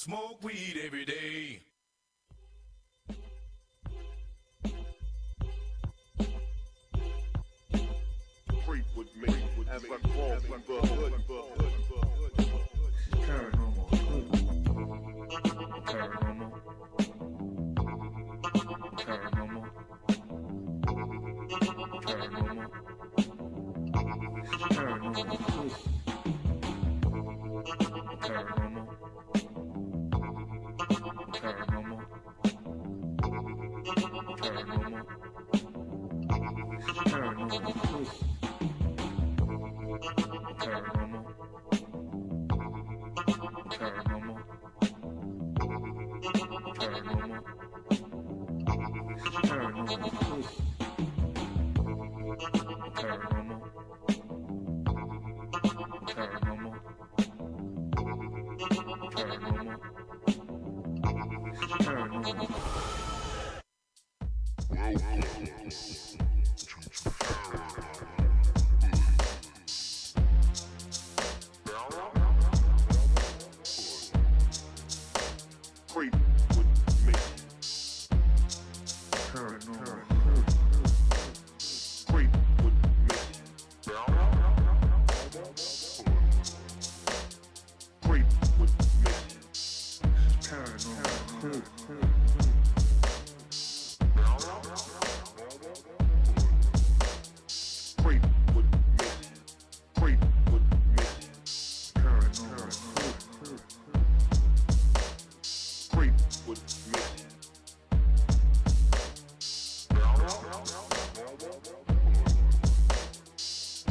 Smoke weed every day. Creep with me as I crawl through the hood. Paranormal. Paranormal. Paranormal. Paranormal. Paranormal. Paranormal. Paranormal. Paranormal. Paranormal. Paranormal. Paranormal. Paranormal. Paranormal. Paranormal. Paranormal. Paranormal. Creep with me. Paranormal. Creep with me. Creep with me. Paranormal. Creep with me. Creep with me. Paranormal.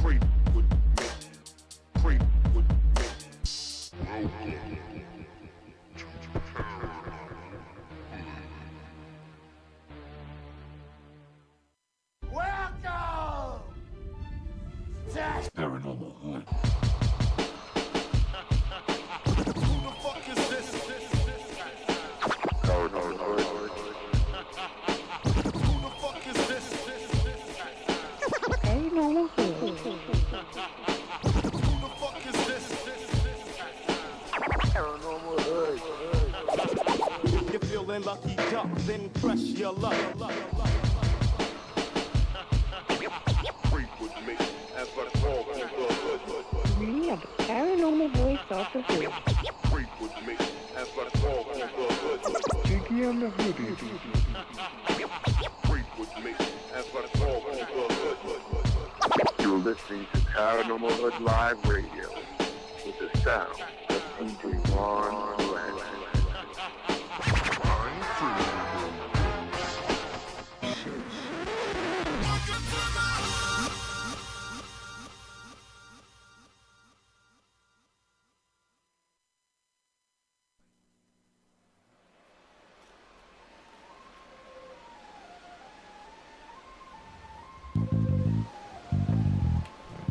Creep with me. Creep with me. Creep with me. Welcome to Paranormal Hood. Who the fuck is this? Paranormal hood. Who the fuck is this? Paranormal Hood. Who the fuck is this? Paranormal hood. You're feeling lucky duck, then press your luck. Creep with me as I crawl through the hood. We have the paranormal voice of the hood. Creep with me as I crawl through the hood. Jiggy and the hoodie. Creep with me as I crawl through the hood. You're listening to Paranormal Hood Live Radio with the sound of DJ Ron Flynn.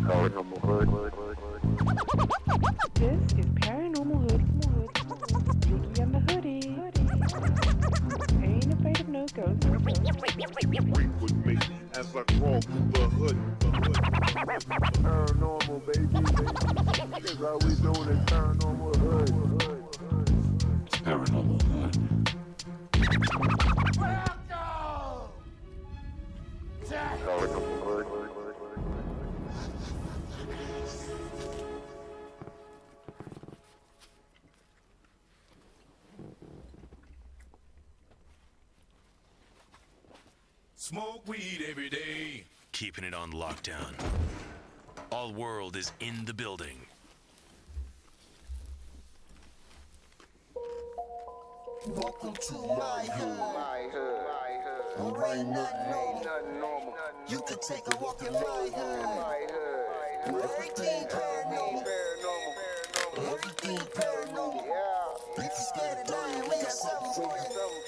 Paranormal Hood. This is Paranormal Hood. Jiggy and the hoodie. Ain't afraid of no ghosts. Creep with me as I crawl through the hood. Paranormal, baby. That's how we doing it, Paranormal Hood. Paranormal Hood. Welcome to Paranormal Hood. Smoke weed every day. Keeping it on lockdown. All world is in the building. Welcome to my hood. There ain't nothing normal. You can take a walk in my hood. Everything paranormal. Everything paranormal. If you're scared of dying, we got something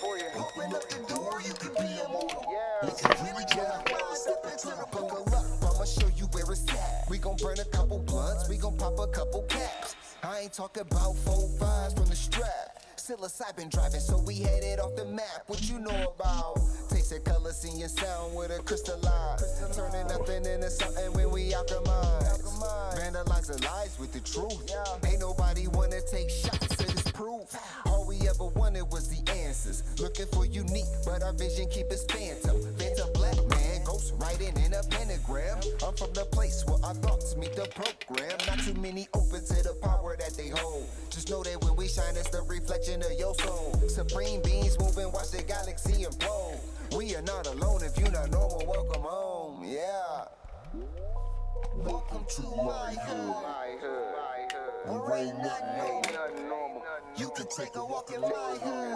for you. Open up the door, you can be immortal. If you really try to step into the buckle up, I'ma show you where it's at. We gon' burn a couple blunts, we gon' pop a couple caps. I ain't talking about 4-5s from the strap. Psilocybin driving, so we headed off the map. What you know about? Tasting color, seeing sound with a crystalline. Turning nothing into something when we alchemize. Vandalize the lies with the truth. Ain't nobody wanna take shots of this proof. Always we ever wanted was the answers. Looking for unique, but our vision keep us phantom. Phantom black man, ghost writing in a pentagram. I'm from the place where our thoughts meet the program. Not too many open to the power that they hold. Just know that when we shine, it's the reflection of your soul. Supreme beings moving, watch the galaxy implode. We are not alone. If you're not normal, welcome home. Yeah. Welcome to my hood. Where ain't nothing normal. You can take a walk in my hood.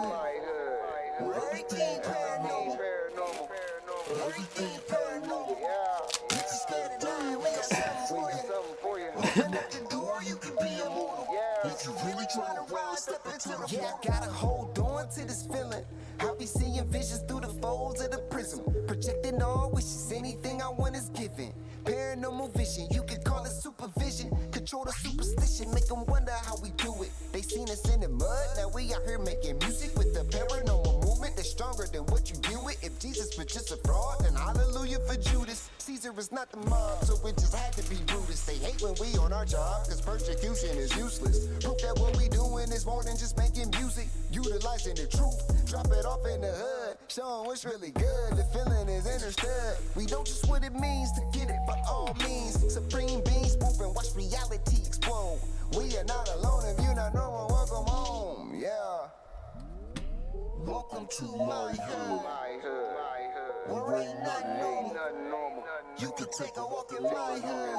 Where everything paranormal. Everything paranormal. You just scared to die. We got something for you. Open up the door, you can be immortal. If you really trying to rise, step into the portal. I gotta hold on to this feeling. I'll be seeing visions through the folds of the prism. Projecting all wishes, anything I want is given. Paranormal vision, you can call it supervision. Control the superstition, make them wonder how we do it. They seen us in the mud, now we out here making music with the paranormal movement that's stronger than what you deal with. If Jesus was just a fraud, then hallelujah for Judas. Caesar is not the mob, so it just had to be Brutus. They hate when we on our job, cause persecution is useless. Proof that what we doing is more than just making music. Utilizing the truth, drop it off in the hood. Show 'em what's really good, the feeling is understood. We know just what it means to get it by all means. Supreme beings moving, watch reality explode. We are not alone, if you're not normal, welcome home. Yeah. Welcome to my hood. Where ain't nothing normal. You can take a walk in my hood.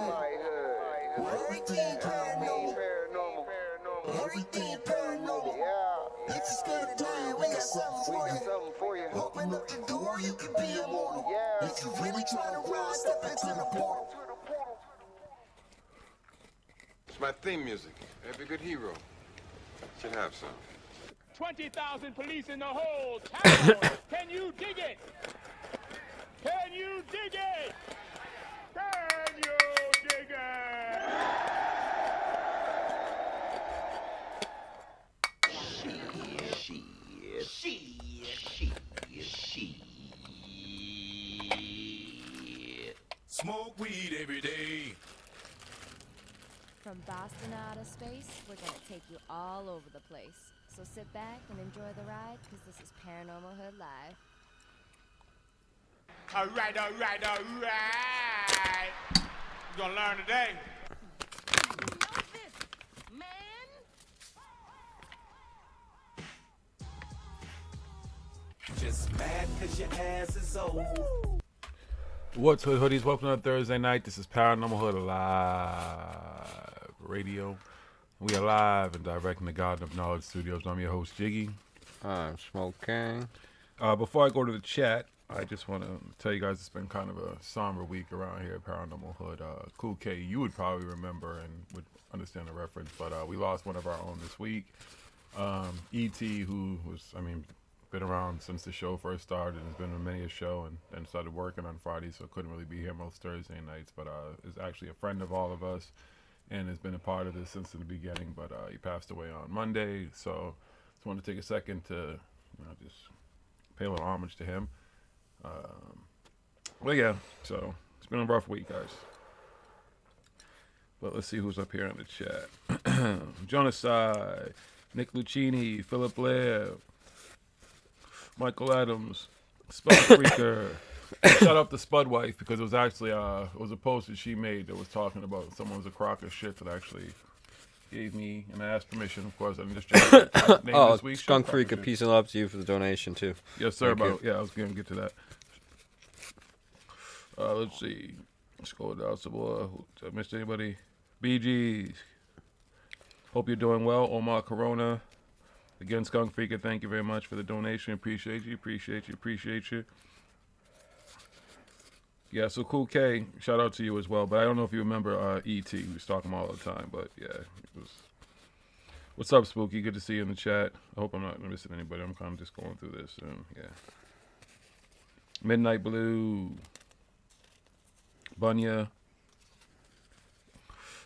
Where everything paranormal. Everything paranormal. If you're scared to die, we got something for you. Open up the door, you can be immortal. If you really try to rise, step into the portal. It's my theme music. Every good hero should have some. 20,000 police in the whole town. Can you dig it? Can you dig it? Can you dig it? Smoke weed every day. From Boston to outer space, we're gonna take you all over the place. So sit back and enjoy the ride, because this is Paranormal Hood Live. All right. You're gonna learn today. Just mad cause your ass is old. What's Hood Hoodies? Welcome to Thursday night. This is Paranormal Hood Live Radio. We are live and direct in the Garden of Knowledge Studios. I'm your host, Jiggy. I'm Smoke King. Before I go to the chat, I just want to tell you guys it's been kind of a somber week around here at Paranormal Hood. Cool K, you would probably remember and would understand the reference, but we lost one of our own this week. E.T., who was, been around since the show first started and has been on many a show and then started working on Fridays, so couldn't really be here most Thursday nights, but is actually a friend of all of us and has been a part of this since the beginning, but he passed away on Monday, so just wanted to take a second to just pay a little homage to him. Well, yeah, so it's been a rough week, guys. But let's see who's up here in the chat. Jonas Nick Lucchini, Philip Blair, Michael Adams, Spud Freaker. Shout out to Spud Wife, because it was actually it was a post that she made that was talking about someone's a crock of shit that actually gave me, and I asked permission, of course. I'm just name this week. Skunk Freaker, peace and love to you for the donation too. Yes, sir. I was going to get to that. Let's see. Let's go down some more. Did I miss anybody? BGs. Hope you're doing well. Omar Corona. Again, Skunk Freaker, thank you very much for the donation. Appreciate you. Yeah, so Cool K, shout out to you as well. But I don't know if you remember E.T. We was talking all the time, but yeah. It was... What's up, Spooky? Good to see you in the chat. I hope I'm not missing anybody. I'm kind of just going through this. Yeah. Midnight Blue. Bunya.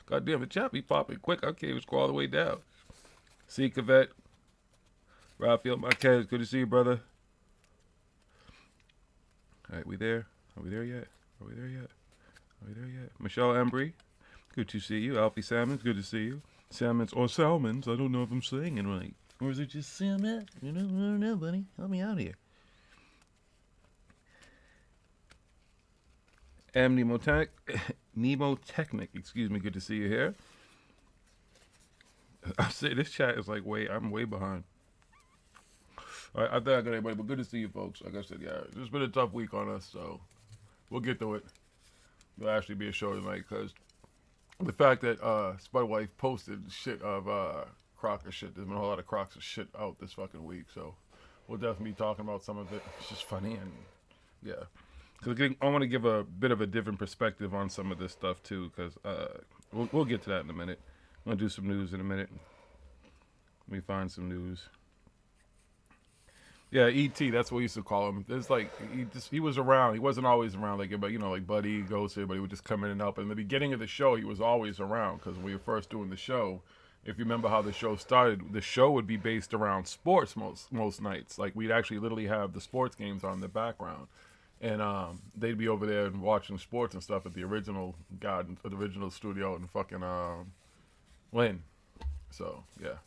God damn it, chat be popping quick. I can't even scroll all the way down. See Cavett. Raphael Marquez, good to see you, brother. All right, we there? Are we there yet? Michelle Embry, good to see you. Alfie Salmons, good to see you. Salmons or Salmons, I don't know if I'm saying it right. Or is it just Sam? You know, I don't know, buddy. Help me out here. Nemotechnic, excuse me. Good to see you here. I say this chat is like I'm way behind. All right, I think I got everybody, but good to see you folks. Like I said, yeah, it's been a tough week on us, so we'll get to it. There'll actually be a show tonight because the fact that Spud Wife posted shit of crock of shit. There's been a whole lot of crocks of shit out this fucking week, so we'll definitely be talking about some of it. It's just funny and yeah. Because I want to give a bit of a different perspective on some of this stuff too, because we'll get to that in a minute. I'm gonna do some news in a minute. Let me find some news. Yeah, E.T. That's what we used to call him. It's like he was around. He wasn't always around like everybody, like Buddy, Ghost, everybody would just come in and help. And in the beginning of the show, he was always around because when we were first doing the show, if you remember how the show started, the show would be based around sports most nights. Like we'd actually literally have the sports games on in the background. And they'd be over there and watching sports and stuff at the original the original studio in fucking Lynn. So yeah.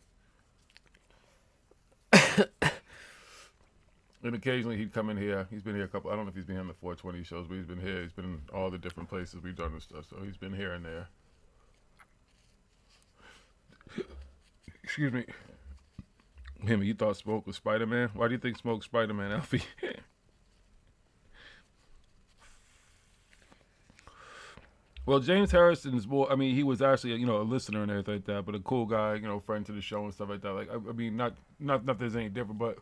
And occasionally he'd come in here. He's been here a couple. I don't know if he's been here in the 420 shows, but he's been here. He's been in all the different places we've done and stuff. So he's been here and there. Excuse me. Him, you thought Smoke was Spider-Man? Why do you think Smoke's Spider-Man, Alfie? Well, James Harrison's more, I mean, he was actually, a listener and everything like that, but a cool guy, friend to the show and stuff like that. Like, I mean, not that there's any different, but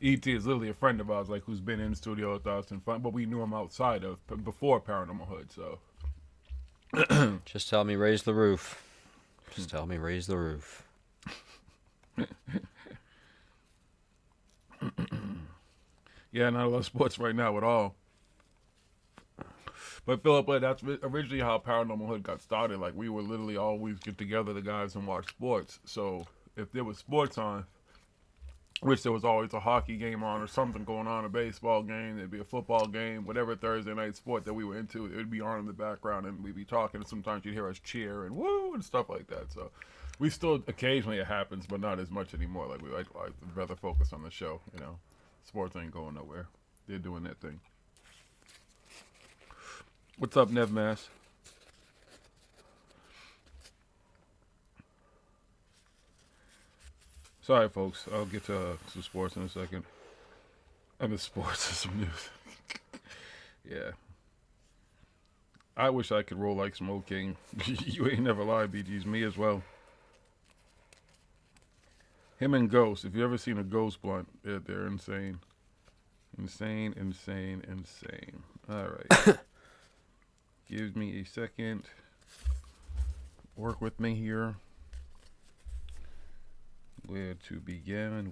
E.T. is literally a friend of ours, like, who's been in the studio with us and fun, but we knew him outside of, before Paranormal Hood, so. Just tell me raise the roof. Just tell me raise the roof. Yeah, not a lot of sports right now at all. But Philip, that's originally how Paranormal Hood got started. Like, we would literally always get together, the guys, and watch sports. So if there was sports on, which there was always a hockey game on or something going on, a baseball game, there'd be a football game, whatever Thursday night sport that we were into, it would be on in the background, and we'd be talking, and sometimes you'd hear us cheer and woo and stuff like that. So we still, occasionally it happens, but not as much anymore. Like, we like rather focus on the show, Sports ain't going nowhere. They're doing their thing. What's up, Nev Mass? Sorry, folks. I'll get to some sports in a second. I mean, sports and some news. Yeah. I wish I could roll like Smoke King. You ain't never lied, BG's. Me as well. Him and Ghost. If you ever seen a Ghost blunt, they're insane. Insane. All right. Give me a second. Work with me here. Where to begin?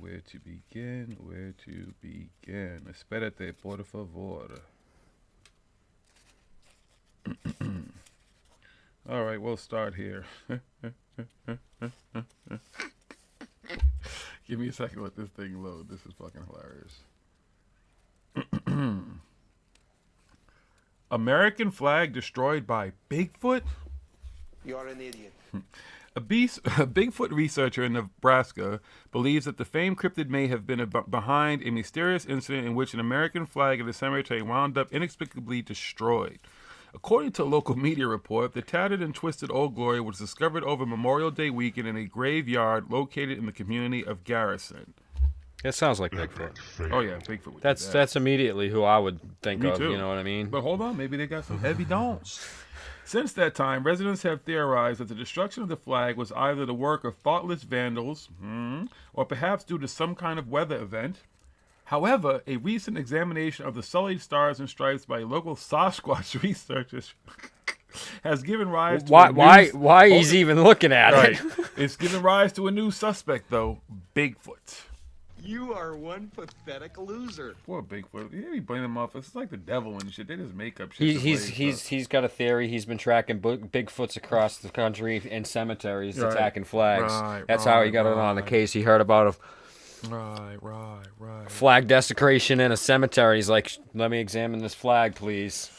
Espérate, por favor. All right, we'll start here. Give me a second to let this thing load. This is fucking hilarious. American flag destroyed by Bigfoot? You're an idiot. A Bigfoot researcher in Nebraska believes that the famed cryptid may have been behind a mysterious incident in which an American flag at a cemetery wound up inexplicably destroyed. According to a local media report, the tattered and twisted Old Glory was discovered over Memorial Day weekend in a graveyard located in the community of Garrison. It sounds like Bigfoot. Oh yeah, Bigfoot. That's immediately who I would think of. Too. You know what I mean? But hold on, maybe they got some heavy dons. Since that time, residents have theorized that the destruction of the flag was either the work of thoughtless vandals, or perhaps due to some kind of weather event. However, a recent examination of the sullied stars and stripes by local Sasquatch researchers has given rise to why he's even looking at it. It's given rise to a new suspect, though, Bigfoot. You are one pathetic loser. Poor Bigfoot. You blame him off. It's like the devil and shit. They just make up shit. He's got a theory. He's been tracking Bigfoots across the country in cemeteries attacking flags. That's how he got it on the case. He heard about Right. flag desecration in a cemetery. He's like, let me examine this flag, please.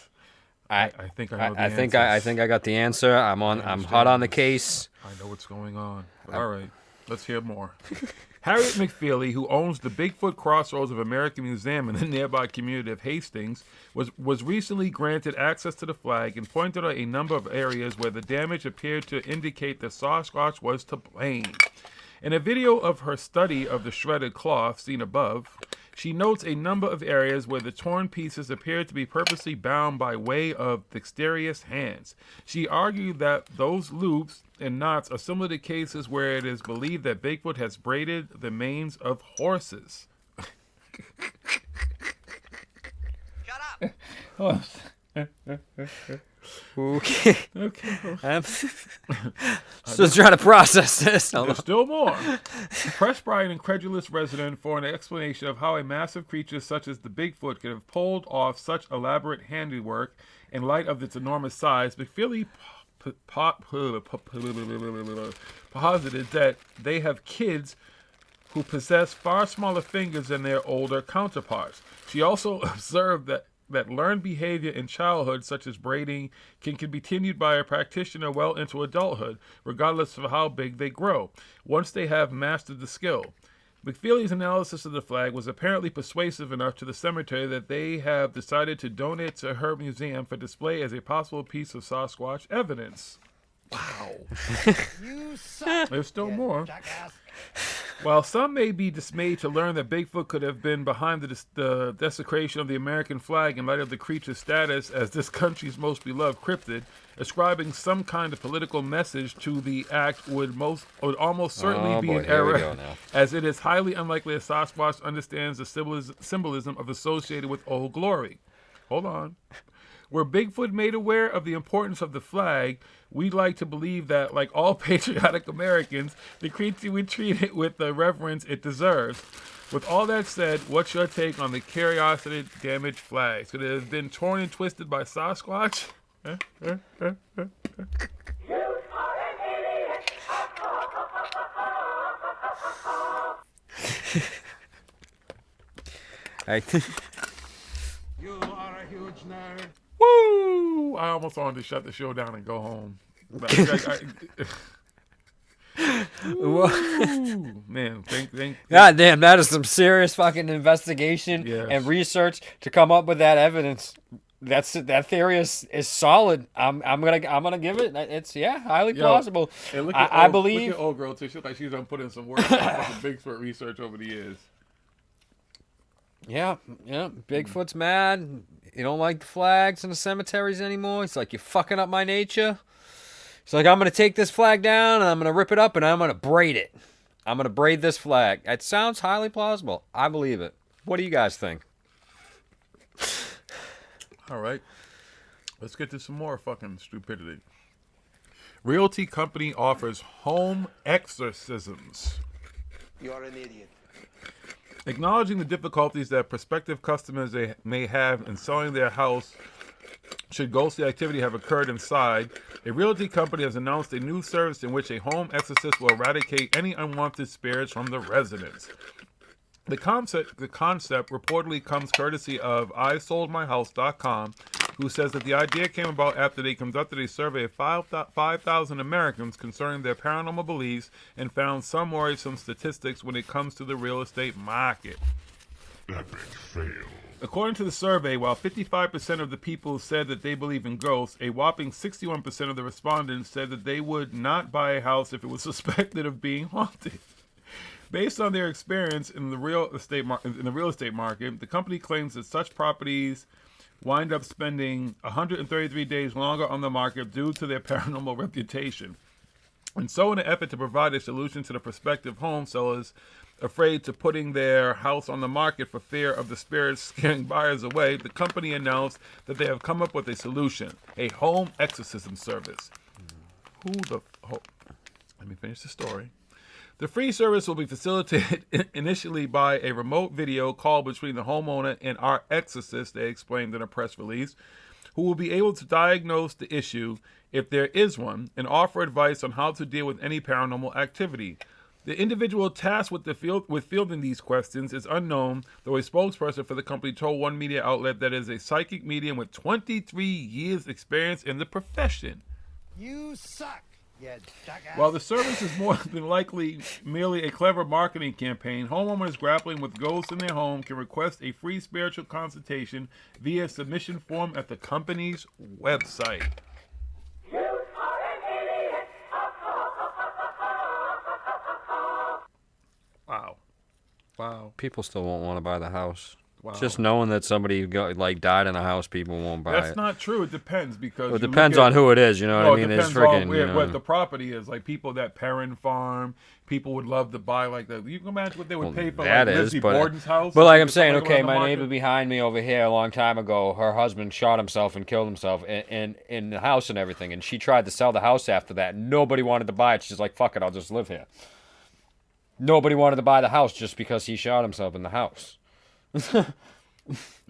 I think I know the I think I got the answer. I'm hot on the case. I know what's going on. All right. Let's hear more. Harriet McFeely, who owns the Bigfoot Crossroads of American Museum in the nearby community of Hastings, was recently granted access to the flag and pointed out a number of areas where the damage appeared to indicate that Sasquatch was to blame. In a video of her study of the shredded cloth seen above, she notes a number of areas where the torn pieces appear to be purposely bound by way of dexterous hands. She argued that those loops and knots are similar to cases where it is believed that Bigfoot has braided the manes of horses. Shut up! Okay. I'm still trying to process this. There's still more. Pressed by an incredulous resident for an explanation of how a massive creature such as the Bigfoot could have pulled off such elaborate handiwork in light of its enormous size, McFeely posited that they have kids who possess far smaller fingers than their older counterparts. She also observed that learned behavior in childhood, such as braiding, can be continued by a practitioner well into adulthood, regardless of how big they grow, once they have mastered the skill. McFeely's analysis of the flag was apparently persuasive enough to the cemetery that they have decided to donate to her museum for display as a possible piece of Sasquatch evidence. Wow. You suck. There's still more. While some may be dismayed to learn that Bigfoot could have been behind the desecration of the American flag in light of the creature's status as this country's most beloved cryptid, ascribing some kind of political message to the act would almost certainly be an error, as it is highly unlikely that Sasquatch understands the symbolism of associated with Old Glory. Hold on. Were Bigfoot made aware of the importance of the flag, we'd like to believe that, like all patriotic Americans, the creature would treat it with the reverence it deserves. With all that said, what's your take on the curiosity-damaged flag? Could it have been torn and twisted by Sasquatch? You are a huge nerd. Woo! I almost wanted to shut the show down and go home. Ooh, man, God damn, that is some serious fucking investigation and research to come up with that evidence. That theory is solid. I'm gonna give it. It's highly plausible. I believe. Look at old girl too. She looks like she's done put in some work on Bigfoot research over the years. Yeah. Bigfoot's mad. You don't like the flags in the cemeteries anymore. He's like, you're fucking up my nature. He's like, I'm going to take this flag down and I'm going to rip it up and I'm going to braid it. I'm going to braid this flag. It sounds highly plausible. I believe it. What do you guys think? All right. Let's get to some more fucking stupidity. Realty company offers home exorcisms. You are an idiot. Acknowledging the difficulties that prospective customers may have in selling their house should ghostly activity have occurred inside, a realty company has announced a new service in which a home exorcist will eradicate any unwanted spirits from the residence. The concept reportedly comes courtesy of ISoldMyHouse.com, who says that the idea came about after they conducted a survey of 5,000 Americans concerning their paranormal beliefs and found some worrisome statistics when it comes to the real estate market. Epic fail. According to the survey, while 55% of the people said that they believe in ghosts, a whopping 61% of the respondents said that they would not buy a house if it was suspected of being haunted. Based on their experience in the real estate market, the company claims that such properties wind up spending 133 days longer on the market due to their paranormal reputation. And so, in an effort to provide a solution to the prospective home sellers afraid to putting their house on the market for fear of the spirits scaring buyers away, the company announced that they have come up with a solution: a home exorcism service. Let me finish the story. The free service will be facilitated initially by a remote video call between the homeowner and our exorcist, they explained in a press release, who will be able to diagnose the issue, if there is one, and offer advice on how to deal with any paranormal activity. The individual tasked with fielding these questions is unknown, though a spokesperson for the company told one media outlet that it is a psychic medium with 23 years experience in the profession. You suck. Yeah, jackass. While the service is more than likely merely a clever marketing campaign, homeowners grappling with ghosts in their home can request a free spiritual consultation via submission form at the company's website. Wow. Wow. People still won't want to buy the house. Wow. Just knowing that somebody died in a house, people won't buy it. That's not true. It depends because Well, it depends on who it is. You know what I mean? It It's depends on freaking. what the property is. Like people that parent farm, people would love to buy like that. You can imagine what they would pay for that like is, Lizzie but, Borden's house. But like I'm It's saying, like okay, around the my market. neighbor behind me over here a long time ago, her husband shot himself and killed himself in the house and everything, and she tried to sell the house after that. Nobody wanted to buy it. She's like, "Fuck it, I'll just live here." Nobody wanted to buy the house just because he shot himself in the house. Does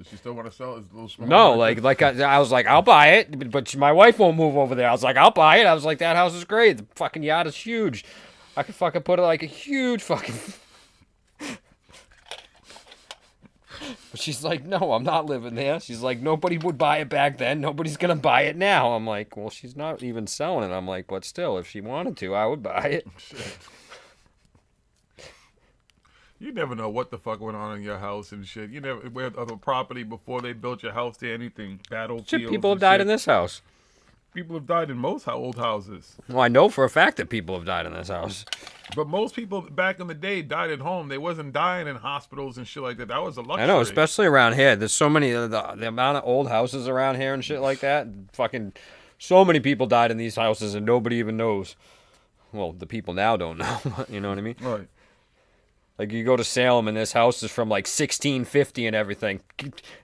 she still want to sell it? It's a little small. No, I was like, I'll buy it, but my wife won't move over there. I was like, I'll buy it. I was like, that house is great. The fucking yacht is huge. I could fucking put it like a huge fucking. But she's like, no, I'm not living there. She's like, nobody would buy it back then. Nobody's gonna buy it now. I'm like, well, she's not even selling it. I'm like, but still, if she wanted to, I would buy it. Shit. You never know what the fuck went on in your house and shit. You never where other property before they built your house to anything. Battlefields. Shit, people have died in this house. People have died in most old houses. Well, I know for a fact that people have died in this house. But most people back in the day died at home. They wasn't dying in hospitals and shit like that. That was a luxury. I know, especially around here. There's so many the amount of old houses around here and shit like that. Fucking so many people died in these houses and nobody even knows. Well, the people now don't know. You know what I mean? Right. Like you go to Salem and this house is from like 1650 and everything.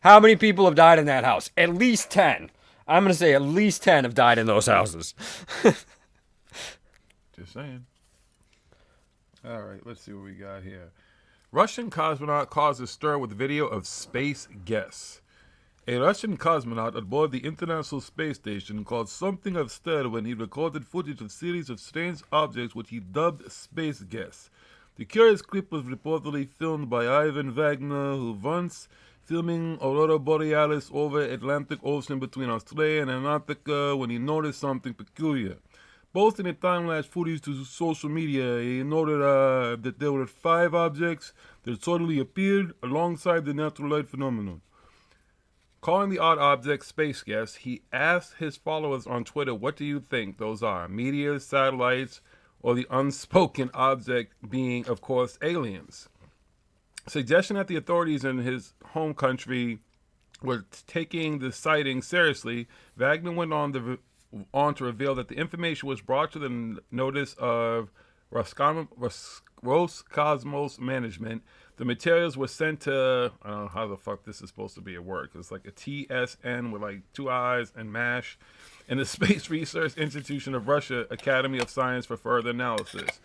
How many people have died in that house? At least 10. I'm going to say at least 10 have died in those houses. Just saying. All right, let's see what we got here. Russian cosmonaut causes stir with video of space guests. A Russian cosmonaut aboard the International Space Station caused something of stir when he recorded footage of series of strange objects which he dubbed space guests. The curious clip was reportedly filmed by Ivan Wagner, who once filming Aurora Borealis over Atlantic Ocean between Australia and Antarctica when he noticed something peculiar. Posting a time-lapse footage to social media, he noted that there were 5 objects that suddenly appeared alongside the natural light phenomenon. Calling the odd objects space guests, he asked his followers on Twitter, what do you think those are? Meteors, satellites, or the unspoken object being, of course, aliens? Suggestion that the authorities in his home country were taking the sighting seriously, Wagner went on to reveal that the information was brought to the notice of Roscosmos Management. The materials were sent to, I don't know how the fuck this is supposed to be a word. It's like a TSN with like 2 eyes and MASH. And the Space Research Institution of Russia Academy of Science for further analysis.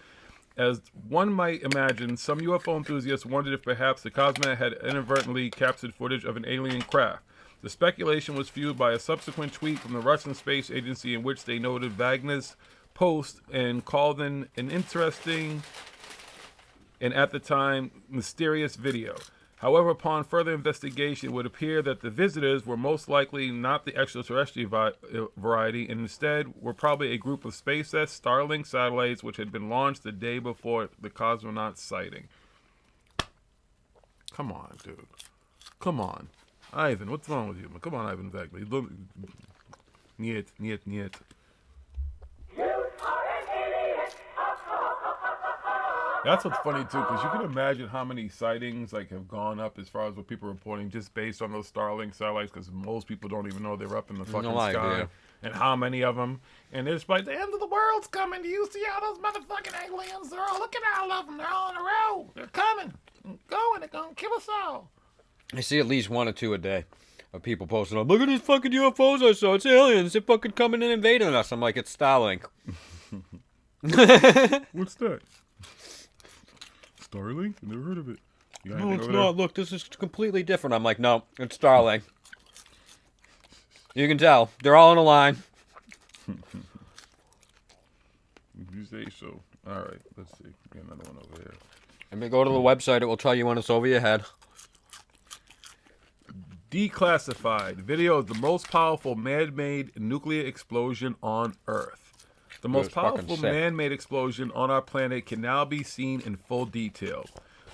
As one might imagine, some UFO enthusiasts wondered if perhaps the cosmonaut had inadvertently captured footage of an alien craft. The speculation was fueled by a subsequent tweet from the Russian Space Agency in which they noted Wagner's post and called in an interesting and at the time mysterious video. However, upon further investigation, it would appear that the visitors were most likely not the extraterrestrial variety, and instead were probably a group of SpaceX Starlink satellites which had been launched the day before the cosmonaut sighting. Come on, dude. Come on. Ivan, what's wrong with you? Come on, Ivan Wagner. Niet. That's what's funny too, because you can imagine how many sightings like have gone up as far as what people are reporting just based on those Starlink satellites, because most people don't even know they're up in the fucking sky, idea. and how many of them. And it's like the end of the world's coming. Do you see all those motherfucking aliens? They're all, look at all of them. They're all in a row. They're coming, going. They're gonna kill us all. I see at least 1 or 2 a day of people posting up, look at these fucking UFOs I saw. It's aliens. They're fucking coming and invading us. I'm like, it's Starlink. What's that? Starlink? Never heard of it. No, it's not. Look, this is completely different. I'm like, no, it's Starlink. You can tell. They're all in a line. You say so. All right, let's see. Get another one over here. Let me go to the website. It will tell you when it's over your head. Declassified. Video of the most powerful man-made nuclear explosion on Earth. The most was fucking powerful sick. man-made explosion on our planet can now be seen in full detail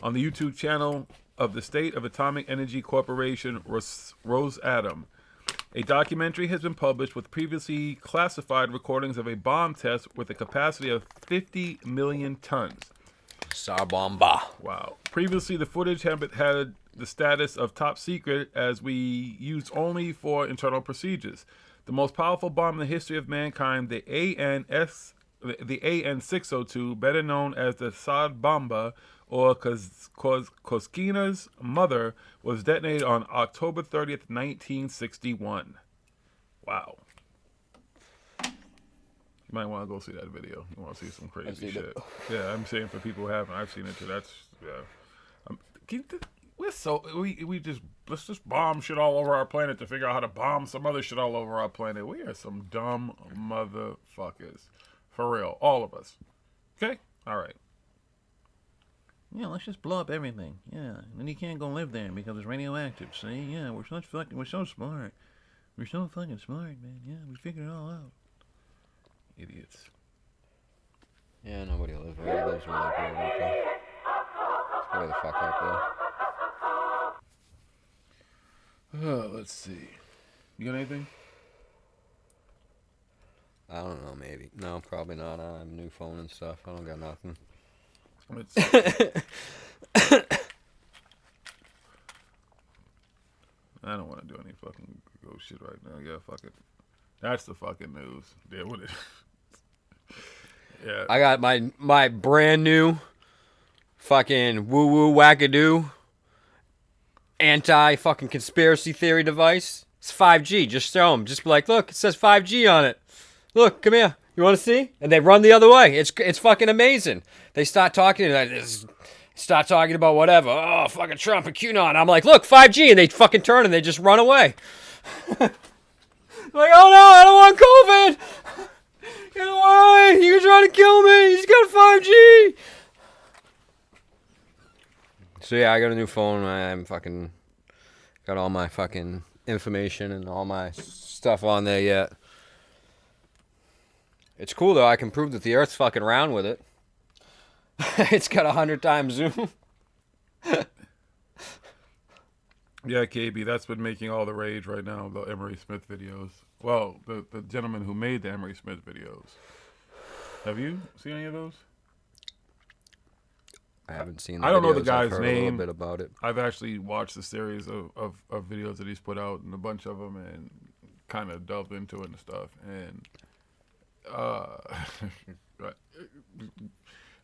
on the YouTube channel of the State of Atomic Energy Corporation, Rosatom. A documentary has been published with previously classified recordings of a bomb test with a capacity of 50 million tons. Sarbomba. Wow. Previously, the footage had the status of top secret as we used only for internal procedures. The most powerful bomb in the history of mankind, the AN-602, better known as the Sad Bomba, or Koskina's mother, was detonated on October 30th, 1961. Wow. You might want to go see that video. You want to see some crazy shit. Yeah, I'm saying for people who haven't, I've seen it too. That's, yeah. Let's just bomb shit all over our planet to figure out how to bomb some other shit all over our planet. We are some dumb motherfuckers. For real. All of us. Okay? All right. Yeah, let's just blow up everything. Yeah, and then you can't go live there because it's radioactive. See? Yeah, we're so smart. We're so fucking smart, man. Yeah, we figured it all out. Idiots. Yeah, nobody lives there. Lives where they grew up. Where the fuck up there? Oh, let's see. You got anything? I don't know, maybe. No, probably not. I have a new phone and stuff. I don't got nothing. I don't want to do any fucking go shit right now. Yeah, fuck it. That's the fucking news. Deal with it. Yeah. I got my brand new fucking woo-woo wackadoo anti-fucking conspiracy theory device. It's 5G. just show them. Just be like, look, it says 5G on it. Look, come here. You want to see? And they run the other way. It's fucking amazing. They start talking about whatever. Oh, fucking Trump and QAnon. I'm like, look, 5G. And they fucking turn and they just run away. Like, oh no, I don't want COVID. Get away. You're trying to kill me. He's got 5G. So yeah, I got a new phone. I'm fucking got all my fucking information and all my stuff on there yet. It's cool though. I can prove that the Earth's fucking round with it. It's got 100 times zoom. Yeah, KB, that's been making all the rage right now, the Emery Smith videos. Well, the gentleman who made the Emery Smith videos. Have you seen any of those? I haven't seen the I don't know videos. the guy's I've heard name. a little bit about it. I've actually watched a series of videos that he's put out, and a bunch of them, and kind of delved into it and stuff. And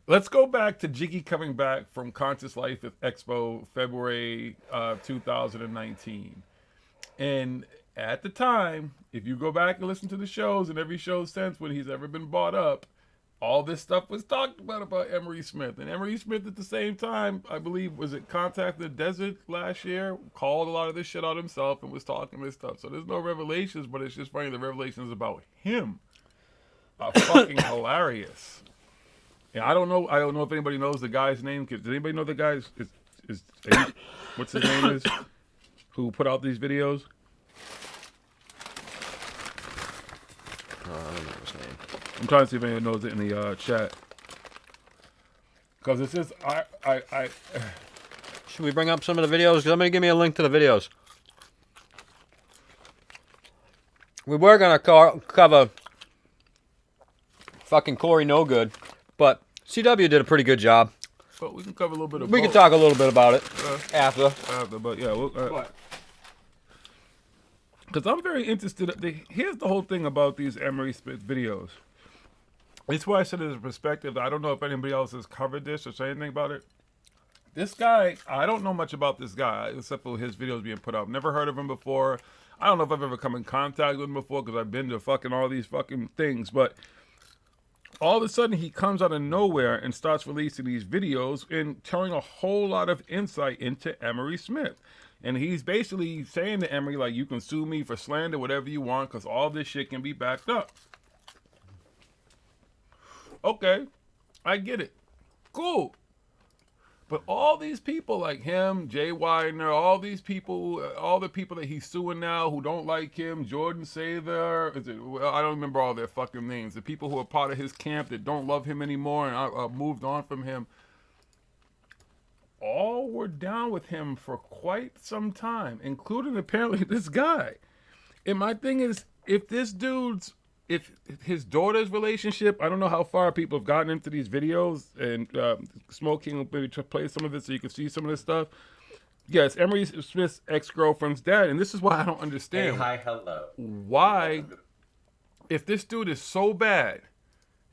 let's go back to Jiggy coming back from Conscious Life Expo, February 2019. And at the time, if you go back and listen to the shows and every show since when he's ever been brought up, all this stuff was talked about Emery Smith. And Emery Smith at the same time, I believe, was it Contact the Desert last year, called a lot of this shit out himself and was talking this stuff. So there's no revelations, but it's just funny the revelations about him are fucking hilarious. Yeah, I don't know if anybody knows the guy's name. Does anybody know the guy's what's his name is? Who put out these videos? I don't know his name. I'm trying to see if anyone knows it in the chat. Because it says I Should we bring up some of the videos? Because somebody give me a link to the videos. We were gonna cover fucking Corey No Good, but CW did a pretty good job. But we can cover a little bit of We both. can talk a little bit about it after. But yeah, because I'm very interested. Here's the whole thing about these Emery Smith videos. It's why I said it as a perspective. I don't know if anybody else has covered this or said anything about it. This guy, I don't know much about this guy except for his videos being put up. Never heard of him before. I don't know if I've ever come in contact with him before because I've been to fucking all these fucking things. But all of a sudden he comes out of nowhere and starts releasing these videos and telling a whole lot of insight into Emery Smith. And he's basically saying to Emery, like, you can sue me for slander, whatever you want, because all this shit can be backed up. Okay, I get it. Cool. But all these people like him, Jay Widener, all these people, all the people that he's suing now who don't like him, Jordan Sather, well, I don't remember all their fucking names. The people who are part of his camp that don't love him anymore and moved on from him, all were down with him for quite some time, including apparently this guy. And my thing is, if his daughter's relationship, I don't know how far people have gotten into these videos, and Smoking will maybe play some of it so you can see some of this stuff. Yes, Emery Smith's ex-girlfriend's dad, and this is why I don't understand. Hey, hi, hello. Why, if this dude is so bad,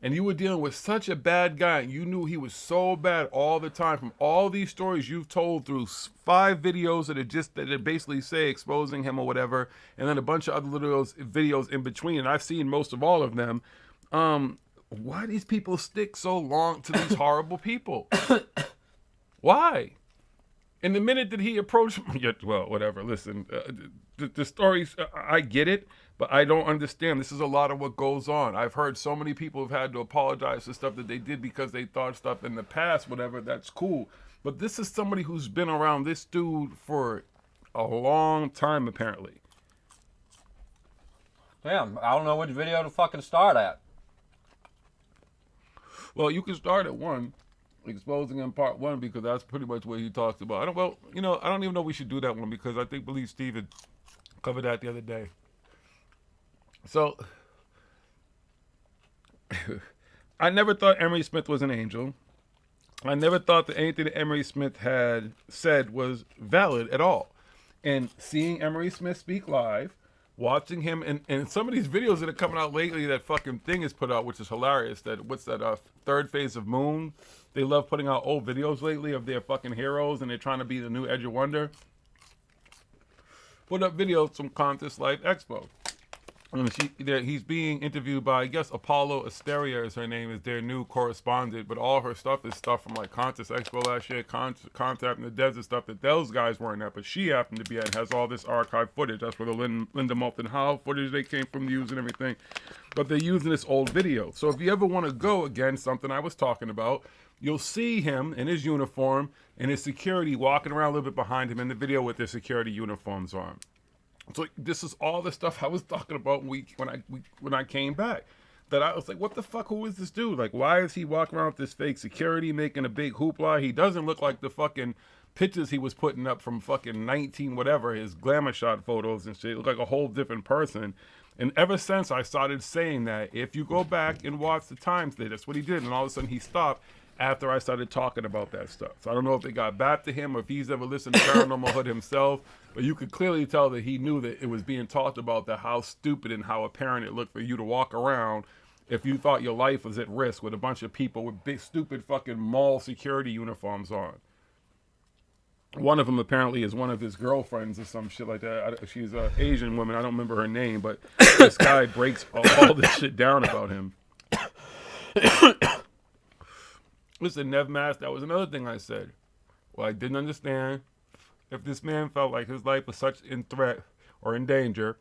and you were dealing with such a bad guy, and you knew he was so bad all the time, from all these stories you've told through 5 videos that basically say exposing him or whatever, and then a bunch of other little videos in between, and I've seen most of all of them. Why these people stick so long to these horrible people? Why? And the minute that he approached, well, whatever. Listen, the stories, I get it, but I don't understand. This is a lot of what goes on. I've heard so many people have had to apologize for stuff that they did because they thought stuff in the past, whatever. That's cool. But this is somebody who's been around this dude for a long time, apparently. Damn, I don't know which video to fucking start at. Well, you can start at 1. Exposing him part 1, because that's pretty much what he talks about. I don't even know we should do that one, because I believe Steve had covered that the other day. So I never thought Emery Smith was an angel. I never thought that anything that Emery Smith had said was valid at all. And seeing Emery Smith speak live, watching him, and some of these videos that are coming out lately, that fucking thing is put out, which is hilarious. What's that, Third Phase of Moon? They love putting out old videos lately of their fucking heroes, and they're trying to be the new Edge of Wonder. Put up videos from Contest Life Expo. And he's being interviewed by, I guess, Apollo Asteria is her name, is their new correspondent, but all her stuff is stuff from like Contest Expo last year, Contact in the Desert, stuff that those guys weren't at, but she happened to be at, and has all this archive footage. That's where the Linda Moulton Howe footage they came from using everything. But they're using this old video. So if you ever want to go against something I was talking about, you'll see him in his uniform and his security walking around a little bit behind him in the video with their security uniforms on. So this is all the stuff I was talking about when I came back. That I was like, what the fuck, who is this dude? Like, why is he walking around with this fake security making a big hoopla? He doesn't look like the fucking pictures he was putting up from fucking 19 whatever, his glamour shot photos and shit. He looked like a whole different person. And ever since I started saying that, if you go back and watch the times, that's what he did. And all of a sudden he stopped after I started talking about that stuff. So I don't know if it got back to him or if he's ever listened to Paranormal Hood himself, but you could clearly tell that he knew that it was being talked about, that how stupid and how apparent it looked for you to walk around if you thought your life was at risk with a bunch of people with big stupid fucking mall security uniforms on. One of them apparently is one of his girlfriends or some shit like that. She's an Asian woman. I don't remember her name, but this guy breaks all this shit down about him. Listen, Nev Mass, that was another thing I said. Well, I didn't understand if this man felt like his life was such in threat or in danger,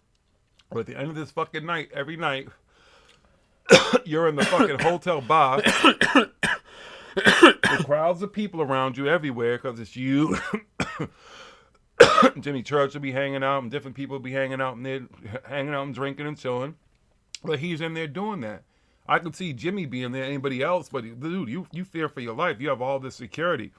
but at the end of this fucking night, every night, you're in the fucking hotel bar with crowds of people around you everywhere because it's you. Jimmy Church will be hanging out, and different people will be hanging out and drinking and chilling. But he's in there doing that. I could see Jimmy being there, anybody else, but dude, you fear for your life. You have all this security.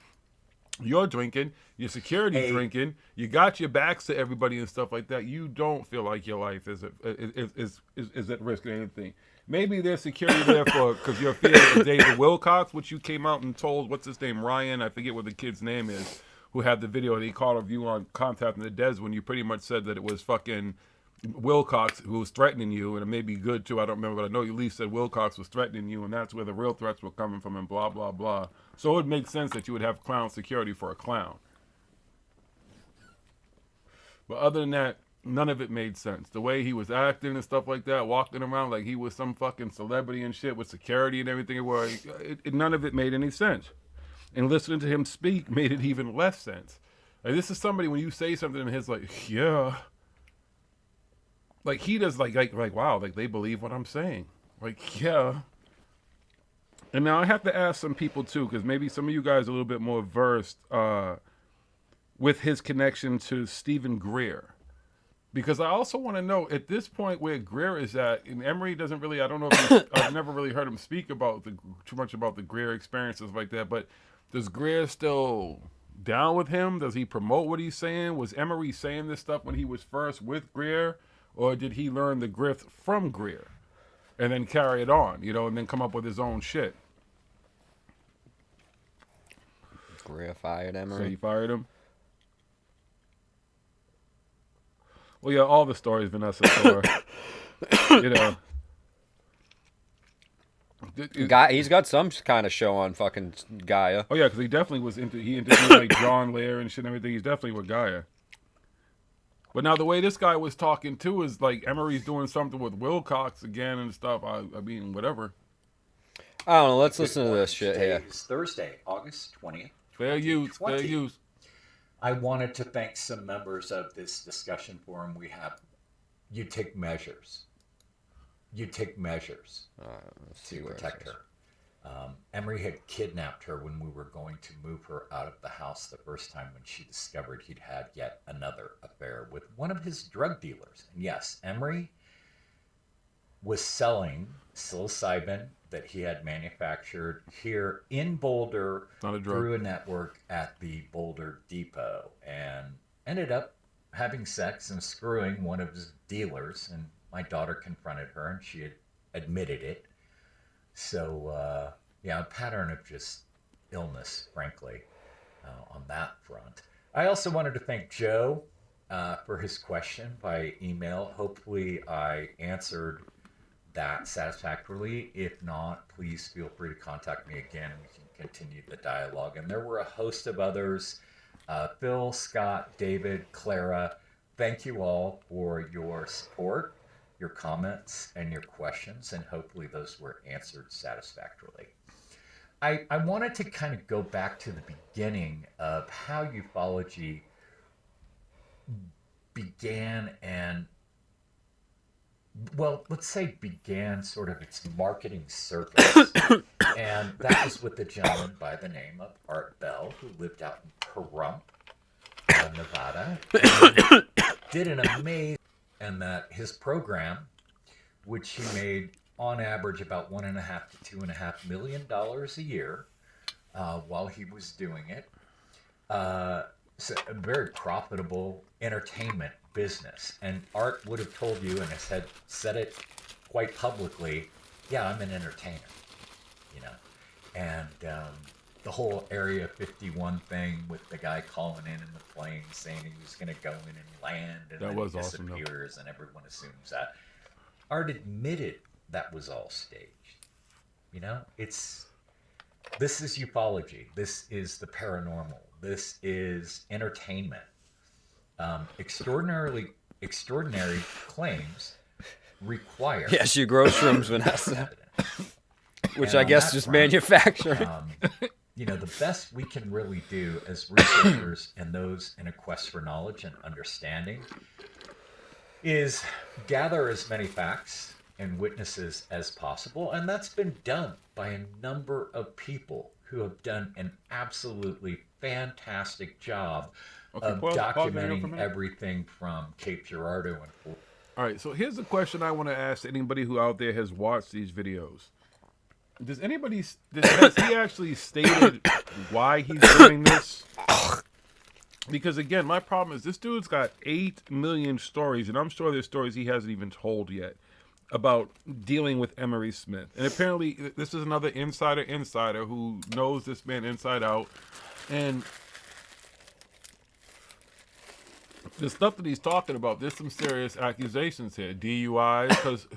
You're drinking, your security's drinking, you got your backs to everybody and stuff like that. You don't feel like your life is at risk or anything. Maybe there's security there because you're fearing of David Wilcox, which you came out and told, what's his name, Ryan, I forget what the kid's name is, who had the video that he called of you on Contact in the Des when you pretty much said that it was fucking Wilcox who was threatening you, and it may be good too, I don't remember, but I know you at least said Wilcox was threatening you, and that's where the real threats were coming from, and blah, blah, blah. So it would make sense that you would have clown security for a clown. But other than that, none of it made sense. The way he was acting and stuff like that, walking around like he was some fucking celebrity and shit with security and everything, none of it made any sense. And listening to him speak made it even less sense. Like, this is somebody, when you say something and his like, yeah, like he does like wow, like they believe what I'm saying. Like, yeah. And now I have to ask some people too, because maybe some of you guys are a little bit more versed with his connection to Stephen Greer. Because I also want to know at this point where Greer is at, and Emery doesn't really, I don't know if I've never really heard him speak about too much about the Greer experiences like that, but does Greer still down with him? Does he promote what he's saying? Was Emery saying this stuff when he was first with Greer, or did he learn the grift from Greer and then carry it on, and then come up with his own shit? Greer fired Emery. So he fired him? Well, yeah, all the stories Vanessa told, He's got some kind of show on fucking Gaia. Oh, yeah, because he definitely was he interviewed like John Lear and shit and everything. He's definitely with Gaia. But now the way this guy was talking too is like Emery's doing something with Wilcox again and stuff. I mean, whatever. I don't know. Let's listen to this shit here. It's Thursday, August 20th. Fair use. Fair use. I wanted to thank some members of this discussion forum we have. You take measures. You take measures to protect her. Emery had kidnapped her when we were going to move her out of the house the first time when she discovered he'd had yet another affair with one of his drug dealers. And yes, Emery was selling psilocybin that he had manufactured here in Boulder through a network at the Boulder Depot, and ended up having sex and screwing one of his dealers. And my daughter confronted her, and she had admitted it. So, yeah, a pattern of just illness, frankly, on that front. I also wanted to thank Joe for his question by email. Hopefully I answered that satisfactorily. If not, please feel free to contact me again and we can continue the dialogue. And there were a host of others, Phil, Scott, David, Clara. Thank you all for your support, your comments, and your questions, and hopefully those were answered satisfactorily. I wanted to kind of go back to the beginning of how ufology began and, well, let's say began sort of its marketing circus. And that was with a gentleman by the name of Art Bell, who lived out in Pahrump, Nevada, and did an amazing, and that his program, which he made on average about $1.5 to $2.5 million a year while he was doing it. So a very profitable entertainment business. And Art would have told you, and has said it quite publicly, yeah, I'm an entertainer, And the whole Area 51 thing with the guy calling in the plane saying he was going to go in and land, and that then was he awesome, disappears, and everyone assumes that. Art admitted that was all staged. This is ufology. This is the paranormal. This is entertainment. Extraordinary claims require. Yes, you grow shrooms, Vanessa. Which I guess just manufacturing. The best we can really do as researchers and those in a quest for knowledge and understanding is gather as many facts and witnesses as possible. And that's been done by a number of people who have done an absolutely fantastic job of documenting everything from Cape Girardeau and. All right, so here's the question I want to ask anybody who out there has watched these videos. Has he actually stated why he's doing this? Because again, my problem is this dude's got 8 million stories, and I'm sure there's stories he hasn't even told yet about dealing with Emery Smith. And apparently this is another insider who knows this man inside out. And the stuff that he's talking about, there's some serious accusations here. DUIs, because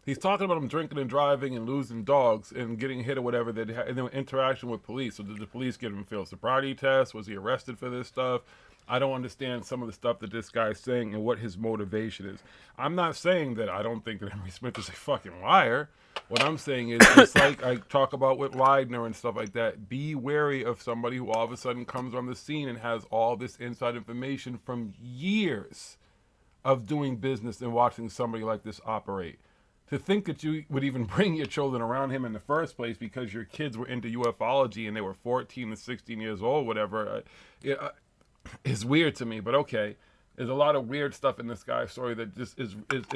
he's talking about him drinking and driving and losing dogs and getting hit or whatever, and then interaction with police. So did the police give him failed sobriety tests? Was he arrested for this stuff? I don't understand some of the stuff that this guy's saying and what his motivation is. I'm not saying that I don't think that Emery Smith is a fucking liar. What I'm saying is, it's like I talk about with Leidner and stuff like that, be wary of somebody who all of a sudden comes on the scene and has all this inside information from years of doing business and watching somebody like this operate. to think that you would even bring your children around him in the first place because your kids were into ufology and they were 14 and 16 years old, whatever, is weird to me. But okay, there's a lot of weird stuff in this guy's story that just is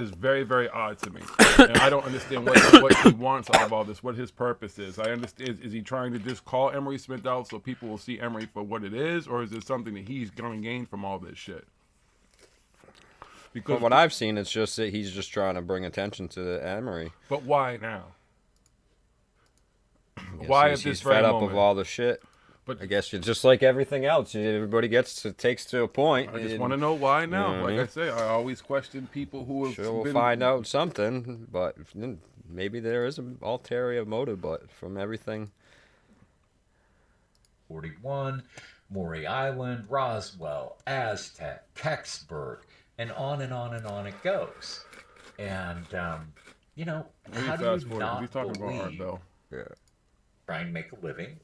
very, very odd to me. And I don't understand what he wants out of all this, what his purpose is. I understand, is he trying to just call Emery Smith out so people will see Emery for what it is, or is it something that he's going to gain from all this shit? Because from what I've seen, it's just that he's just trying to bring attention to Emery. But why now? Why at this he's very fed up moment? of all the shit. But I guess it's just like everything else. Everybody takes to a point. I just want to know why now. You know what I like mean? I say, I always question people who have Sure, we'll been... find out something, but maybe there is an ulterior motive. But from everything, 41, Maury Island, Roswell, Aztec, Kecksburg, and on and on and on it goes. And you know, how do you not He's talking about Art believe Bell. Yeah. trying to make a living?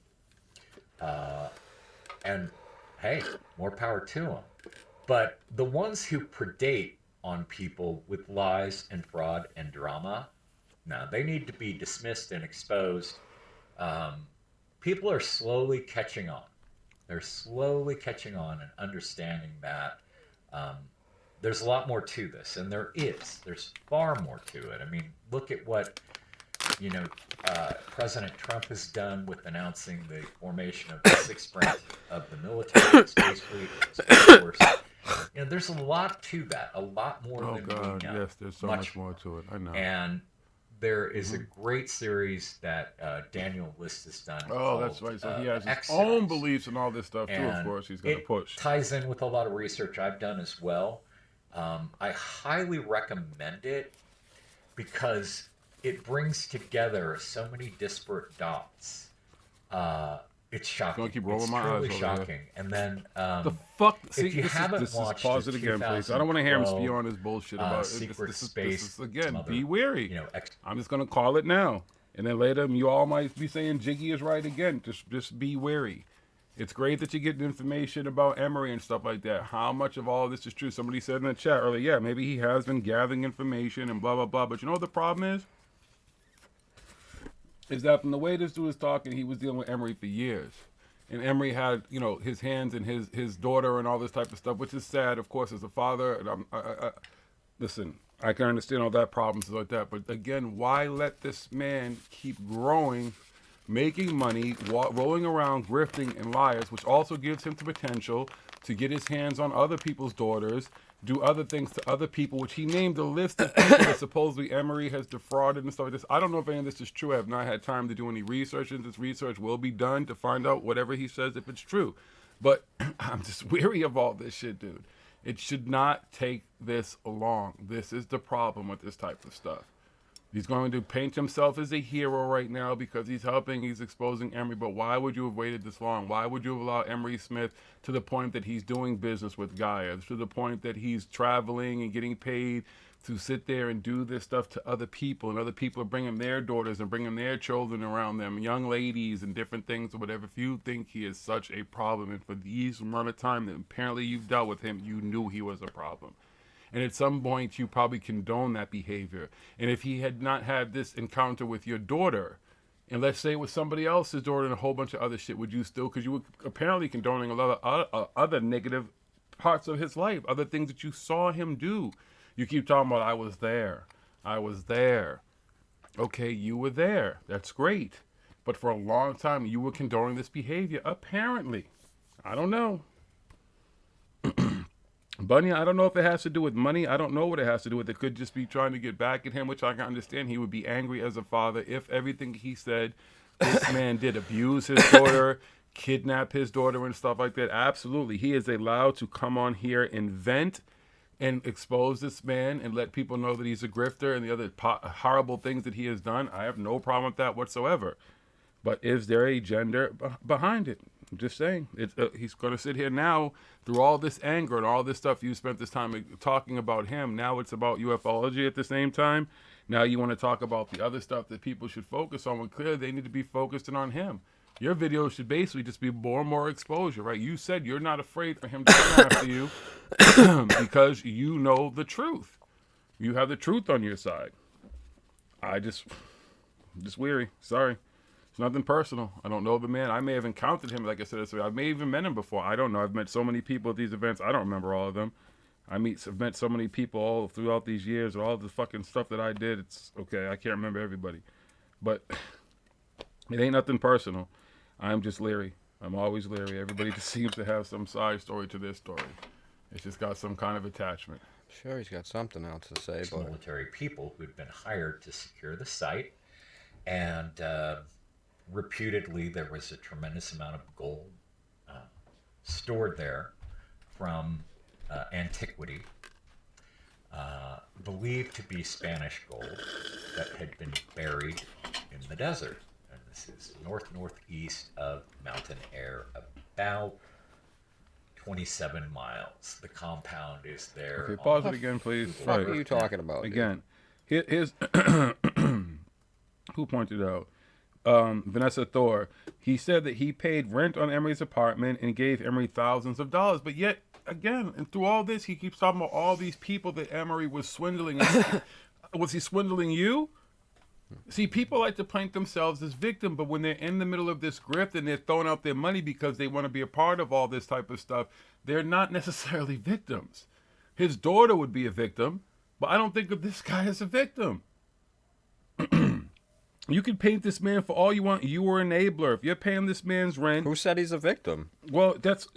And hey, more power to them. But the ones who predate on people with lies and fraud and drama, now they need to be dismissed and exposed. People are slowly catching on. They're slowly catching on and understanding that there's a lot more to this, and there's far more to it. I mean, look at what President Trump has done with announcing the formation of the 6th branch of the military, the Space Fleet, Space Force. You know, there's a lot to that, a lot more than we know. Yes, there's so much more to it. I know. And there is a great series that Daniel List has done. Oh, that's right. So he has his Exodus. own beliefs and all this stuff too. And Of course, he's going to push. Ties in with a lot of research I've done as well. I highly recommend it because it brings together so many disparate dots. It's shocking. Gonna keep rolling it's my truly eyes over shocking. here. And then the fuck? See, if you this haven't is watched pause it again, please. I don't want to hear him spew on his bullshit about Secret this Space. is again. some Be other, wary. I'm just gonna call it now, and then later you all might be saying Jiggy is right again. Just be wary. It's great that you get information about Emery and stuff like that. How much of all of this is true? Somebody said in the chat earlier, yeah, maybe he has been gathering information and blah, blah, blah. But you know what the problem is? Is that from the way this dude was talking, he was dealing with Emery for years. And Emery had, his hands in his daughter and all this type of stuff, which is sad, of course, as a father. And listen, I can understand all that problems like that. But again, why let this man keep growing, making money, rolling around, grifting, and liars, which also gives him the potential to get his hands on other people's daughters, do other things to other people, which he named a list of people that supposedly Emery has defrauded and stuff like this. I don't know if any of this is true. I have not had time to do any research, and this research will be done to find out whatever he says if it's true. But I'm just weary of all this shit, dude. It should not take this long. This is the problem with this type of stuff. He's going to paint himself as a hero right now because he's exposing Emery. But why would you have waited this long? Why would you have allowed Emery Smith to the point that he's doing business with Gaia, to the point that he's traveling and getting paid to sit there and do this stuff to other people, and other people are bringing their daughters and bringing their children around them, young ladies and different things or whatever. If you think he is such a problem, and for these amount of time that apparently you've dealt with him, you knew he was a problem. And at some point, you probably condone that behavior. And if he had not had this encounter with your daughter, and let's say it was somebody else's daughter and a whole bunch of other shit, would you still, because you were apparently condoning a lot of other negative parts of his life, other things that you saw him do. You keep talking about, I was there. I was there. Okay, you were there. That's great. But for a long time, you were condoning this behavior, apparently. I don't know. Bunny, I don't know if it has to do with money. I don't know what it has to do with. It could just be trying to get back at him, which I can understand. He would be angry as a father if everything he said, this man did abuse his daughter, kidnap his daughter and stuff like that. Absolutely. He is allowed to come on here and vent and expose this man and let people know that he's a grifter and the other horrible things that he has done. I have no problem with that whatsoever. But is there a gender behind it? I'm just saying. He's going to sit here now through all this anger and all this stuff you spent this time talking about him. Now it's about ufology at the same time. Now you want to talk about the other stuff that people should focus on when clearly they need to be focused on him. Your video should basically just be more and more exposure, right? You said you're not afraid for him to come after you because you know the truth. You have the truth on your side. just weary. Sorry. It's nothing personal. I don't know the man. I may have encountered him, like I said. I may have even met him before. I don't know. I've met so many people at these events. I don't remember all of them. I've met so many people all throughout these years, all the fucking stuff that I did. It's okay. I can't remember everybody. But it ain't nothing personal. I'm just leery. I'm always leery. Everybody just seems to have some side story to their story. It's just got some kind of attachment. Sure, he's got something else to say. But military people who'd been hired to secure the site, and reputedly there was a tremendous amount of gold stored there from antiquity, believed to be Spanish gold that had been buried in the desert. And this is northeast of Mountain Air, about 27 miles. The compound is there. Okay, pause it again, please. What are you talking about? Again, here's who pointed out? Vanessa Thor. He said that he paid rent on Emery's apartment and gave Emery thousands of dollars, but yet, again, and through all this, he keeps talking about all these people that Emery was swindling. Was he swindling you? See, people like to paint themselves as victim, but when they're in the middle of this grift and they're throwing out their money because they want to be a part of all this type of stuff, they're not necessarily victims. His daughter would be a victim, but I don't think of this guy as a victim. You can paint this man for all you want. You were an enabler. If you're paying this man's rent... Who said he's a victim? Well, that's...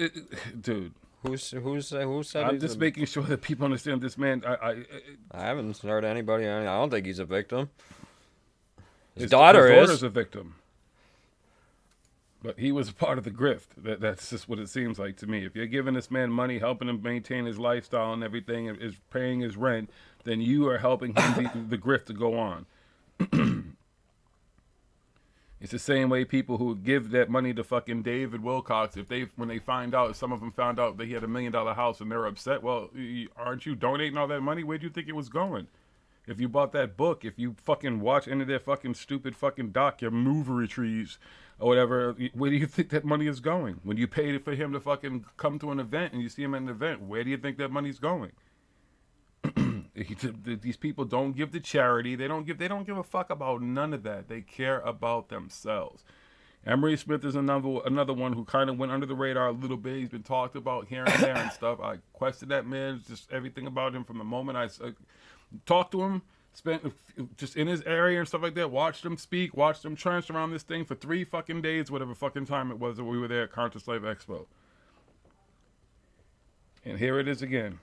dude. Who said I'm just making sure that people understand this man. I haven't heard anybody. I don't think he's a victim. His his daughter's a victim. But he was a part of the grift. That's just what it seems like to me. If you're giving this man money, helping him maintain his lifestyle and everything, is paying his rent, then you are helping him the grift to go on. It's the same way people who give that money to fucking David Wilcox, when they find out, some of them found out that he had $1 million house and they're upset. Well, aren't you donating all that money? Where do you think it was going? If you bought that book, if you fucking watch any of their fucking stupid fucking documentaries or whatever, where do you think that money is going? When you paid for him to fucking come to an event and you see him at an event, where do you think that money's going? These people don't give to charity. They don't give a fuck about none of that. They care about themselves. Emery Smith is another one who kind of went under the radar a little bit. He's been talked about here and there and stuff. I questioned that man, just everything about him from the moment I talked to him, spent just in his area and stuff like that, watched him speak, watched him trench around this thing for 3 fucking days, whatever fucking time it was that we were there at Counter Slave Expo. And here it is again.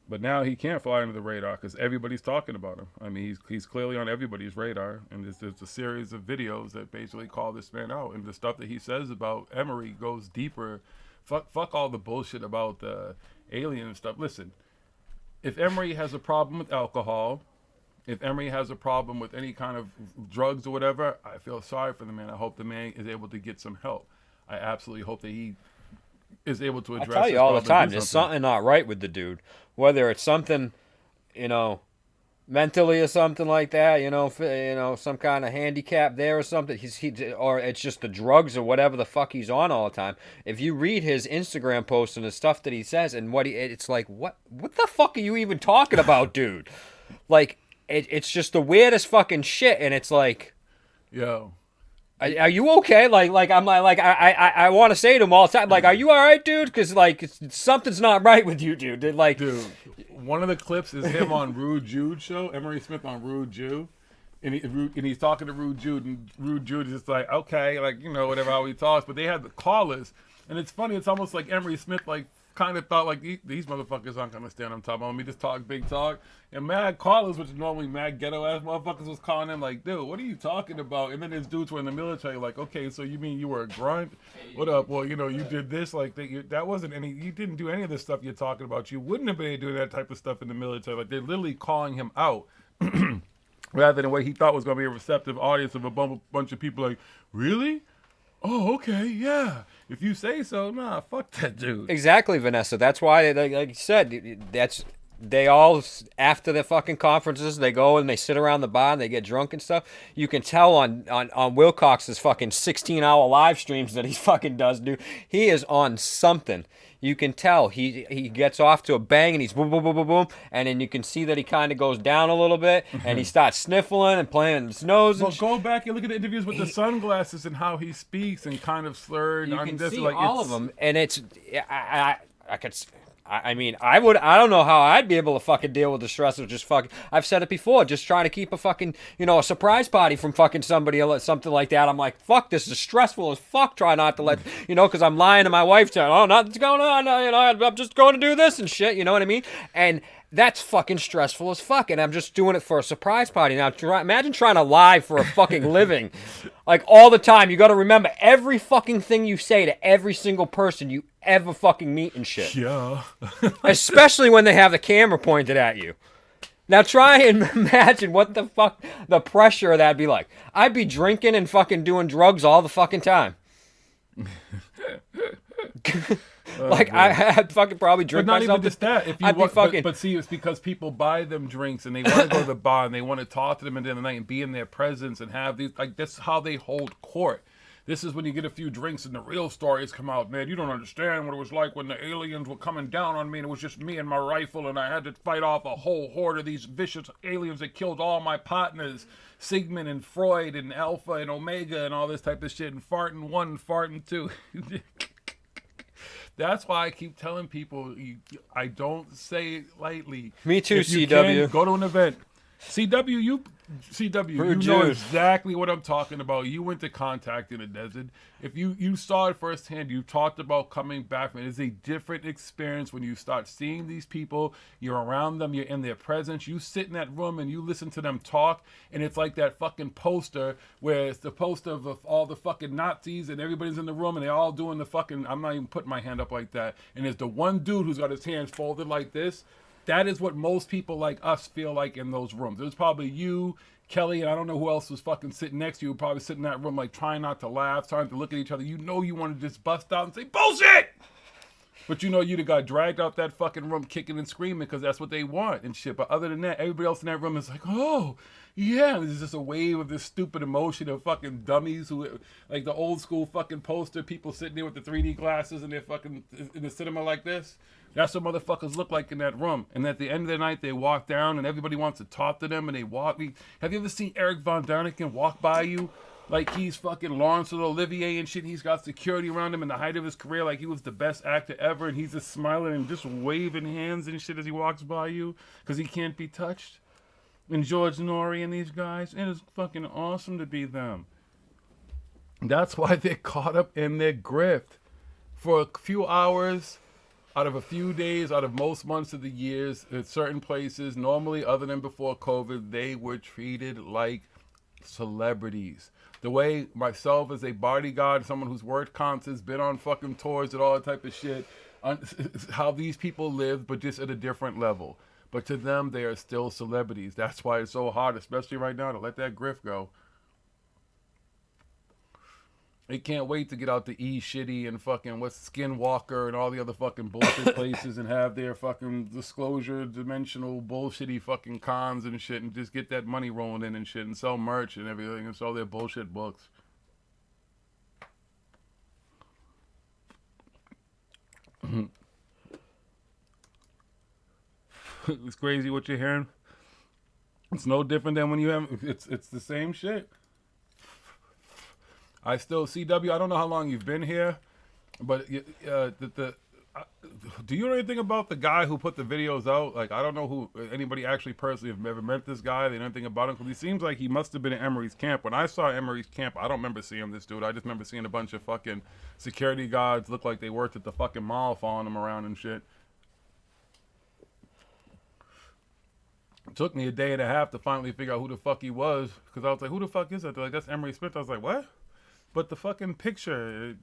But now he can't fly under the radar because everybody's talking about him. I mean, he's clearly on everybody's radar. And there's a series of videos that basically call this man out. And the stuff that he says about Emery goes deeper. Fuck all the bullshit about the alien stuff. Listen, if Emery has a problem with alcohol, if Emery has a problem with any kind of drugs or whatever, I feel sorry for the man. I hope the man is able to get some help. I absolutely hope that he is able to address. I tell you all the time, there's something not right with the dude. Whether it's something, mentally or something like that, some kind of handicap there or something. Or it's just the drugs or whatever the fuck he's on all the time. If you read his Instagram posts and the stuff that he says and it's like, what the fuck are you even talking about, dude? Like, it's just the weirdest fucking shit, and it's like, yo. Are you okay? I want to say to him all the time, like, are you all right, dude? Because something's not right with you, dude. Dude, one of the clips is him on Rude Jude show, Emery Smith on Rude Jude, and he's talking to Rude Jude, and Rude Jude is just like, okay, whatever how he talks. But they had the callers, and it's funny. It's almost like Emery Smith kind of thought these motherfuckers aren't gonna stand on top of me, just talk big talk. And mad callers, which is normally mad ghetto ass motherfuckers, was calling him like, dude, what are you talking about? And then his dudes were in the military, like, okay, so you mean you were a grunt? What up? Well, you did this, that wasn't you didn't do any of this stuff you're talking about. You wouldn't have been able to do that type of stuff in the military. Like, they're literally calling him out. Rather than what he thought was gonna be a receptive audience of a bunch of people like, really? Oh, okay, yeah. If you say so, nah, fuck that dude. Exactly, Vanessa. That's why, like you said, they all, after the fucking conferences, they go and they sit around the bar and they get drunk and stuff. You can tell on Wilcox's fucking 16-hour live streams that he fucking does, dude. He is on something. you can tell he gets off to a bang and he's boom, boom, boom, boom, boom, and then you can see that he kind of goes down a little bit and he starts sniffling and playing his nose. Well, go back and look at the interviews with the sunglasses and how he speaks and kind of slurred. You I can mean, see like, all of them, and I don't know how I'd be able to fucking deal with the stress of just fucking. I've said it before, just trying to keep a fucking, a surprise party from fucking somebody or something like that. I'm like, fuck, this is stressful as fuck. Try not to let, because I'm lying to my wife, telling, oh, nothing's going on. I'm just going to do this and shit. You know what I mean? And that's fucking stressful as fuck, and I'm just doing it for a surprise party. Now, imagine trying to lie for a fucking living. Like, all the time. You got to remember every fucking thing you say to every single person you ever fucking meet and shit. Yeah. Especially when they have the camera pointed at you. Now, try and imagine what the fuck the pressure of that'd be like. I'd be drinking and fucking doing drugs all the fucking time. I'd fucking probably drink but not myself. Even just that. If you I'd be fucking. But see, it's because people buy them drinks and they want to go to the bar and they want to talk to them at the end of the night and be in their presence and have these. Like, that's how they hold court. This is when you get a few drinks and the real stories come out. Man, you don't understand what it was like when the aliens were coming down on me and it was just me and my rifle and I had to fight off a whole horde of these vicious aliens that killed all my partners, Sigmund and Freud and Alpha and Omega and all this type of shit, and farting 1 and farting 2. That's why I keep telling people, I don't say it lightly. Me too, if you CW. Can, go to an event. CW, you know exactly what I'm talking about. You went to contact in the desert. If you saw it firsthand, you talked about coming back. Man, it's a different experience when you start seeing these people. You're around them. You're in their presence. You sit in that room and you listen to them talk. And it's like that fucking poster where it's the poster of all the fucking Nazis and everybody's in the room and they're all doing the fucking. I'm not even putting my hand up like that. And there's the one dude who's got his hands folded like this. That is what most people like us feel like in those rooms. There's probably you, Kelly, and I don't know who else was fucking sitting next to you, probably sitting in that room like trying not to laugh, trying to look at each other. You know you want to just bust out and say, bullshit! But you know you'd have got dragged out that fucking room kicking and screaming because that's what they want and shit. But other than that, everybody else in that room is like, oh, yeah. There's just a wave of this stupid emotion of fucking dummies who, like the old school fucking poster, people sitting there with the 3D glasses and they're fucking in the cinema like this. That's what motherfuckers look like in that room. And at the end of the night, they walk down and everybody wants to talk to them and they walk. Have you ever seen Eric Von Däniken walk by you like he's fucking Laurence Olivier and shit? He's got security around him in the height of his career like he was the best actor ever and he's just smiling and just waving hands and shit as he walks by you because he can't be touched. And George Norrie and these guys, it is fucking awesome to be them. That's why they're caught up in their grift for a few hours. Out of a few days, out of most months of the years, at certain places, normally other than before COVID, they were treated like celebrities. The way myself as a bodyguard, someone who's worked concerts, been on fucking tours and all that type of shit, how these people live, but just at a different level. But to them, they are still celebrities. That's why it's so hard, especially right now, to let that grift go. They can't wait to get out to E-Shitty and fucking what's Skinwalker and all the other fucking bullshit places and have their fucking disclosure, dimensional bullshitty fucking cons and shit and just get that money rolling in and shit and sell merch and everything and sell their bullshit books. It's crazy what you're hearing. It's no different than when you have, it's the same shit. I still, CW, I don't know how long you've been here, but do you know anything about the guy who put the videos out? Like, I don't know who, anybody actually personally have ever met this guy. They know anything about him, because he seems like he must have been in Emery's camp. When I saw Emery's camp, I don't remember seeing this dude. I just remember seeing a bunch of fucking security guards look like they worked at the fucking mall following him around and shit. It took me a day and a half to finally figure out who the fuck he was, because I was like, who the fuck is that? They're like, that's Emery Smith. I was like, what? But the fucking picture...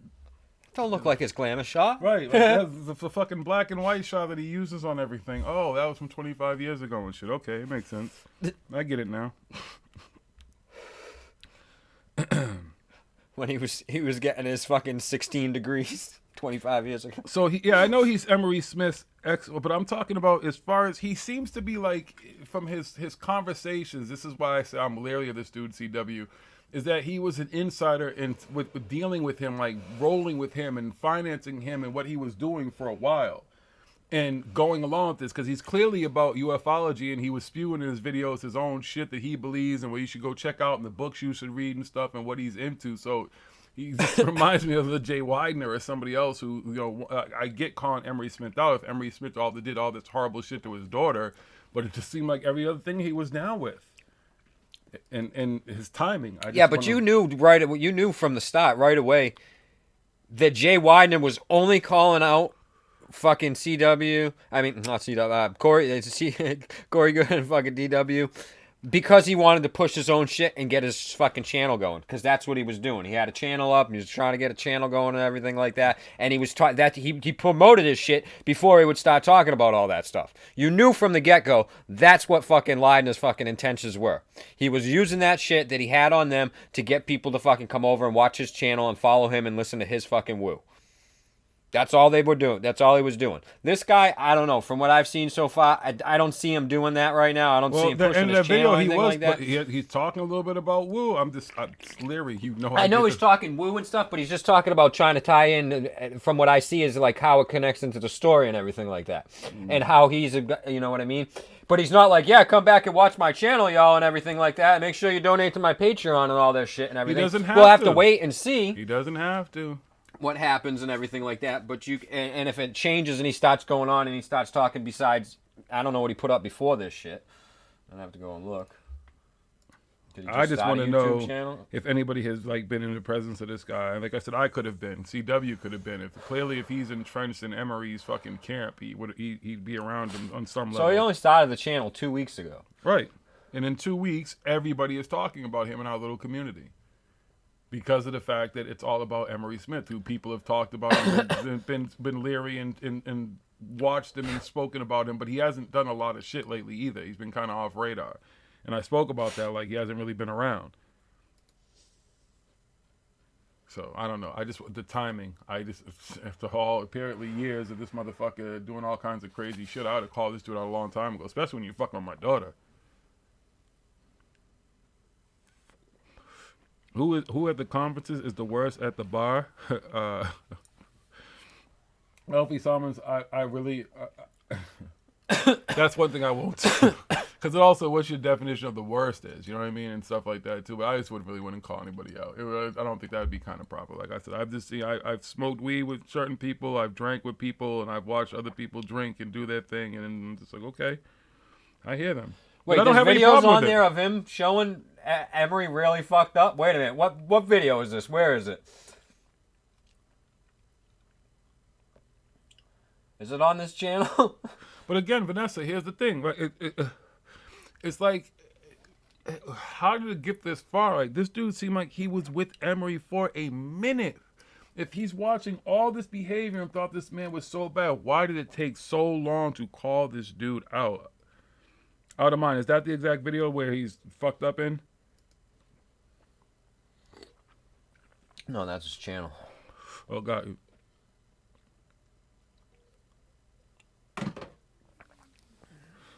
Don't look like his glamour shot. Right. Like that's the fucking black and white shot that he uses on everything. Oh, that was from 25 years ago and shit. Okay, it makes sense. I get it now. When he was getting his fucking 16 degrees. 25 years ago. So I know he's Emery Smith's ex, but I'm talking about as far as he seems to be like from his conversations. This is why I say I'm leery of this dude, CW, is that he was an insider in with dealing with him, like rolling with him and financing him and what he was doing for a while. And going along with this, because he's clearly about ufology, and he was spewing in his videos his own shit that he believes and what you should go check out in the books you should read and stuff and what he's into. So he just reminds me of the Jay Widener or somebody else who, you know, I get calling Emery Smith out if Emery Smith did all this horrible shit to his daughter, but it just seemed like every other thing he was down with. And his timing. You knew from the start right away that Jay Widener was only calling out fucking CW. I mean, not CW. Corey Good and fucking DW. Because he wanted to push his own shit and get his fucking channel going. Because that's what he was doing. He had a channel up and he was trying to get a channel going and everything like that. And he was he promoted his shit before he would start talking about all that stuff. You knew from the get-go that's what fucking Leidener's fucking intentions were. He was using that shit that he had on them to get people to fucking come over and watch his channel and follow him and listen to his fucking woo. That's all they were doing. That's all he was doing. This guy, I don't know. From what I've seen so far, I don't see him doing that right now. I don't see him pushing his channel or anything like that. He's talking a little bit about woo. I'm leery. You know. I know he's talking woo and stuff, but he's just talking about trying to tie in. From what I see, is like how it connects into the story and everything like that, and how he's, you know what I mean. But he's not like, yeah, come back and watch my channel, y'all, and everything like that. And make sure you donate to my Patreon and all that shit and everything. He doesn't have We'll have to wait and see. He doesn't have to. What happens and everything like that, but and if it changes and he starts going on and he starts talking besides, I don't know what he put up before this shit. I'd have to go and look. I just want to know if anybody has like been in the presence of this guy. Like I said, I could have been. CW could have been. If he's entrenched in Emery's fucking camp, he'd be around him on some level. So he only started the channel 2 weeks ago. Right, and in 2 weeks, everybody is talking about him in our little community. Because of the fact that it's all about Emery Smith, who people have talked about and been leery and watched him and spoken about him, but he hasn't done a lot of shit lately either. He's been kind of off radar. And I spoke about that, like he hasn't really been around. So, I don't know. The timing, after all, apparently years of this motherfucker doing all kinds of crazy shit, I would have called this dude out a long time ago, especially when you're fucking with my daughter. Who at the conferences is the worst at the bar? Elfie Summers, I really... that's one thing I won't do. Because it also, what's your definition of the worst is, you know what I mean? And stuff like that, too. But I just wouldn't call anybody out. I don't think that would be kind of proper. Like I said, I've smoked weed with certain people, I've drank with people, and I've watched other people drink and do their thing, and I'm just like, okay, I hear them. Wait, I don't have there's any videos problem on with there of him showing Emery really fucked up? Wait a minute. What video is this? Where is it? Is it on this channel? But again, Vanessa, here's the thing. Right? It's like, how did it get this far? Like, this dude seemed like he was with Emery for a minute. If he's watching all this behavior and thought this man was so bad, why did it take so long to call this dude out? Out of mind. Is that the exact video where he's fucked up in? No, that's his channel. Oh, God.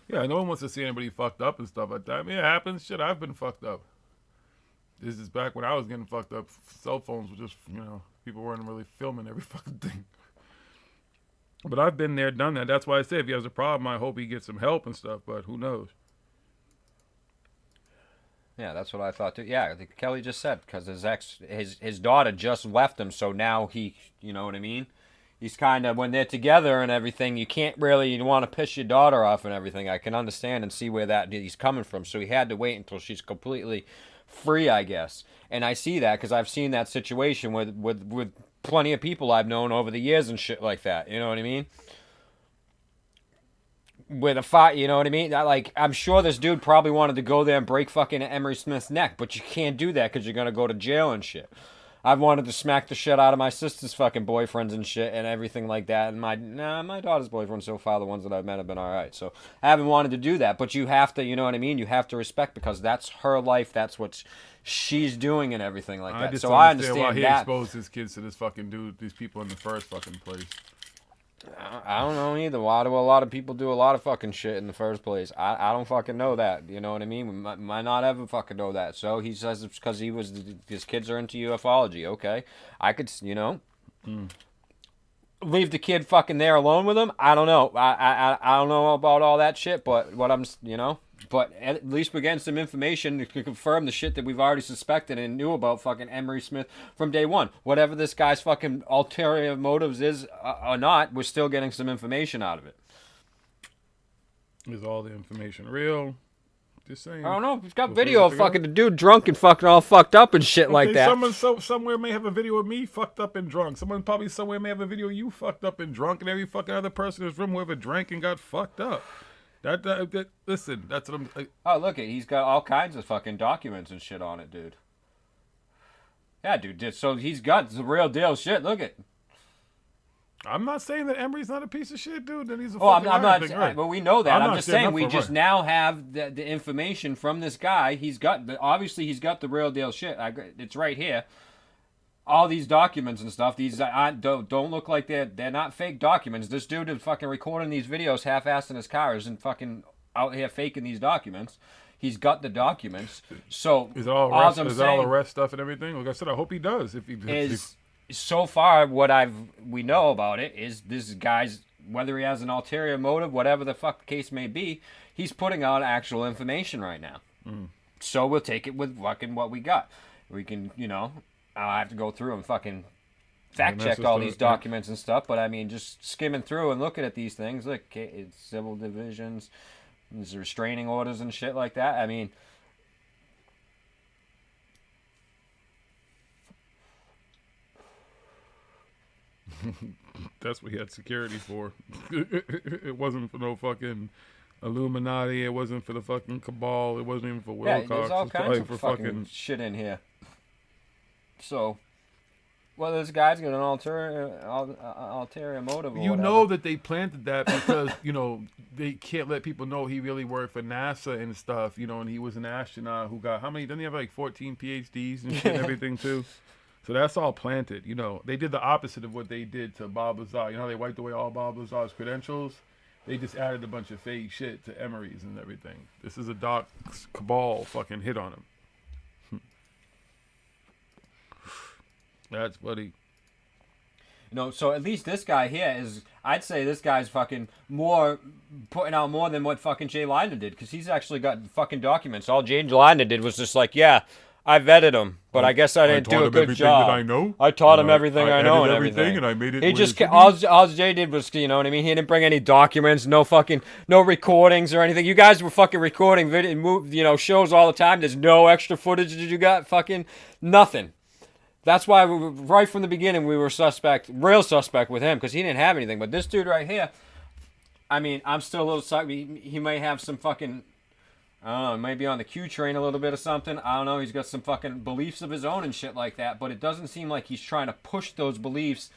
Yeah, no one wants to see anybody fucked up and stuff like that. I mean, it happens. Shit, I've been fucked up. This is back when I was getting fucked up. Cell phones were just, people weren't really filming every fucking thing. But I've been there, done that. That's why I say if he has a problem, I hope he gets some help and stuff, but who knows? Yeah, that's what I thought too. Yeah, I think Kelly just said, because his daughter just left him, so now he, you know what I mean? He's kind of, when they're together and everything, you want to piss your daughter off and everything. I can understand and see where that he's coming from. So he had to wait until she's completely free, I guess. And I see that because I've seen that situation with plenty of people I've known over the years and shit like that. You know what I mean? With a fight, you know what I mean? I'm sure this dude probably wanted to go there and break fucking Emery Smith's neck, but you can't do that because you're going to go to jail and shit. I've wanted to smack the shit out of my sister's fucking boyfriends and shit and everything like that. And my daughter's boyfriends so far, the ones that I've met have been all right. So I haven't wanted to do that. But you have to, you know what I mean? You have to respect because that's her life. That's what she's doing and everything like that. So I understand why he that. exposed his kids to this fucking dude, these people in the first fucking place. I don't know either. Why do a lot of people do a lot of fucking shit in the first place? I don't fucking know that. You know what I mean? We might not ever fucking know that. So he says it's because his kids are into ufology. Okay. I could, you know, leave the kid fucking there alone with him. I don't know. I don't know about all that shit, but what I'm, you know, but at least we're getting some information to confirm the shit that we've already suspected and knew about fucking Emery Smith from day one. Whatever this guy's fucking ulterior motives is or not, we're still getting some information out of it. Is all the information real? Just saying. I don't know. He's got video of fucking the dude drunk and fucking all fucked up and shit like that. Someone somewhere may have a video of me fucked up and drunk. Someone probably somewhere may have a video of you fucked up and drunk, and every fucking other person in this room who ever drank and got fucked up. That listen, that's what I'm. Oh, look it. He's got all kinds of fucking documents and shit on it, dude. Yeah, dude. So he's got the real deal shit. Look it. I'm not saying that Emery's not a piece of shit, dude. That he's a I'm fucking not. right. But we know that. I'm just saying we just right. now have the information from this guy. He's got obviously he's got the real deal shit. It's right here. All these documents and stuff. These don't look like they're not fake documents. This dude is fucking recording these videos half-assed in his car and fucking out here faking these documents. He's got the documents. So is it all arrest, is that all arrest stuff and everything? Like I said, I hope he does. If he does. So far, we know about it is this guy's, whether he has an ulterior motive, whatever the fuck the case may be, he's putting out actual information right now. So we'll take it with fucking what we got. We can, you know, I'll have to go through and fucking fact check all these documents and stuff, but I mean, just skimming through and looking at these things, look, it's civil divisions, there's restraining orders and shit like that. I mean, that's what he had security for. It wasn't for no fucking Illuminati. It wasn't for the fucking cabal. It wasn't even for Wilcox. Yeah, there's all kinds of for fucking shit in here. So, well, this guy's got an ulterior motive. You know that they planted that because, you know, they can't let people know he really worked for NASA and stuff, you know, and he was an astronaut who got, how many, doesn't he have like 14 PhDs and shit and everything too? So that's all planted, you know. They did the opposite of what they did to Bob Lazar. You know how they wiped away all Bob Lazar's credentials? They just added a bunch of fake shit to Emery's and everything. This is a dark cabal fucking hit on him. That's funny. You know, so at least this guy here is, I'd say this guy's fucking more, putting out more than what fucking Jay Leidner did, because he's actually got fucking documents. All Jay Leidner did was just like, yeah, I vetted him, but I guess I didn't do a good job. That I know. I taught him everything I know and everything, and I made it. He just all Jay did was, you know what I mean. He didn't bring any documents, no recordings or anything. You guys were fucking recording video, you know, shows all the time. There's no extra footage that you got, fucking nothing. That's why right from the beginning we were real suspect with him because he didn't have anything. But this dude right here, I mean, I'm still a little suspect. He may have some fucking, I don't know, maybe on the Q train a little bit or something. I don't know. He's got some fucking beliefs of his own and shit like that. But it doesn't seem like he's trying to push those beliefs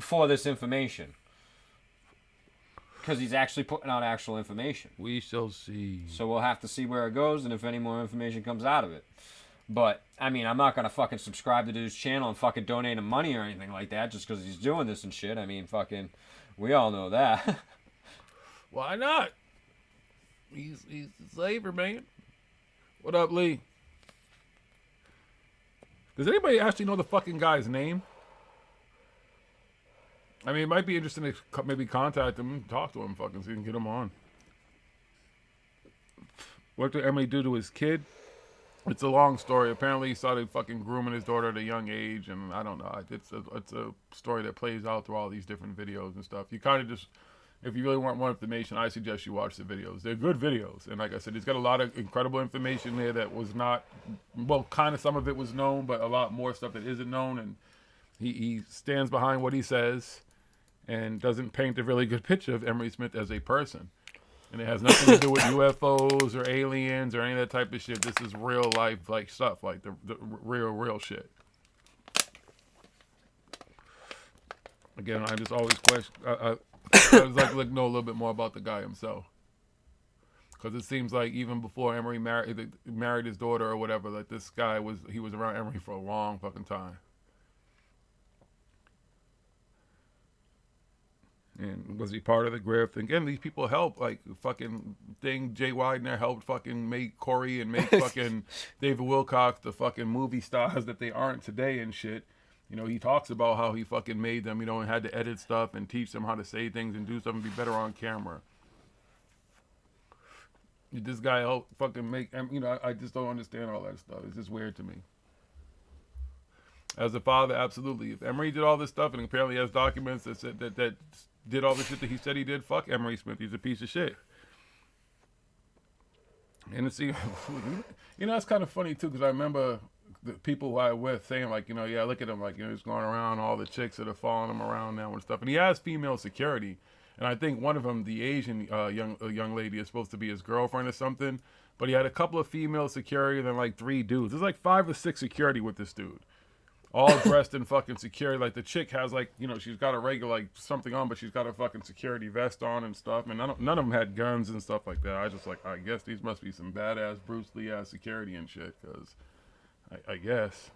for this information. Because he's actually putting out actual information. We shall see. So we'll have to see where it goes and if any more information comes out of it. But, I mean, I'm not going to fucking subscribe to his channel and fucking donate him money or anything like that just because he's doing this and shit. I mean, fucking, we all know that. Why not? He's a slaver, man. What up, Lee? Does anybody actually know the fucking guy's name? I mean, it might be interesting to maybe contact him and talk to him fucking so you can get him on. What did Emily do to his kid? It's a long story. Apparently, he started fucking grooming his daughter at a young age, and I don't know. It's a story that plays out through all these different videos and stuff. You kind of just, if you really want more information, I suggest you watch the videos. They're good videos, and like I said, he's got a lot of incredible information there that was not, well, kind of some of it was known, but a lot more stuff that isn't known, and he stands behind what he says and doesn't paint a really good picture of Emery Smith as a person. And it has nothing to do with UFOs or aliens or any of that type of shit. This is real life like stuff, like the real shit. Again, I just always question. I just like to know a little bit more about the guy himself, because it seems like even before Emery married his daughter or whatever, like this guy was around Emery for a long fucking time. And was he part of the grift? And again, these people help. Like fucking thing, Jay Widener helped fucking make Corey and make fucking David Wilcox the fucking movie stars that they aren't today and shit. You know, he talks about how he fucking made them, you know, and had to edit stuff and teach them how to say things and do stuff and be better on camera. This guy helped fucking make, you know, I just don't understand all that stuff. It's just weird to me. As a father, absolutely. If Emery did all this stuff and apparently has documents that said that did all the shit that he said he did, fuck Emery Smith. He's a piece of shit. And it's, you know, it's kind of funny too, because I remember the people who I was with saying, like, you know, yeah, look at him, like, you know, he's going around, all the chicks that are following him around now and stuff. And he has female security. And I think one of them, the Asian young lady, is supposed to be his girlfriend or something. But he had a couple of female security and then like 3 dudes. There's like 5 or 6 security with this dude. All dressed in fucking security. Like the chick has like, you know, she's got a regular like something on, but she's got a fucking security vest on and stuff. And none of them had guns and stuff like that. I just like, I guess these must be some badass Bruce Lee ass security and shit. Because I guess.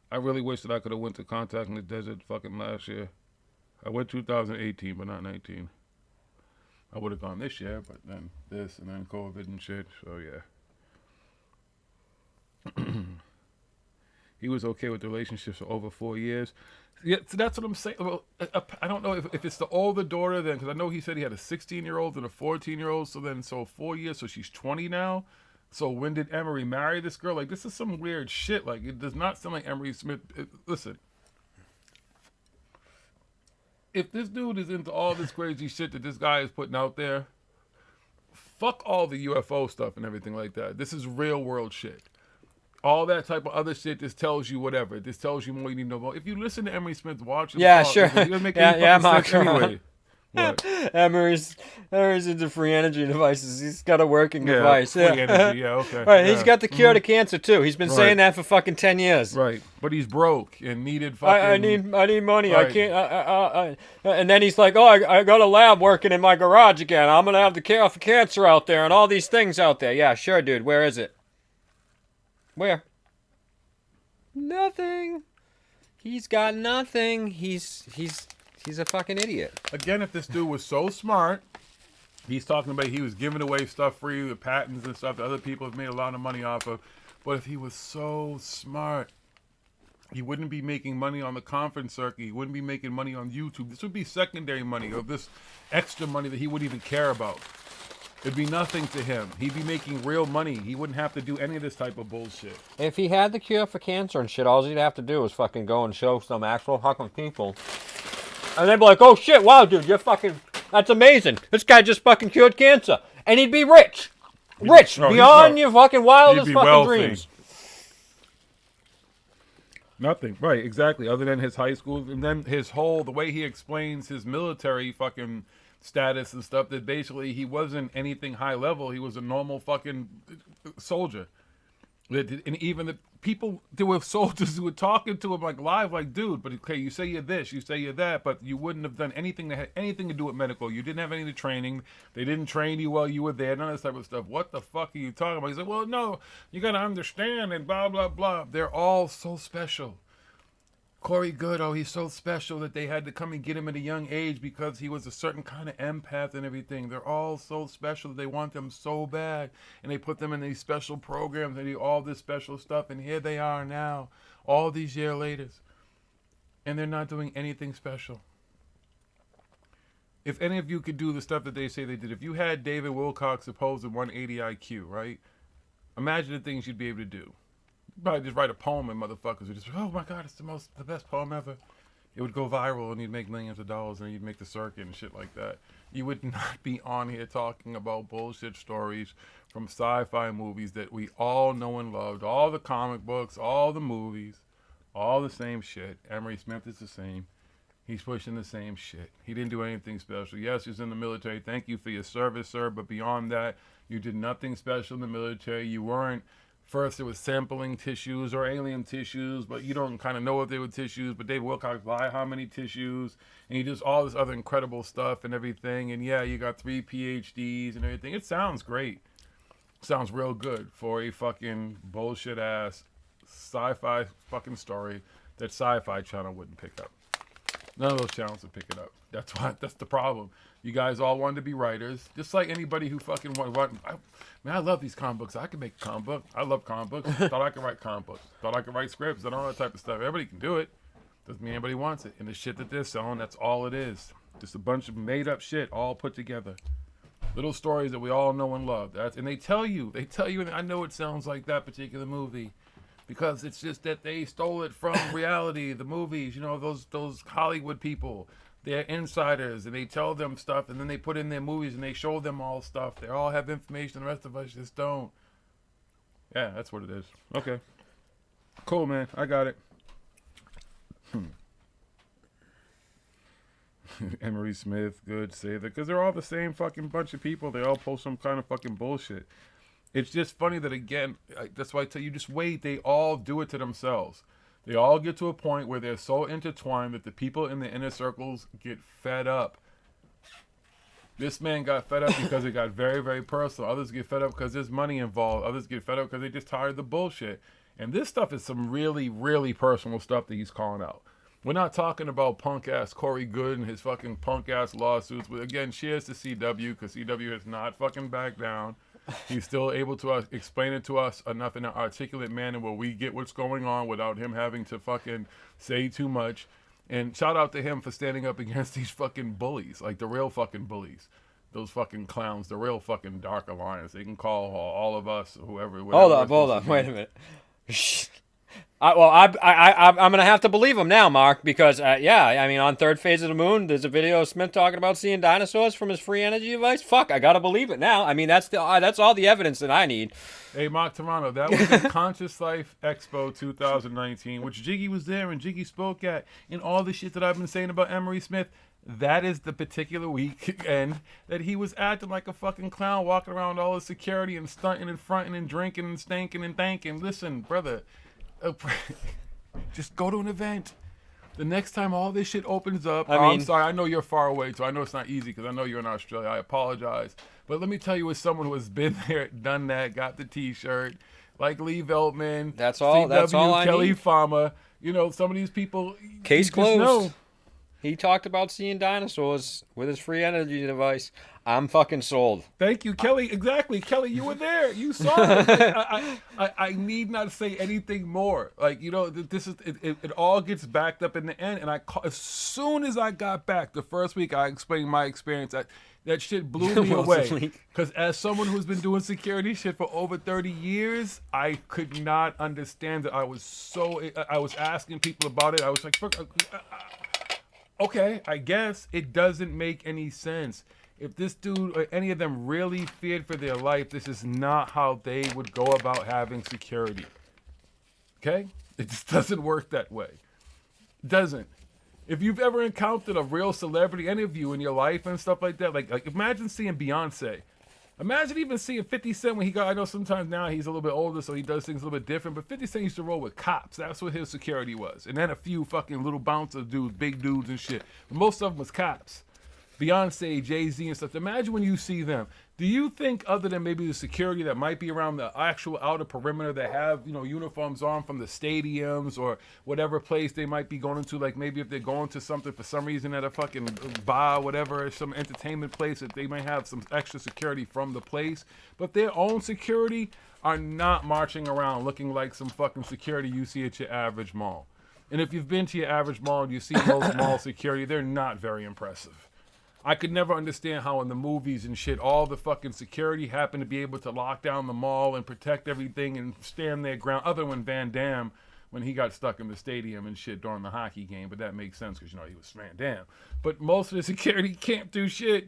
I really wish that I could have went to Contact in the Desert fucking last year. I went 2018, but not 19. I would have gone this year, but then this and then COVID and shit. So yeah. He was okay with the relationships for over 4 years. Yeah, so that's what I'm saying. Well, I don't know if it's the older daughter then, because I know he said he had a 16-year-old and a 14-year-old. So 4 years, so she's 20 now. So when did Emery marry this girl? Like, this is some weird shit. Like, it does not sound like Emery Smith. Listen. If this dude is into all this crazy shit that this guy is putting out there, fuck all the UFO stuff and everything like that. This is real world shit. All that type of other shit just tells you whatever. This tells you more you need to know about. If you listen to Emery Smith, watch him talk, sure. It doesn't make any fucking sense anyway. What? Emery's into free energy devices. He's got a working device. Free energy, yeah, okay. Right, yeah. he's got the cure to cancer too. He's been saying that for fucking 10 years. Right, but he's broke and needed fucking. I need money. Right. I can't. And then he's like, oh, I got a lab working in my garage again. I'm gonna have the cure for cancer out there and all these things out there. Yeah, sure, dude. Where is it? Where? Nothing. He's got nothing. He's a fucking idiot. Again, if this dude was so smart, he's talking about he was giving away stuff free, the patents and stuff that other people have made a lot of money off of. But if he was so smart, he wouldn't be making money on the conference circuit. He wouldn't be making money on YouTube. This would be secondary money or this extra money that he wouldn't even care about. It'd be nothing to him. He'd be making real money. He wouldn't have to do any of this type of bullshit. If he had the cure for cancer and shit, all he'd have to do is fucking go and show some actual fucking people. And they'd be like, oh shit, wow, dude, you're fucking, that's amazing. This guy just fucking cured cancer. And he'd be rich. Rich, beyond your fucking wildest fucking wealthy. dreams. Nothing. Right, exactly. Other than his high school. And then the way he explains his military fucking status and stuff, that basically he wasn't anything high level. He was a normal fucking soldier. And even the people, there were soldiers who were talking to him like live, like, dude, but okay, you say you're this, you say you're that, but you wouldn't have done anything that had anything to do with medical. You didn't have any of the training. They didn't train you while you were there, none of this type of stuff. What the fuck are you talking about? He said, well, no, you got to understand and blah, blah, blah. They're all so special. Corey Good, oh, he's so special that they had to come and get him at a young age because he was a certain kind of empath and everything. They're all so special that they want them so bad. And they put them in these special programs and do all this special stuff. And here they are now, all these years later. And they're not doing anything special. If any of you could do the stuff that they say they did, if you had David Wilcox supposed at 180 IQ, right? Imagine the things you'd be able to do. Probably just write a poem and motherfuckers would just, oh my God, it's the best poem ever. It would go viral and you'd make millions of dollars and you'd make the circuit and shit like that. You would not be on here talking about bullshit stories from sci-fi movies that we all know and loved. All the comic books, all the movies, all the same shit. Emery Smith is the same. He's pushing the same shit. He didn't do anything special. Yes, he's in the military. Thank you for your service, sir. But beyond that, you did nothing special in the military. You weren't First, it was sampling tissues or alien tissues, but you don't kind of know if they were tissues. But Dave Wilcox lied how many tissues, and he does all this other incredible stuff and everything. And yeah, you got 3 PhDs and everything. It sounds great. Sounds real good for a fucking bullshit ass sci-fi fucking story that Sci-Fi Channel wouldn't pick up. None of those channels would pick it up. That's the problem. You guys all wanted to be writers, just like anybody who fucking want. Man, I love these comic books. I can make a comic book. I love comic books. Thought I could write comic books. Thought I could write scripts and all that type of stuff. Everybody can do it. Doesn't mean anybody wants it. And the shit that they're selling, that's all it is. Just a bunch of made up shit all put together. Little stories that we all know and love. And they tell you, and I know it sounds like that particular movie, because it's just that they stole it from reality, the movies, you know, those Hollywood people. They're insiders, and they tell them stuff, and then they put in their movies, and they show them all stuff. They all have information, the rest of us just don't. Yeah, that's what it is. Okay. Cool, man. I got it. Emery Smith, good, say that. Because they're all the same fucking bunch of people. They all post some kind of fucking bullshit. It's just funny that, again, that's why I tell you, just wait. They all do it to themselves. They all get to a point where they're so intertwined that the people in the inner circles get fed up. This man got fed up because it got very, very personal. Others get fed up because there's money involved. Others get fed up because they just tired of the bullshit. And this stuff is some really, really personal stuff that he's calling out. We're not talking about punk-ass Corey Good and his fucking punk-ass lawsuits. But again, cheers to CW, because CW has not fucking backed down. He's still able to explain it to us enough in an articulate manner where we get what's going on without him having to fucking say too much. And shout out to him for standing up against these fucking bullies, like the real fucking bullies. Those fucking clowns, the real fucking Dark Alliance. They can call all of us, whoever. Hold on. Wait a minute. I'm gonna have to believe him now, Mark, because I mean, on Third Phase of the Moon, there's a video of Smith talking about seeing dinosaurs from his free energy device. Fuck, I gotta believe it now. I mean, that's all the evidence that I need. Hey, Mark Toronto, that was the Conscious Life Expo 2019, which Jiggy was there and Jiggy spoke at, and all the shit that I've been saying about Emery Smith. That is the particular weekend that he was acting like a fucking clown, walking around all his security and stunting and fronting and drinking and stanking and thanking. Listen, brother. Just go to an event. The next time all this shit opens up, I'm sorry, I know you're far away, so I know it's not easy because I know you're in Australia. I apologize. But let me tell you, as someone who has been there, done that, got the t-shirt, like Lee Veltman, that's all I Kelly need. Farmer, you know, some of these people. Case closed. He talked about seeing dinosaurs with his free energy device. I'm fucking sold. Thank you, Kelly. Exactly. Kelly, you were there. You saw it. I need not say anything more. Like, you know, this is it all gets backed up in the end. And as soon as I got back the first week, I explained my experience. That shit blew me away. Because as someone who's been doing security shit for over 30 years, I could not understand it. I was asking people about it. I was like, okay, I guess it doesn't make any sense. If this dude or any of them really feared for their life, this is not how they would go about having security. Okay? It just doesn't work that way. It doesn't. If you've ever encountered a real celebrity, any of you in your life and stuff like that, like imagine seeing Beyonce. Imagine even seeing 50 Cent when he got, I know sometimes now he's a little bit older, so he does things a little bit different, but 50 Cent used to roll with cops. That's what his security was. And then a few fucking little bouncer dudes, big dudes and shit. But most of them was cops. Beyonce, Jay-Z and stuff. Imagine when you see them. Do you think, other than maybe the security that might be around the actual outer perimeter that have, you know, uniforms on from the stadiums or whatever place they might be going to, like maybe if they're going to something for some reason at a fucking bar, whatever, some entertainment place, that they might have some extra security from the place, but their own security are not marching around looking like some fucking security you see at your average mall. And if you've been to your average mall and you see most mall security, they're not very impressive. I could never understand how in the movies and shit, all the fucking security happened to be able to lock down the mall and protect everything and stand their ground, other than Van Damme when he got stuck in the stadium and shit during the hockey game. But that makes sense because, you know, he was Van Damme. But most of the security can't do shit.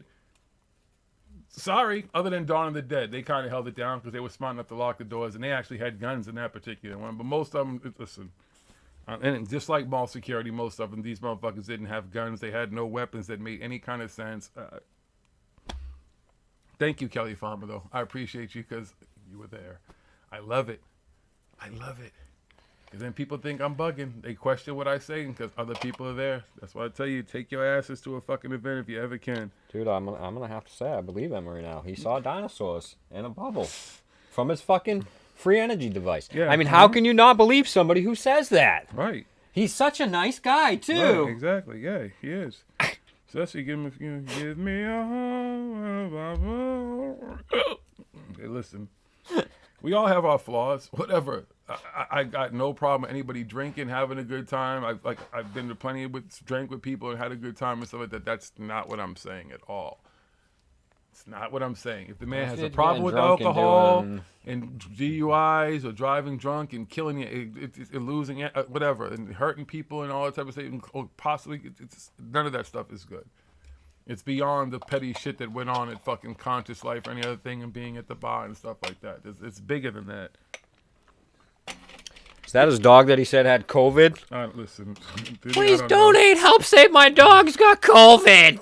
Sorry, other than Dawn of the Dead. They kind of held it down because they were smart enough to lock the doors, and they actually had guns in that particular one. But most of them, listen... and just like mall security, most of them, these motherfuckers didn't have guns. They had no weapons that made any kind of sense. Thank you, Kelly Farmer, though. I appreciate you because you were there. I love it. I love it. Because then people think I'm bugging. They question what I say because other people are there. That's why I tell you, take your asses to a fucking event if you ever can. Dude, I'm gonna have to say I believe Emery now. He saw dinosaurs in a bubble from his fucking free energy device. Yeah. I mean, how can you not believe somebody who says that? Right. He's such a nice guy too. Right, exactly. Yeah, he is. Especially give me a home. Hey, listen. We all have our flaws. Whatever. I got no problem with anybody drinking, having a good time. I've been to plenty of drank with people and had a good time and stuff like that. That's not what I'm saying at all. It's not what I'm saying. If the man has a problem with alcohol and DUIs or driving drunk and killing you, losing it, whatever, and hurting people and all that type of stuff, or possibly, none of that stuff is good. It's beyond the petty shit that went on at fucking Conscious Life or any other thing and being at the bar and stuff like that. It's bigger than that. Is that his dog that he said had COVID? Listen. Please donate. Help save my dog. He's got COVID.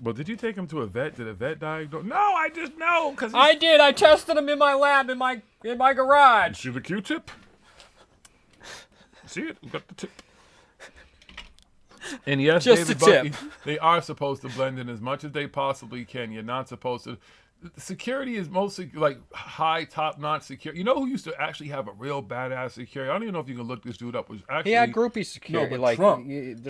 Well, did you take him to a vet? Did a vet diagnose? No, I just know. I did. I tested him in my lab in my garage. See the Q-tip? See it? We got the tip. And yes, just David Bucky, they are supposed to blend in as much as they possibly can. You're not supposed to. Security is mostly like high, top-notch security. You know who used to actually have a real badass security? I don't even know if you can look this dude up. Was actually he had groupie security. No, but like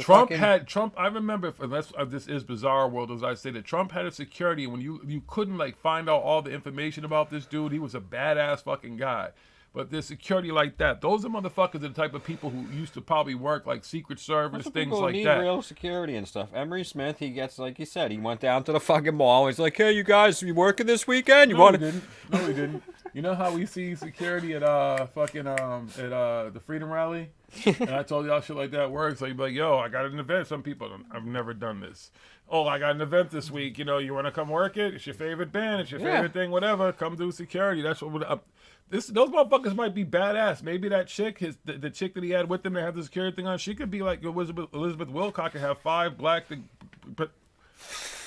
Trump had Trump. I remember, unless this is bizarre world, as I say, that Trump had a security when you couldn't like find out all the information about this dude. He was a badass fucking guy. But there's security like that. Those are motherfuckers are the type of people who used to probably work like Secret Service, things like need that. Real security and stuff. Emery Smith, he gets, like you said, he went down to the fucking mall. He's like, hey, you guys, you working this weekend? No, he didn't. You know how we see security at the Freedom Rally? And I told y'all shit like that works. Like, yo, I got an event. Some people, I've never done this. Oh, I got an event this week. You know, you want to come work it? It's your favorite band. It's your favorite thing, whatever. Come do security. That's what those motherfuckers might be badass. Maybe that chick, the chick that he had with him that had the security thing on, she could be like Elizabeth Wilcox and have 5 black, but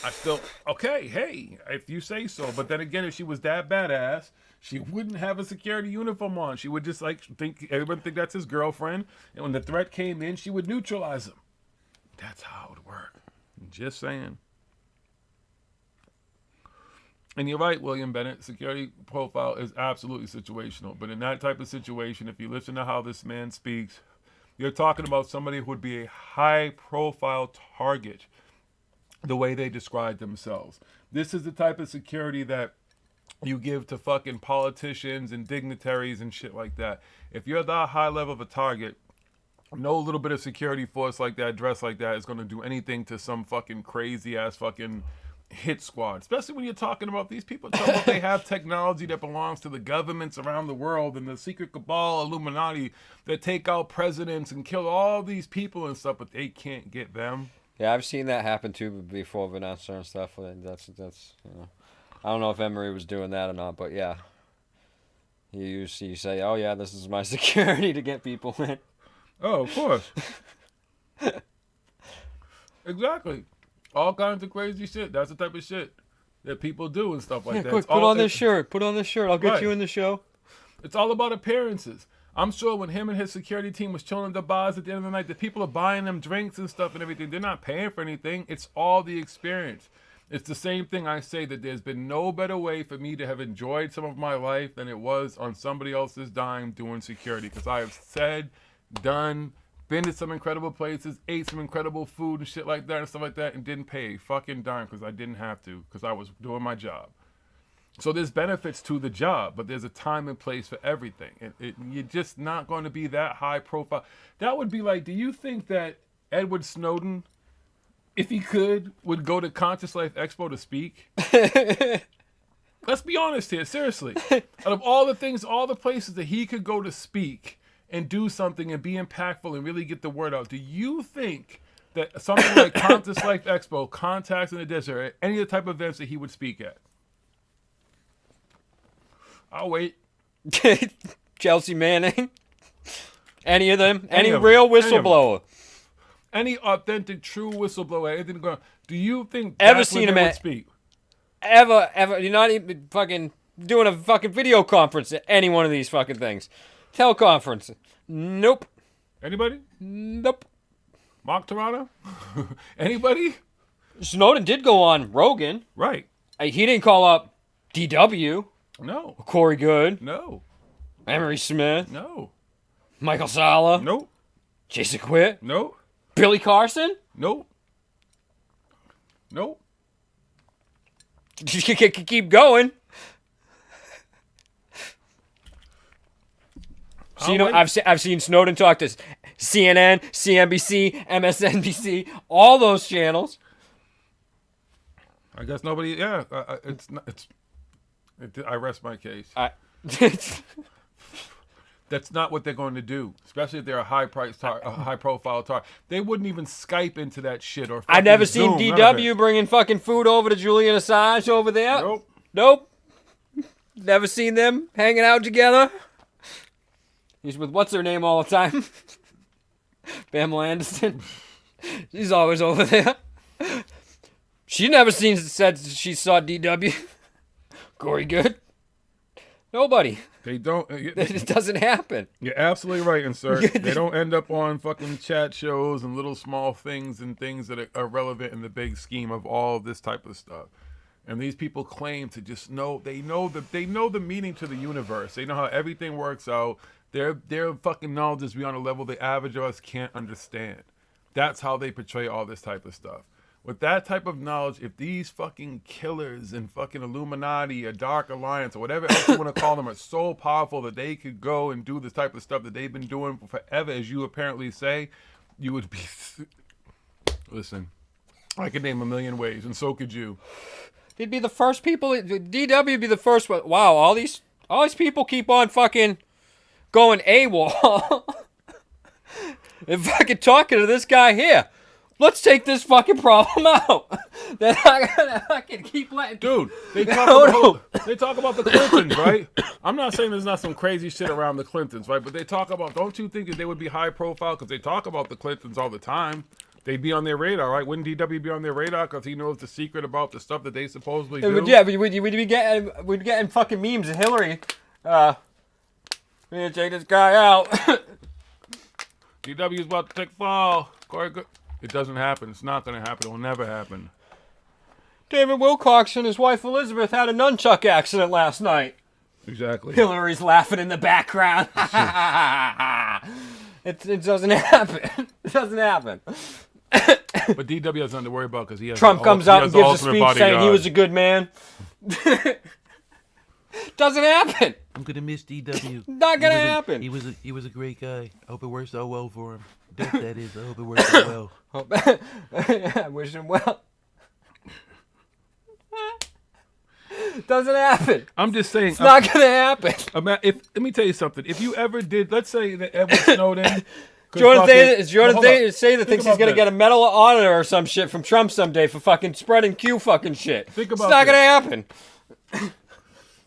I still, okay, hey, if you say so. But then again, if she was that badass, she wouldn't have a security uniform on. She would just like everyone think that's his girlfriend. And when the threat came in, she would neutralize him. That's how it would work. Just saying. And you're right, William Bennett. Security profile is absolutely situational. But in that type of situation, if you listen to how this man speaks, you're talking about somebody who would be a high-profile target, the way they describe themselves. This is the type of security that you give to fucking politicians and dignitaries and shit like that. If you're that high level of a target, no little bit of security force like that, dressed like that, is going to do anything to some fucking crazy-ass fucking hit squad. Especially when you're talking about these people talking about they have technology that belongs to the governments around the world and the secret cabal Illuminati that take out presidents and kill all these people and stuff, but they can't get them. Yeah, I've seen that happen too before Vanessa and stuff. That's you know, I don't know if Emery was doing that or not, but yeah, you say, oh yeah, this is my security to get people in. Oh, of course. Exactly. All kinds of crazy shit. That's the type of shit that people do and stuff like that. Quick, put on this shirt. Put on this shirt. I'll get you in the show. It's all about appearances. I'm sure when him and his security team was chilling at the bars at the end of the night, the people are buying them drinks and stuff and everything. They're not paying for anything. It's all the experience. It's the same thing I say, that there's been no better way for me to have enjoyed some of my life than it was on somebody else's dime doing security. Because I have said, done, been to some incredible places, ate some incredible food and shit like that and stuff like that, and didn't pay a fucking dime because I didn't have to, because I was doing my job. So there's benefits to the job, but there's a time and place for everything. You're just not going to be that high profile. That would be like, do you think that Edward Snowden, if he could, would go to Conscious Life Expo to speak? Let's be honest here, seriously. Out of all the things, all the places that he could go to speak and do something and be impactful and really get the word out, do you think that something like Conscious Life Expo, Contacts in the Desert, or any of the type of events that he would speak at? I'll wait. Chelsea Manning? Any of them? Any real whistleblower? Any authentic, true whistleblower? Anything going? Do you think ever seen him would speak? Ever? You're not even fucking doing a fucking video conference at any one of these fucking things. Teleconference. Nope. Anybody? Nope. Mark Toronto? Anybody? Snowden did go on Rogan. Right. He didn't call up DW. No. Corey Good. No. Emery Smith. No. Michael Sala. Nope. Jason Quitt. Nope. Billy Carson. Nope. Nope. Keep going. I've seen Snowden talk to CNN, CNBC, MSNBC, all those channels. I guess nobody. Yeah, I rest my case. That's not what they're going to do, especially if they're a high-profile target. They wouldn't even Skype into that shit or. I never Zoom, seen DW bringing fucking food over to Julian Assange over there. Nope. Never seen them hanging out together. He's with what's her name all the time? Pamela Anderson. She's always over there. She never said she saw DW. Corey Good. Nobody. They don't. It doesn't happen. You're absolutely right, and sir. They don't end up on fucking chat shows and little small things and things that are relevant in the big scheme of all of this type of stuff. And these people claim to just know. They know the meaning to the universe. They know how everything works out. Their fucking knowledge is beyond a level the average of us can't understand. That's how they portray all this type of stuff. With that type of knowledge, if these fucking killers and fucking Illuminati or Dark Alliance or whatever else you want to call them are so powerful that they could go and do this type of stuff that they've been doing forever, as you apparently say, you would be... Listen, I could name a million ways, and so could you. They'd be the first people... DW would be the first one. Wow, all these people keep on fucking going AWOL. And fucking talking to this guy here. Let's take this fucking problem out. Then I can keep letting... Dude, they talk about the Clintons, right? I'm not saying there's not some crazy shit around the Clintons, right? But they talk about... Don't you think that they would be high profile? Because they talk about the Clintons all the time. They'd be on their radar, right? Wouldn't DW be on their radar because he knows the secret about the stuff that they supposedly do? Yeah, we'd be getting fucking memes of Hillary. We're gonna take this guy out. DW's about to take fall. It doesn't happen. It's not going to happen. It will never happen. David Wilcox and his wife Elizabeth had a nunchuck accident last night. Exactly. Hillary's laughing in the background. It doesn't happen. It doesn't happen. But DW has nothing to worry about because he has... Trump comes out and gives a speech saying he was a good man. Doesn't happen. I'm gonna miss DW. Not gonna happen. He was a great guy. I hope it works out well for him. That is. I hope it works out well. I wish him well. Doesn't happen. I'm just saying. It's not gonna happen. Let me tell you something. If you ever did, let's say that Edward Snowden. Jordan say that thinks he's gonna get a Medal of Honor or some shit from Trump someday for fucking spreading Q fucking shit. Think about it's not gonna happen.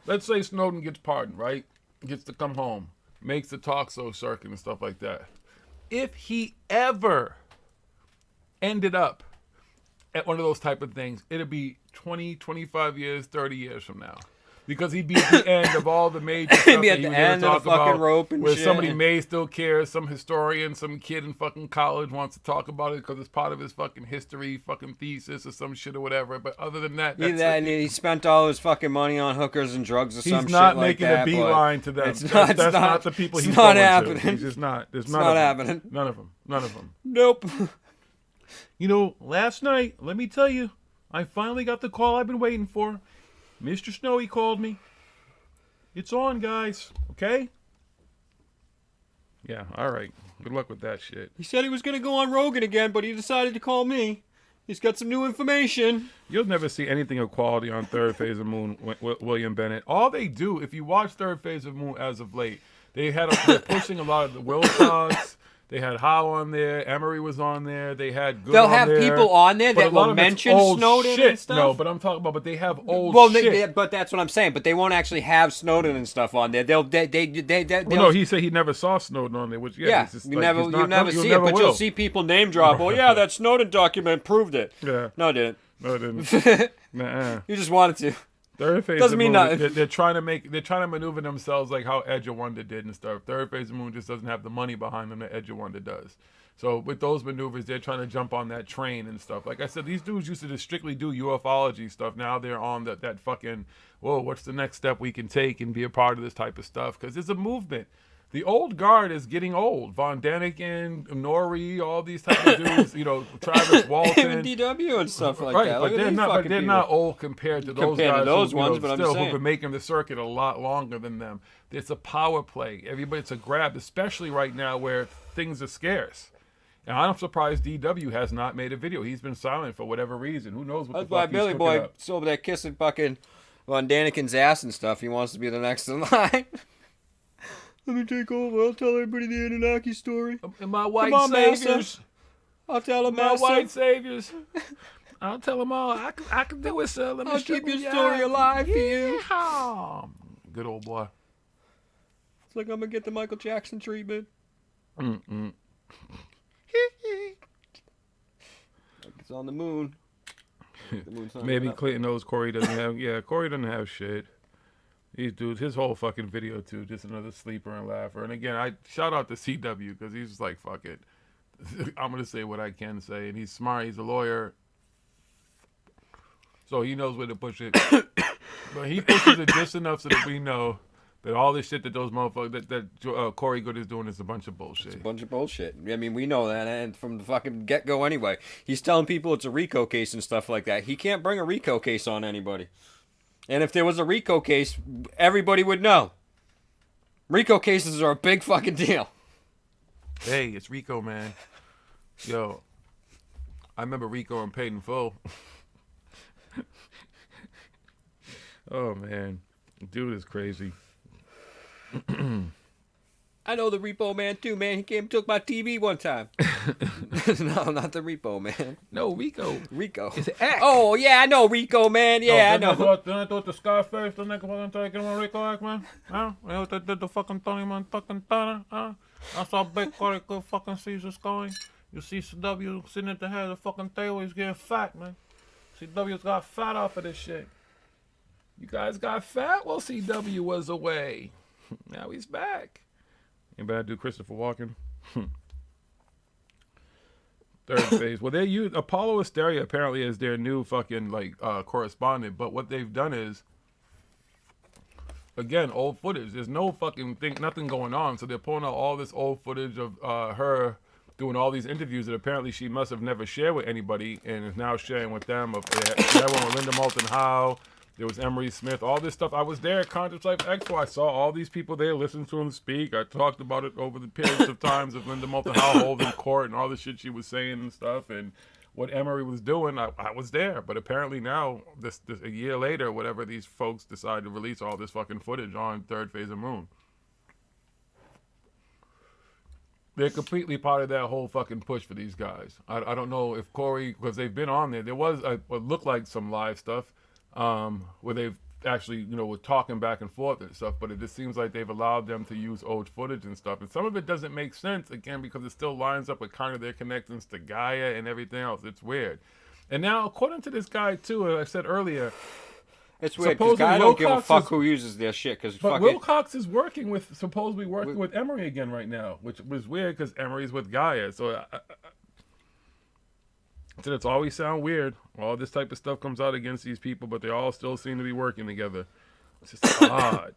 Let's say Snowden gets pardoned, right? Gets to come home, makes the talk show circuit and stuff like that. If he ever ended up at one of those type of things, it'd be 20, 25 years, 30 years from now. Because he'd be at the end of all the major stuff be that at he the was going end to of talk the fucking about, rope and where shit. somebody may still care, some historian, some kid in fucking college wants to talk about it because it's part of his fucking history, fucking thesis or some shit or whatever. But other than that, that's and he spent all his fucking money on hookers and drugs or some shit he's not like making that. A beeline to them. That's not the people he's it's not going happening. to. He's just not. There's it's none not of happening. Them. None of them. None of them. Nope. You know, last night, let me tell you, I finally got the call I've been waiting for. Mr. Snowy called me. It's on, guys. Okay? Yeah, all right. Good luck with that shit. He said he was going to go on Rogan again, but he decided to call me. He's got some new information. You'll never see anything of quality on Third Phase of Moon, William Bennett. All they do, if you watch Third Phase of Moon as of late, they're pushing a lot of the Wilcox. They had Howe on there. Emery was on there. They had Good They'll on have there. people on there that will mention Snowden shit. and stuff. No, but I'm talking about. But they have old shit. But that's what I'm saying. But they won't actually have Snowden and stuff on there. They'll. No, he said he never saw Snowden on there. Which you never see it. But you'll see people name drop. Oh yeah, that Snowden document proved it. Yeah. No, it didn't. No, it didn't. Nuh-uh. You just wanted to. Third phase Doesn't of mean Moon, nothing. they're trying to maneuver themselves like how Edge of Wonder did and stuff. Third phase of Moon just doesn't have the money behind them that Edge of Wonder does. So with those maneuvers, they're trying to jump on that train and stuff. Like I said, these dudes used to just strictly do ufology stuff. Now they're on that fucking, whoa, what's the next step we can take and be a part of this type of stuff? Because it's a movement. The old guard is getting old. Von Daniken, Nori, all these type of dudes, Travis Walton. Even DW and stuff like right, that. But they're not old compared to those guys but I'm who've saying. been making the circuit a lot longer than them. It's a power play. It's a grab, especially right now where things are scarce. And I'm surprised DW has not made a video. He's been silent for whatever reason. Who knows what That's the why fuck Billy he's Boy cooking up. is over there kissing fucking Von Daniken's ass and stuff. He wants to be the next in line. Let me take over. I'll tell everybody the Anunnaki story. And my white Come on, saviors. Master. I'll tell them, My Master. white saviors. I'll tell them all. I can do it, sir. Let me I'll show keep your you story how. alive for you. Yeah. Good old boy. It's like I'm going to get the Michael Jackson treatment. Mm-mm. It's on the moon. The moon's not Maybe up. Clinton knows Corey doesn't have. Yeah, Corey doesn't have shit. These dudes, his whole fucking video too, just another sleeper and laugher. And again, I shout out to CW because he's just like, fuck it. I'm gonna say what I can say, and he's smart. He's a lawyer, so he knows where to push it. But he pushes it just enough so that we know that all this shit that those motherfuckers that Corey Good is doing is a bunch of bullshit. It's a bunch of bullshit. I mean, we know that, and from the fucking get-go anyway. He's telling people it's a RICO case and stuff like that. He can't bring a RICO case on anybody. And if there was a RICO case, everybody would know. RICO cases are a big fucking deal. Hey, it's Rico, man. Yo, I remember Rico and Paid in Full. Oh, man. Dude is crazy. I know the Repo Man too, man. He came and took my TV one time. No, not the Repo Man. No, Rico. Rico. It's an act. Oh, yeah, I know Rico, man. Yeah, I know. Then I thought the Scarface, the nigga fucking taking on Rico act, man. Huh? I know they did the fucking Tony man fucking Turner, huh? I saw Big Corey good fucking Caesar's going. You see CW sitting at the head of the fucking table, he's getting fat, man. CW's got fat off of this shit. You guys got fat? Well, CW was away. Now he's back. Anybody do Christopher Walken? Third phase. Well, they use Apollo Asteria apparently as their new fucking correspondent. But what they've done is, again, old footage. There's no fucking thing, nothing going on. So they're pulling out all this old footage of her doing all these interviews that apparently she must have never shared with anybody, and is now sharing with them. Of that one with Linda Moulton Howe. There was Emery Smith, all this stuff. I was there at Conscious Life Expo. I saw all these people there, listened to him speak. I talked about it over the periods of times of Linda Moulton Howe holding court and all the shit she was saying and stuff, and what Emery was doing. I was there, but apparently now, this a year later, whatever, these folks decide to release all this fucking footage on Third Phase of Moon. They're completely part of that whole fucking push for these guys. I don't know if Corey, because they've been on there. There was what looked like some live stuff. Where they've actually, were talking back and forth and stuff, but it just seems like they've allowed them to use old footage and stuff. And some of it doesn't make sense, again, because it still lines up with kind of their connections to Gaia and everything else. It's weird. And now, according to this guy, too, as I said earlier, it's weird, because I don't give a fuck who uses their shit. But Wilcox is supposedly working with Emery again right now, which was weird because Emery's with Gaia. So it's always sound weird. All this type of stuff comes out against these people, but they all still seem to be working together. It's just odd.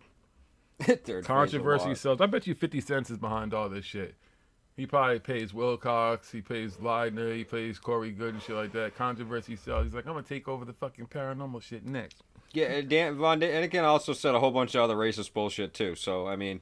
Controversy sells. I bet you 50 Cent is behind all this shit. He probably pays Wilcox, he pays Leidner, he pays Corey Good and shit like that. Controversy sells. He's like, I'm gonna take over the fucking paranormal shit next. Yeah, Von Daniken also said a whole bunch of other racist bullshit too. So I mean,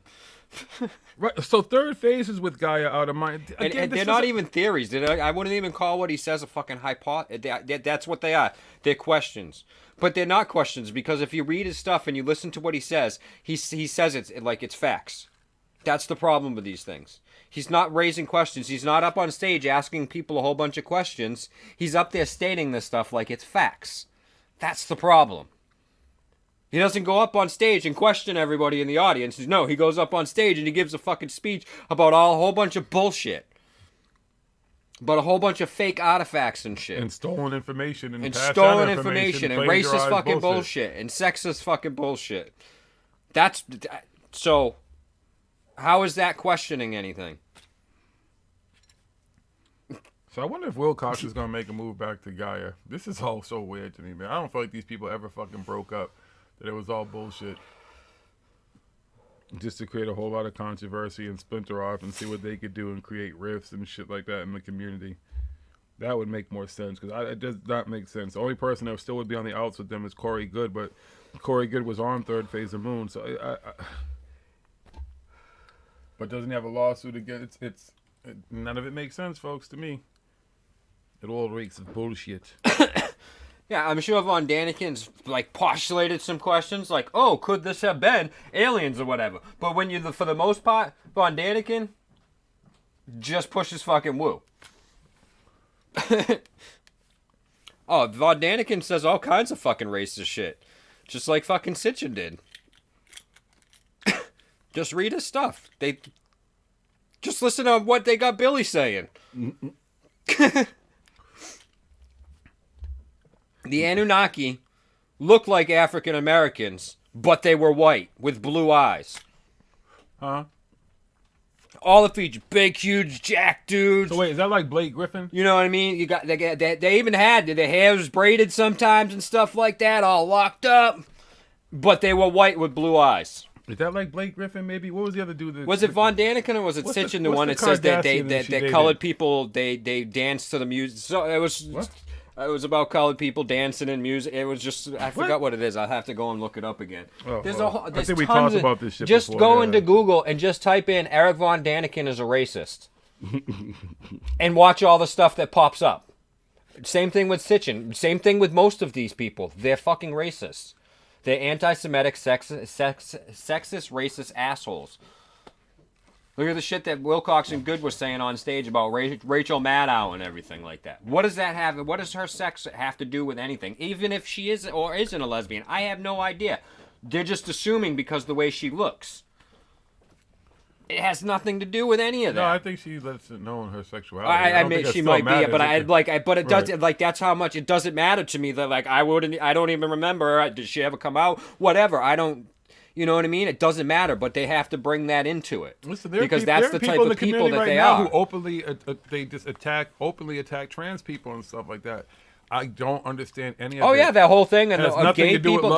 right. So Third Phase is with Gaia out of mind. Again, and they're not even theories. I wouldn't even call what he says a fucking hypothesis. That's what they are. They're questions, but they're not questions because if you read his stuff and you listen to what he says says it's like it's facts. That's the problem with these things. He's not raising questions. He's not up on stage asking people a whole bunch of questions. He's up there stating this stuff like it's facts. That's the problem. He doesn't go up on stage and question everybody in the audience. No, he goes up on stage and he gives a fucking speech about a whole bunch of bullshit. but a whole bunch of fake artifacts and shit. And stolen information. And stolen information and racist plagiarized fucking bullshit and sexist fucking bullshit. So, how is that questioning anything? So I wonder if Wilcox is going to make a move back to Gaia. This is all so weird to me, man. I don't feel like these people ever fucking broke up. That it was all bullshit. Just to create a whole lot of controversy and splinter off and see what they could do and create rifts and shit like that in the community. That would make more sense, because it does not make sense. The only person that still would be on the outs with them is Corey Good, but Corey Good was on Third Phase of Moon, so but doesn't he have a lawsuit against none of it makes sense, folks, to me. It all reeks of bullshit. Yeah, I'm sure Von Daniken's like postulated some questions like, oh, could this have been aliens or whatever? But when you, for the most part, Von Daniken just pushes fucking woo. Oh, Von Daniken says all kinds of fucking racist shit. Just like fucking Sitchin did. Just read his stuff. Just listen to what they got Billy saying. The Anunnaki looked like African Americans, but they were white with blue eyes. Huh? All the features, big, huge, jack dudes. So wait, is that like Blake Griffin? You know what I mean? You got they even had their hair was braided sometimes and stuff like that, all locked up, but they were white with blue eyes. Is that like Blake Griffin? Maybe. What was the other dude? Was it Von Daniken or was it Sitchin, the one that says that colored people they dance to the music? So it was. What? It was about colored people dancing and music. It was just, I forgot what it is. I'll have to go and look it up again. There's I think we talked about this shit just before. Go into Google and just type in Eric Von Daniken is a racist. And watch all the stuff that pops up. Same thing with Sitchin. Same thing with most of these people. They're fucking racists. They're anti-Semitic, sexist, racist assholes. Look at the shit that Wilcox and Good was saying on stage about Rachel Maddow and everything like that. What does that have? What does her sex have to do with anything? Even if she is or isn't a lesbian, I have no idea. They're just assuming because of the way she looks. It has nothing to do with any of that. No, I think she lets it know her sexuality. I mean, she might be, but but it doesn't like that's how much it doesn't matter to me that like I don't even remember. Did she ever come out? Whatever. I don't. You know what I mean? It doesn't matter, but they have to bring that into it. Listen, because that's the type of people that they are. Who openly they just openly attack trans people and stuff like that. I don't understand any of it. Oh yeah, that whole thing and the gay people.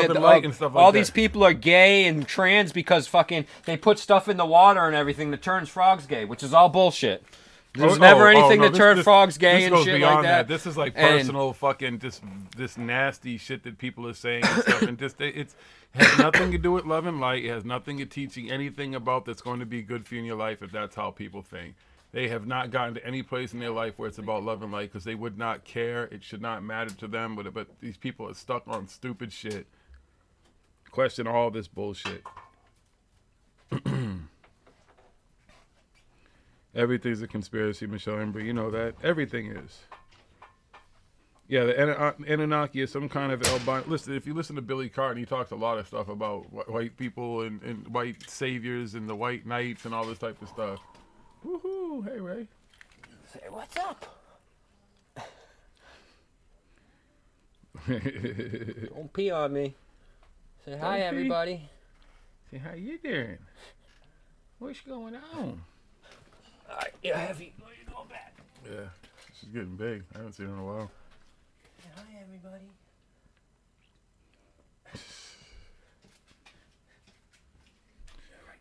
All these people are gay and trans because fucking they put stuff in the water and everything that turns frogs gay, which is all bullshit. There's never anything that turned frogs gay and shit like that. This is like personal fucking this nasty shit that people are saying and stuff, and just it has nothing to do with love and light. It has nothing to teaching anything about that's going to be good for you in your life if that's how people think. They have not gotten to any place in their life where it's about love and light because they would not care. It should not matter to them. But these people are stuck on stupid shit. Question all this bullshit. Everything's a conspiracy, Michelle Embry. You know that. Everything is. Yeah, the Anunnaki is some kind of albino. Listen, if you listen to Billy Carton, he talks a lot of stuff about white people and white saviors and the white knights and all this type of stuff. Woohoo! Hey, Ray. Say, what's up? Don't pee on me. Say hi, everybody. Say, how you doing? What's going on? You're heavy. Oh, you're going back. Yeah, she's getting big. I haven't seen her in a while. Say hi, everybody.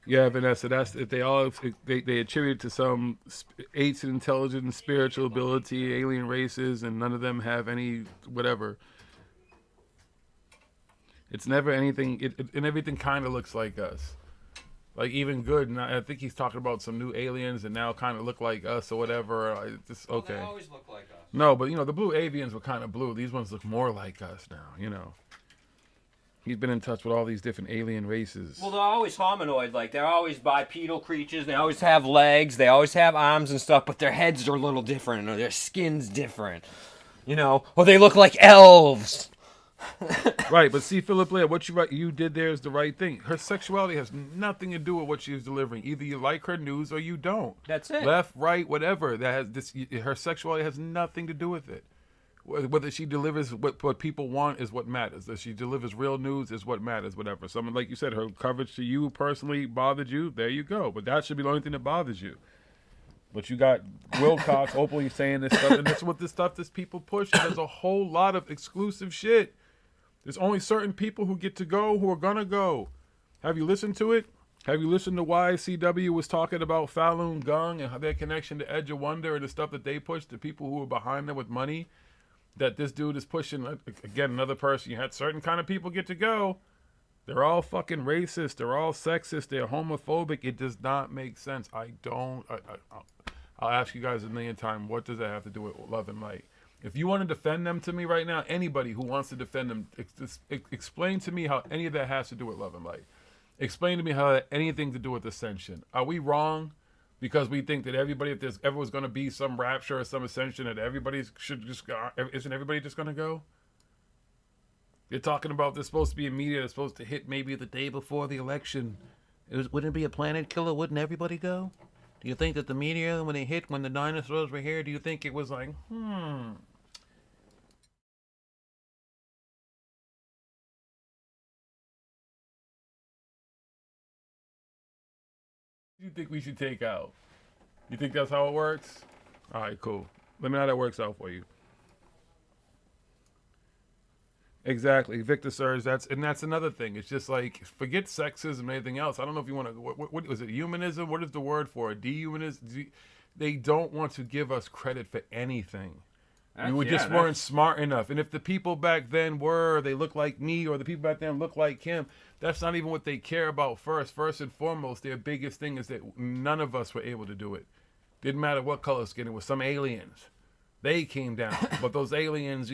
Yeah, Vanessa, that's if they attribute to some ancient intelligence, spiritual ability, alien races, and none of them have any whatever. It's never anything, and everything kind of looks like us. Like even Good, and I think he's talking about some new aliens and now kind of look like us or whatever. It's okay. They always look like us. No, but the blue avians were kind of blue. These ones look more like us now. He's been in touch with all these different alien races. Well, they're always hominoid. Like, they're always bipedal creatures. They always have legs. They always have arms and stuff, but their heads are a little different, or their skin's different. Or they look like elves. Right, but see, Philip Blair, what you did there is the right thing. Her sexuality has nothing to do with what she is delivering. Either you like her news or you don't. That's it. Left, right, whatever. That has this. Her sexuality has nothing to do with it. Whether she delivers what people want is what matters. That she delivers real news is what matters. Whatever. Someone like you said, her coverage to you personally bothered you. There you go. But that should be the only thing that bothers you. But you got Wilcox openly saying this stuff, and that's what this stuff this people push. There's a whole lot of exclusive shit. There's only certain people who get to go who are gonna go. Have you listened to it? Have you listened to why CW was talking about Falun Gong and their connection to Edge of Wonder and the stuff that they push, the people who are behind them with money? That this dude is pushing, again, another person. You had certain kind of people get to go. They're all fucking racist. They're all sexist. They're homophobic. It does not make sense. I'll ask you guys a million times, what does that have to do with love and light? If you want to defend them to me right now, anybody who wants to defend them, explain to me how any of that has to do with love and light. Explain to me how that had anything to do with ascension. Are we wrong because we think that everybody, if there's ever was going to be some rapture or some ascension, that everybody should just go? Isn't everybody just going to go? You're talking about there's supposed to be a media that's supposed to hit maybe the day before the election. Wouldn't it be a planet killer? Wouldn't everybody go? Do you think that the media, when the dinosaurs were here, do you think it was like, Do you think we should take out? You think that's how it works? All right, cool. Let me know how that works out for you. Exactly, Victor Surge. That's another thing. It's just like, forget sexism and anything else. I don't know if you want to. What was it? Humanism? What is the word for it? Dehumanism? They don't want to give us credit for anything. We just weren't smart enough. And if the people back then they look like me, or the people back then look like him, that's not even what they care about first. First and foremost, their biggest thing is that none of us were able to do it. Didn't matter what color skin it was. Some aliens. They came down. But those aliens,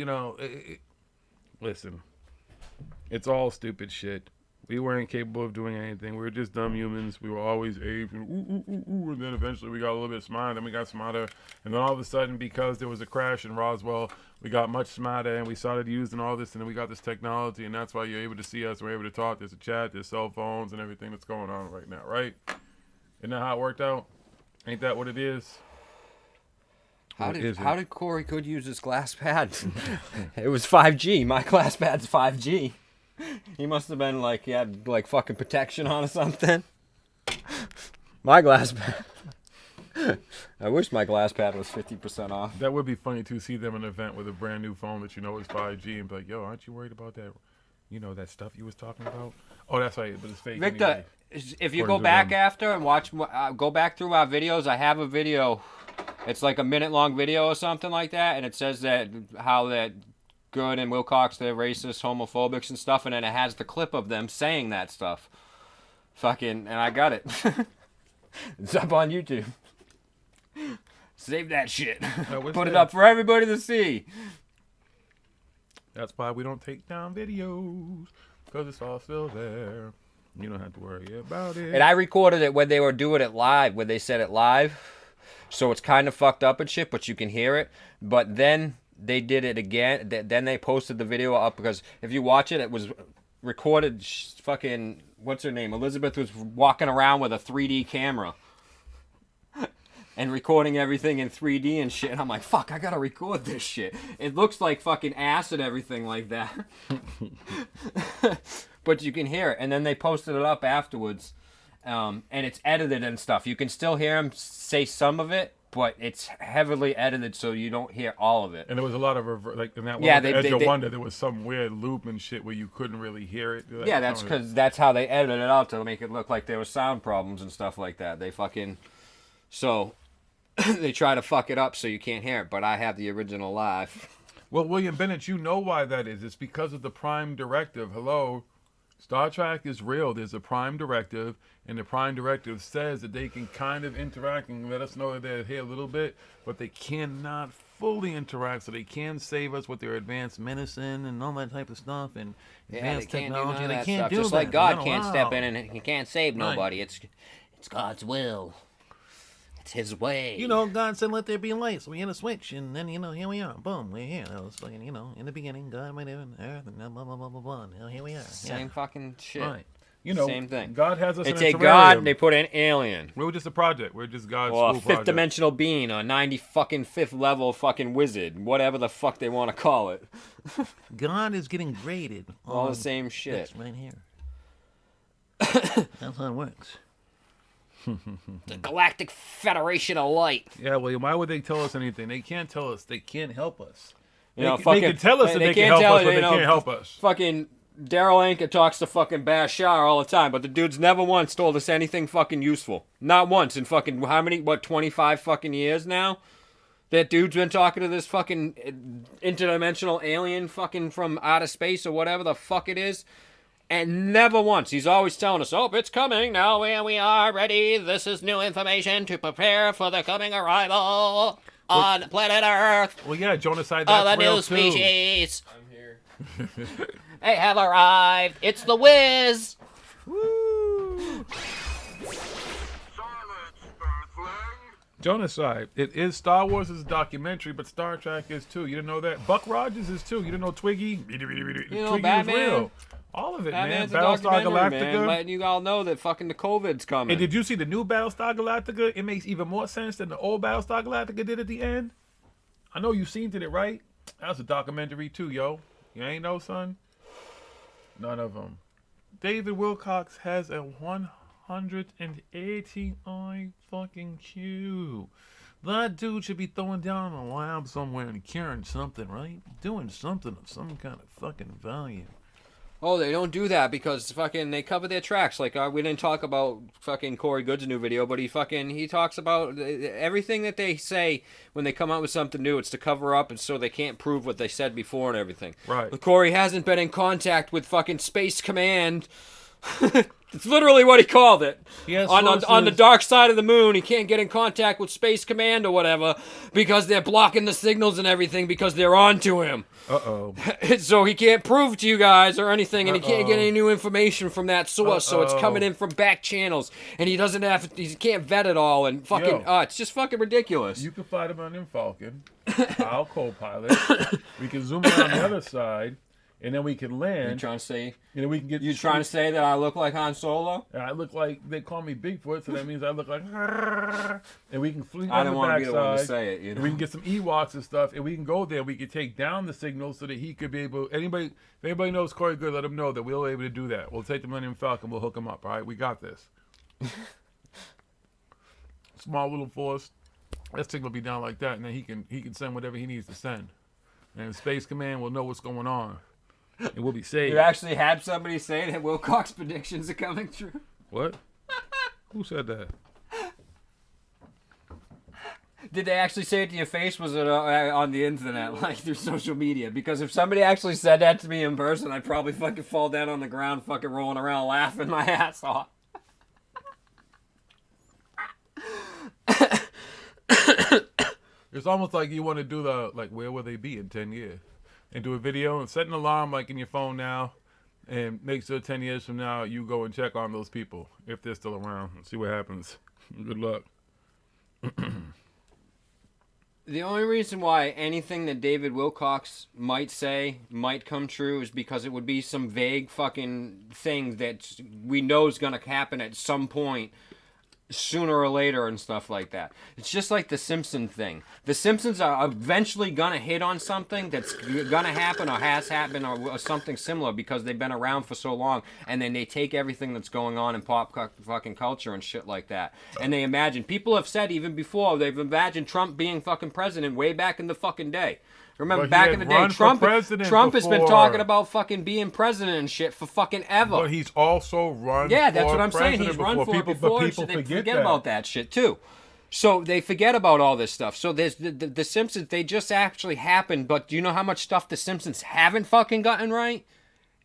listen, it's all stupid shit. We weren't capable of doing anything. We were just dumb humans. We were always apes. And then eventually we got a little bit smarter. Then we got smarter. And then all of a sudden, because there was a crash in Roswell, we got much smarter and we started using all this. And then we got this technology. And that's why you're able to see us. We're able to talk. There's a chat. There's cell phones and everything that's going on right now, right? Isn't that how it worked out? Ain't that what it is? How did Corey Good use his glass pad? It was 5G. My glass pad's 5G. He must have been he had fucking protection on or something. My glass pad. I wish my glass pad was 50% off. That would be funny to see them in an event with a brand new phone that is 5G and be like, yo, aren't you worried about that? That stuff you was talking about? Oh, that's right, but it's fake. Victor, anyway. If you go back after and watch, go back through our videos, I have a video. It's like a minute-long video or something like that, and it says that how that Good and Wilcox, they're racist, homophobics and stuff, and then it has the clip of them saying that stuff. And I got it. It's up on YouTube. Save that shit. Put it up for everybody to see. That's why we don't take down videos, because it's all still there. You don't have to worry about it. And I recorded it when they were doing it live, when they said it live. So it's kind of fucked up and shit, but you can hear it. But then they did it again. Then they posted the video up, because if you watch it, it was recorded. Fucking, what's her name? Elizabeth was walking around with a 3D camera and recording everything in 3D and shit. And I'm like, fuck, I gotta record this shit. It looks like fucking ass and everything like that. But you can hear it. And then they posted it up afterwards. And it's edited and stuff. You can still hear him say some of it, but it's heavily edited so you don't hear all of it. And there was a lot of in that one, Edge of Wonder, there was some weird loop and shit where you couldn't really hear it. Yeah, that's because that's how they edited it out, to make it look like there was sound problems and stuff like that. They they try to fuck it up so you can't hear it, but I have the original live. Well, William Bennett, you know why that is. It's because of the Prime Directive. Hello? Star Trek is real. There's a Prime Directive, and the Prime Directive says that they can kind of interact and let us know that they're here a little bit, but they cannot fully interact, so they can save us with their advanced medicine and all that type of stuff and advanced technology. They can't do that. Just like God can't step in and he can't save nobody. It's God's will. It's his way. You know, God said, "Let there be light." So we hit a switch, and then here we are. Boom, we're here. That was fucking, in the beginning, God made heaven, earth, and blah blah blah blah blah. Now here we are. Same fucking shit. Right. Same thing. God has us They in a take terrarium. God and they put an alien. We were just a project. We're just God's Or a school fifth project. dimensional being, or 90 fucking fifth level fucking wizard, whatever the fuck they want to call it. God is getting graded. All the on same shit. this right here. That's how it works. The Galactic Federation of Light. Yeah, William, why would they tell us anything? They can't tell us. They can't help us. You know, they can tell us that they can help us, but they can't help us. Fucking Daryl Anka talks to fucking Bashar all the time, but the dude's never once told us anything fucking useful. Not once in fucking, 25 fucking years now? That dude's been talking to this fucking interdimensional alien fucking from outer space or whatever the fuck it is. And never once. He's always telling us, oh, it's coming. Now here we are, ready. This is new information to prepare for the coming arrival on planet Earth. Well, yeah, Jonaside, Of that's the real new too. species. I'm here. They have arrived. It's the Wiz. Jonaside. It is Star Wars is a documentary, but Star Trek is too. You didn't know that? Buck Rogers is too. You didn't know Twiggy? Twiggy Batman. is real. All of it, Batman's man. a Battlestar documentary, man, Galactica. letting you all know that fucking the COVID's coming. And did you see the new Battlestar Galactica? It makes even more sense than the old Battlestar Galactica did at the end. I know you seen it, right? That was a documentary too, yo. You ain't know, son? None of them. David Wilcox has a 180 fucking Q. That dude should be throwing down in a lab somewhere and carrying something, right? Doing something of some kind of fucking value. Oh, they don't do that because fucking they cover their tracks. Like we didn't talk about fucking Corey Good's new video, but he talks about everything that they say when they come out with something new. It's to cover up, and so they can't prove what they said before and everything. Right. But Corey hasn't been in contact with fucking Space Command. It's literally what he called it. On the dark side of the moon, he can't get in contact with Space Command or whatever because they're blocking the signals and everything because they're on to him. Uh-oh. So he can't prove to you guys or anything, and he can't get any new information from that source. So it's coming in from back channels, and he can't vet it all, and fucking, it's just fucking ridiculous. You can fight him on in Falcon. I'll co-pilot. We can zoom in on the other side. And then we can land. You trying to say? And then we can get. You trying to say that I look like Han Solo? I look like they call me Bigfoot, so that means I look like. And we can flee I on didn't the want to be the one to backside. say it. You know? And we can get some Ewoks and stuff, and we can go there. We can take down the signal so that he could be able. If anybody knows Corey Good, let him know that we'll be able to do that. We'll take the Millennium Falcon. We'll hook him up. All right, we got this. Small little force. That signal will be down like that, and then he can send whatever he needs to send, and Space Command will know what's going on. And we'll be saved. You actually had somebody say that Wilcox predictions are coming true? What? Who said that? Did they actually say it to your face? Was it on the internet, like through social media? Because if somebody actually said that to me in person, I'd probably fucking fall down on the ground, fucking rolling around, laughing my ass off. It's almost like you want to do where will they be in 10 years? And do a video and set an alarm like in your phone now and make sure 10 years from now you go and check on those people if they're still around and see what happens. Good luck. The only reason why anything that David Wilcox might say might come true is because it would be some vague fucking thing that we know is going to happen at some point sooner or later and stuff like that. It's just like the Simpson thing. The Simpsons are eventually gonna hit on something that's gonna happen or has happened or something similar because they've been around for so long, and then they take everything that's going on in pop fucking culture and shit like that, and they imagine, people have said even before, they've imagined Trump being fucking president way back in the fucking day. Remember, back in the day, Trump has been talking about fucking being president and shit for fucking ever. But he's also run Yeah, for that's what I'm saying. He's run for it before. But people they forget about that shit, too. So they forget about all this stuff. So there's the Simpsons, they just actually happened, but do you know how much stuff the Simpsons haven't fucking gotten right?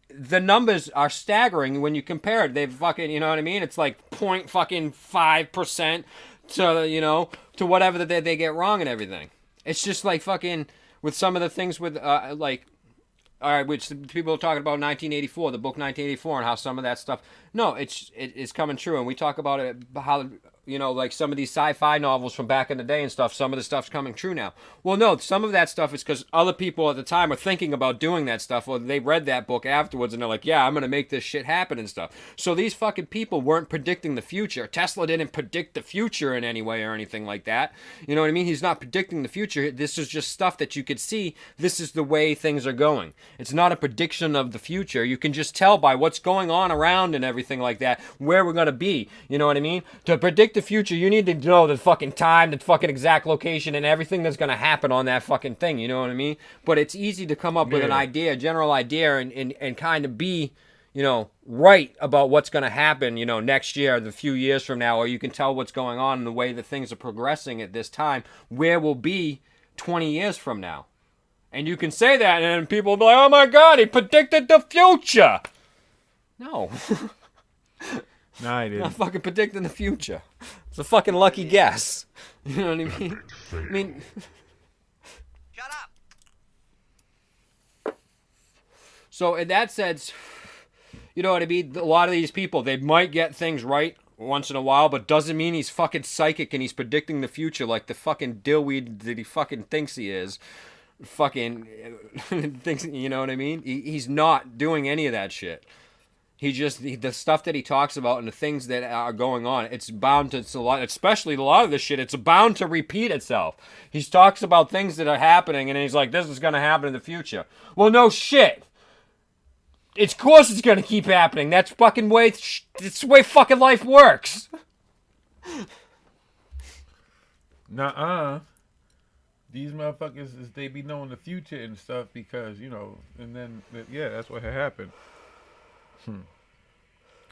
The numbers are staggering when you compare it. They've fucking, you know what I mean? It's like 0.5% to, to whatever that they get wrong and everything. It's just like fucking... with some of the things with, all right, which people are talking about 1984, the book 1984, and how some of that stuff, no, it's coming true. And we talk about it, how you know, like some of these sci-fi novels from back in the day and stuff, some of the stuff's coming true now. Well, no, some of that stuff is because other people at the time are thinking about doing that stuff, or they read that book afterwards and they're like, yeah, I'm going to make this shit happen and stuff. So these fucking people weren't predicting the future. Tesla didn't predict the future in any way or anything like that. You know what I mean? He's not predicting the future. This is just stuff that you could see. This is the way things are going. It's not a prediction of the future. You can just tell by what's going on around and everything like that where we're going to be. You know what I mean? To predict the future, you need to know the fucking time, the fucking exact location, and everything that's going to happen on that fucking thing. You know what I mean? But it's easy to come up with an idea, a general idea, and kind of be, you know, right about what's going to happen, you know, next year, the few years from now, or you can tell what's going on in the way that things are progressing at this time, where we'll be 20 years from now. And you can say that, and people will be like, oh my God, he predicted the future. No. No, I didn't. Not fucking predicting the future. It's a fucking lucky guess. You know what I mean? I mean... Shut up! So in that sense, you know what I mean? A lot of these people, they might get things right once in a while, but doesn't mean he's fucking psychic and he's predicting the future like the fucking dillweed that he fucking thinks he is. Fucking thinks, you know what I mean? He's not doing any of that shit. The stuff that he talks about and the things that are going on, it's bound to, especially a lot of this shit, it's bound to repeat itself. He talks about things that are happening and he's like, this is going to happen in the future. Well, no shit. Of course it's going to keep happening. That's fucking way, it's the way fucking life works. Nuh-uh. These motherfuckers, they be knowing the future and stuff because, you know, and then, yeah, that's what had happened.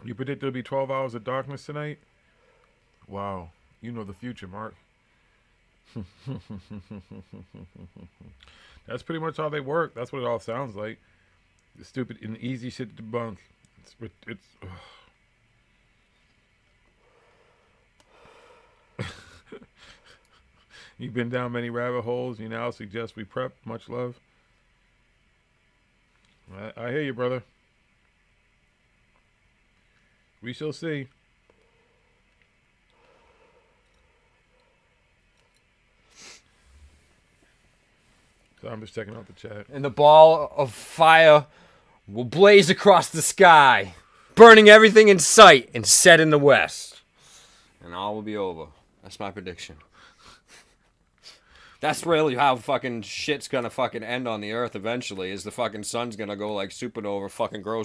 You predict there'll be 12 hours of darkness tonight? Wow. You know the future, Mark. That's pretty much how they work. That's what it all sounds like. It's stupid and easy shit to debunk. It's You've been down many rabbit holes. You now suggest we prep. Much love. I hear you, brother. We shall see. So I'm just checking out the chat. And the ball of fire will blaze across the sky, burning everything in sight and set in the west. And all will be over. That's my prediction. That's really how fucking shit's gonna fucking end on the earth eventually, is the fucking sun's gonna go like supernova, fucking grow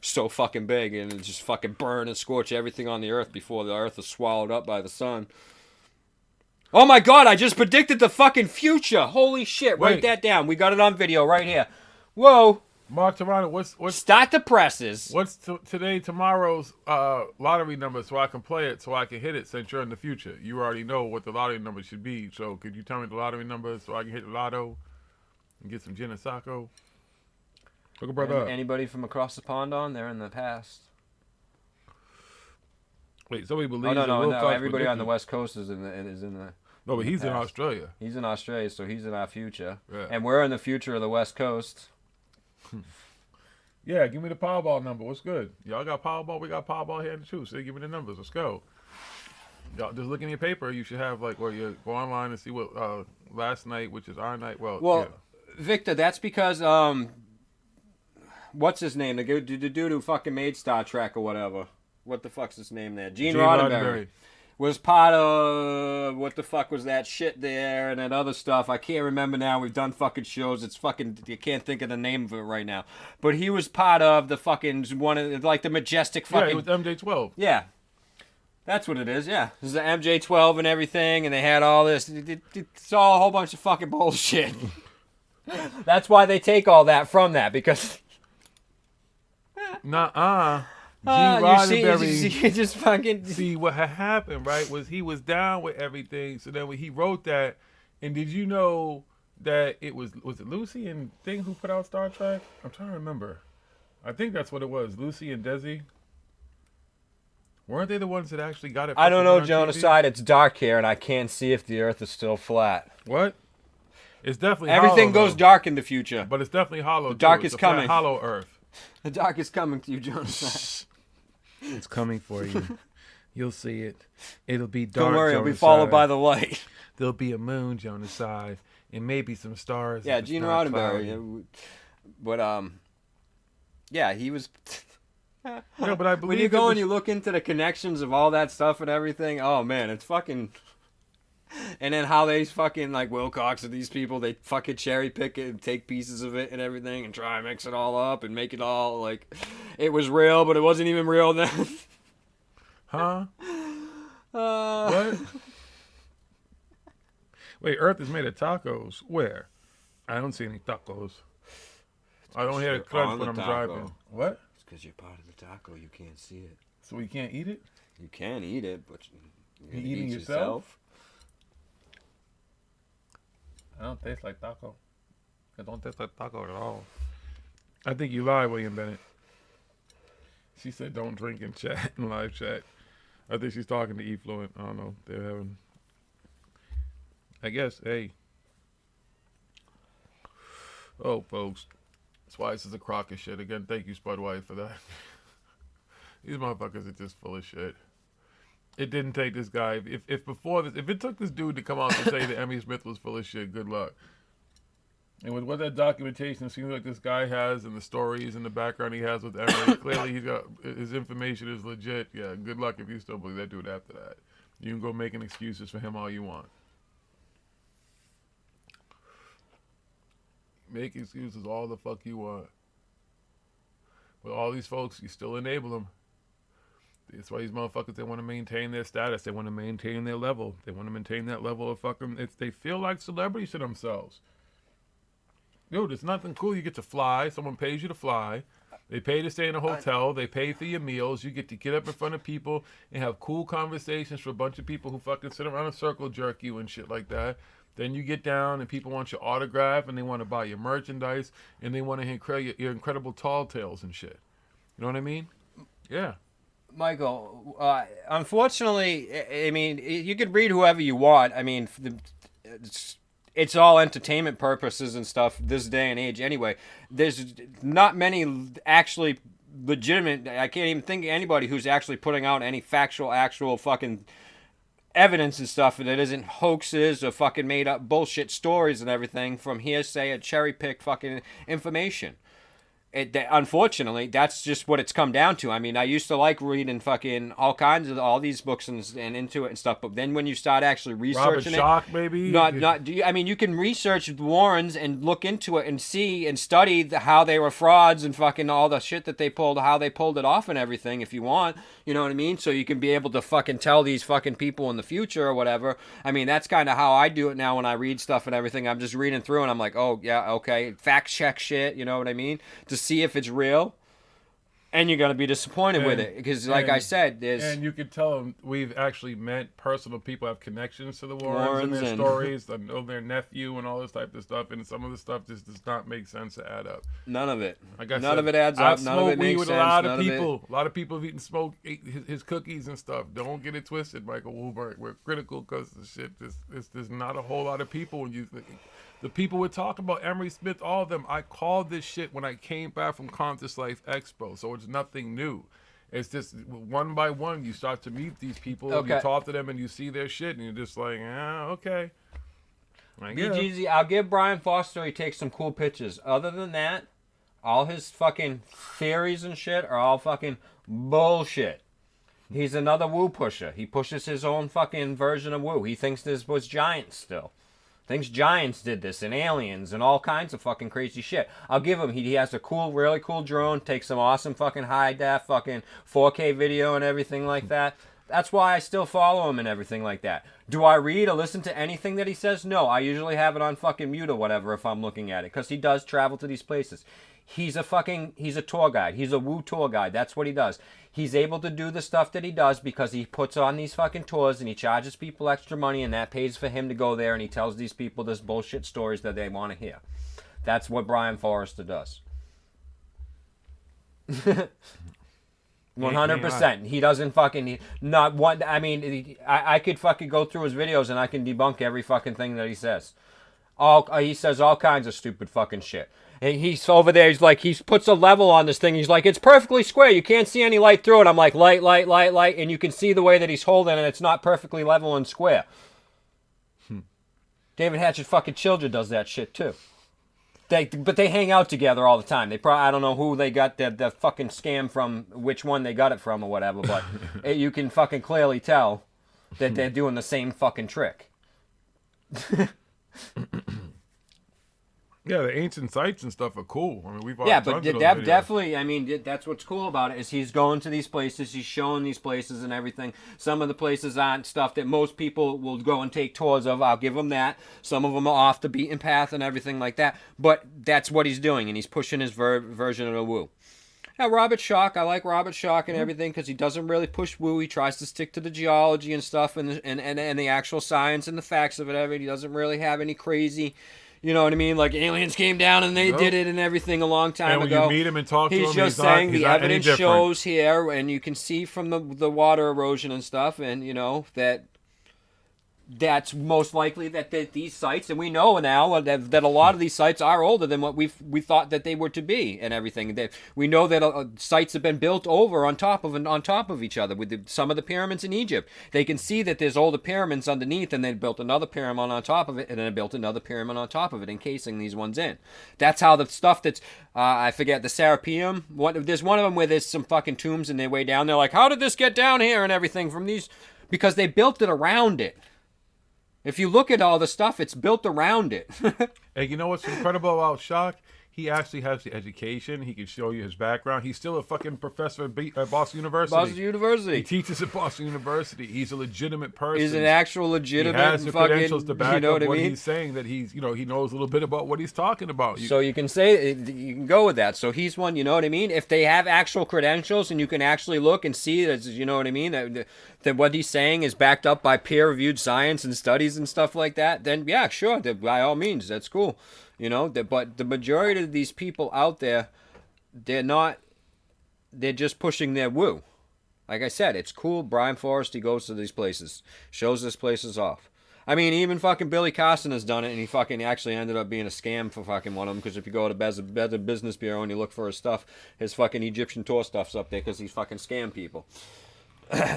so fucking big, and it just fucking burn and scorch everything on the earth before the earth is swallowed up by the sun. Oh my God, I just predicted the fucking future. Holy shit, write that down. We got it on video right here. Whoa. Mark Toronto, what's start the presses. What's tomorrow's lottery number so I can play it, so I can hit it since you're in the future? You already know what the lottery number should be, so could you tell me the lottery number so I can hit the lotto and get some gin and sacco? Look a brother up. Anybody from across the pond on? They're in the past. Wait, somebody believes no. Everybody on the West Coast is in the. No, but he's in Australia. He's in Australia, so he's in our future. Yeah. And we're in the future of the West Coast. Yeah, give me the Powerball number. What's good? Y'all got Powerball? We got Powerball here in the truth. So give me the numbers. Let's go. Y'all just look in your paper. You should have like where you go online and see what last night, which is our night. Well, yeah. Victor, that's because what's his name? The dude who fucking made Star Trek or whatever. What the fuck's his name there? Gene Roddenberry. Was part of what the fuck was that shit there and that other stuff. I can't remember now. We've done fucking shows. It's fucking, you can't think of the name of it right now. But he was part of the fucking one of like the majestic fucking. Yeah, it was MJ-12. Yeah, that's what it is. Yeah, this is the MJ-12 and everything, and they had all this. It's all a whole bunch of fucking bullshit. That's why they take all that from that because. Nuh-uh. Roddenberry, you just fucking see what had happened, right? Was he was down with everything. So then when he wrote that, and did you know that it was it Lucy and Thing who put out Star Trek? I'm trying to remember. I think that's what it was. Lucy and Desi. Weren't they the ones that actually got it? I don't know, Genocide. It's dark here, and I can't see if the Earth is still flat. What? It's definitely everything hollow, goes dark in the future. But it's definitely hollow. The dark is coming. Hollow Earth. The dark is coming to you, Genocide. It's coming for you. You'll see it. It'll be dark. Don't worry, it'll be Jonas followed side. by the light. There'll be a moon, Jonas side, and maybe some stars. Yeah, if it's Gene not Roddenberry. cloudy. But yeah, he was. No, but I believe when you it go was- and you look into the connections of all that stuff and everything, oh man, it's fucking. And then how they fucking like Wilcox and these people, they fucking cherry pick it and take pieces of it and everything and try and mix it all up and make it all like it was real, but it wasn't even real then. Huh? What? Wait, Earth is made of tacos. Where? I don't see any tacos. I don't hear a crunch when I'm driving. What? It's because you're part of the taco. You can't see it. So we can't eat it? You can eat it, but You eating yourself? I don't taste like taco. It don't taste like taco at all. I think you lie, William Bennett. She said don't drink in chat, in live chat. I think she's talking to Efluent. I don't know. They're having... I guess, hey. Oh, folks. That's why this is a crock of shit. Again, thank you, Spud White, for that. These motherfuckers are just full of shit. It didn't take this guy. If before this, if it took this dude to come out and say that Emmy Smith was full of shit, good luck. And with what that documentation seems like this guy has and the stories and the background he has with Emory, clearly he's got his information is legit. Yeah, good luck if you still believe that dude after that. You can go making excuses for him all you want. Make excuses all the fuck you want. But all these folks, you still enable them. That's why these motherfuckers, they want to maintain their status. They want to maintain their level. They want to maintain that level of fucking... they feel like celebrities to themselves. Dude, it's nothing cool. You get to fly. Someone pays you to fly. They pay to stay in a hotel. They pay for your meals. You get to get up in front of people and have cool conversations for a bunch of people who fucking sit around and circle jerk you and shit like that. Then you get down and people want your autograph and they want to buy your merchandise and they want to hear your incredible tall tales and shit. You know what I mean? Yeah. Michael, unfortunately, I mean, you could read whoever you want. I mean, it's all entertainment purposes and stuff this day and age anyway. There's not many actually legitimate, I can't even think of anybody who's actually putting out any factual, actual fucking evidence and stuff that isn't hoaxes or fucking made up bullshit stories and everything from hearsay or cherry pick fucking information. Unfortunately, that's just what it's come down to. I mean, I used to like reading fucking all kinds of all these books and into it and stuff, but then when you start actually researching Robert Schoch, maybe? I mean, you can research the Warrens and look into it and see and study how they were frauds and fucking all the shit that they pulled, how they pulled it off and everything if you want. You know what I mean? So you can be able to fucking tell these fucking people in the future or whatever. I mean, that's kind of how I do it now when I read stuff and everything. I'm just reading through and I'm like, oh, yeah, okay. Fact check shit, you know what I mean? To see if it's real. And you're going to be disappointed with it. Because, like I said, there's... And you can tell them we've actually met personal people have connections to the Warrens and their stories. I know their nephew and all this type of stuff. And some of the stuff just does not make sense to add up. None of it. Like I None said, of it adds up. None of it makes with sense. a lot None of of people. it- A lot of people have eaten his cookies and stuff. Don't get it twisted, Michael Woolberg. We're critical because the shit there's not a whole lot of people when you... The people we're talking about, Emery Smith, all of them, I called this shit when I came back from Conscious Life Expo, so it's nothing new. It's just one by one, you start to meet these people, and you talk to them, and you see their shit, and you're just like, okay. BGZ, I'll give Brian Foster, he takes some cool pictures. Other than that, all his fucking theories and shit are all fucking bullshit. He's another woo pusher. He pushes his own fucking version of woo. He thinks this was giants still. Thinks giants did this and aliens and all kinds of fucking crazy shit. I'll give him, he has a cool, really cool drone, takes some awesome fucking high def fucking 4K video and everything like that. That's why I still follow him and everything like that. Do I read or listen to anything that he says? No, I usually have it on fucking mute or whatever if I'm looking at it, because he does travel to these places. He's a tour guide. He's a woo tour guide. That's what he does. He's able to do the stuff that he does because he puts on these fucking tours and he charges people extra money and that pays for him to go there and he tells these people this bullshit stories that they want to hear. That's what Brian Forrester does. 100%. He doesn't fucking... Not one... I mean, I could fucking go through his videos and I can debunk every fucking thing that he says. He says all kinds of stupid fucking shit. And he's over there. He's like, he puts a level on this thing. He's like, it's perfectly square. You can't see any light through it. I'm like, light, light, light, light. And you can see the way that he's holding it. It's not perfectly level and square. David Hatch's fucking children does that shit too. But they hang out together all the time. I don't know who they got the fucking scam from, which one they got it from or whatever. But you can fucking clearly tell that they're doing the same fucking trick. Yeah, the ancient sites and stuff are cool. I mean, we've definitely. I mean, that's what's cool about it is he's going to these places, he's showing these places and everything. Some of the places aren't stuff that most people will go and take tours of. I'll give him that. Some of them are off the beaten path and everything like that. But that's what he's doing, and he's pushing his version of the woo. Now, Robert Schock, I like Robert Schock and everything because he doesn't really push woo. He tries to stick to the geology and stuff and the actual science and the facts of it. He doesn't really have any crazy. You know what I mean? Like aliens came down and they did it and everything a long time ago. And when you meet him and talk to him, he's just saying the evidence shows here, and you can see from the water erosion and stuff, and you know that's most likely that these sites, and we know now that a lot of these sites are older than what we thought that they were to be, and everything. That we know that sites have been built over on top of each other. With some of the pyramids in Egypt, they can see that there's older pyramids underneath, and they built another pyramid on top of it, and then they built another pyramid on top of it, encasing these ones in. That's how the stuff that's I forget the Serapeum. There's one of them where there's some fucking tombs, and they're way down there. Like, how did this get down here and everything from these? Because they built it around it. If you look at all the stuff, it's built around it. And you know what's incredible about Schock? He actually has the education. He can show you his background. He's still a fucking professor at Boston University. Boston University. He teaches at Boston University. He's a legitimate person. He's an actual legitimate. He has the credentials to back up what I mean? he's saying. That he's, he knows a little bit about what he's talking about. So you can say you can go with that. So he's one. You know what I mean? If they have actual credentials and you can actually look and see that, you know what I mean, that what he's saying is backed up by peer-reviewed science and studies and stuff like that, then yeah, sure, by all means, that's cool. You know, but the majority of these people out there, they're just pushing their woo. Like I said, it's cool. Brian Forrest, he goes to these places, shows these places off. I mean, even fucking Billy Carson has done it, and he fucking actually ended up being a scam for fucking one of them, because if you go to Better Business Bureau and you look for his stuff, his fucking Egyptian tour stuff's up there because he's fucking scam people.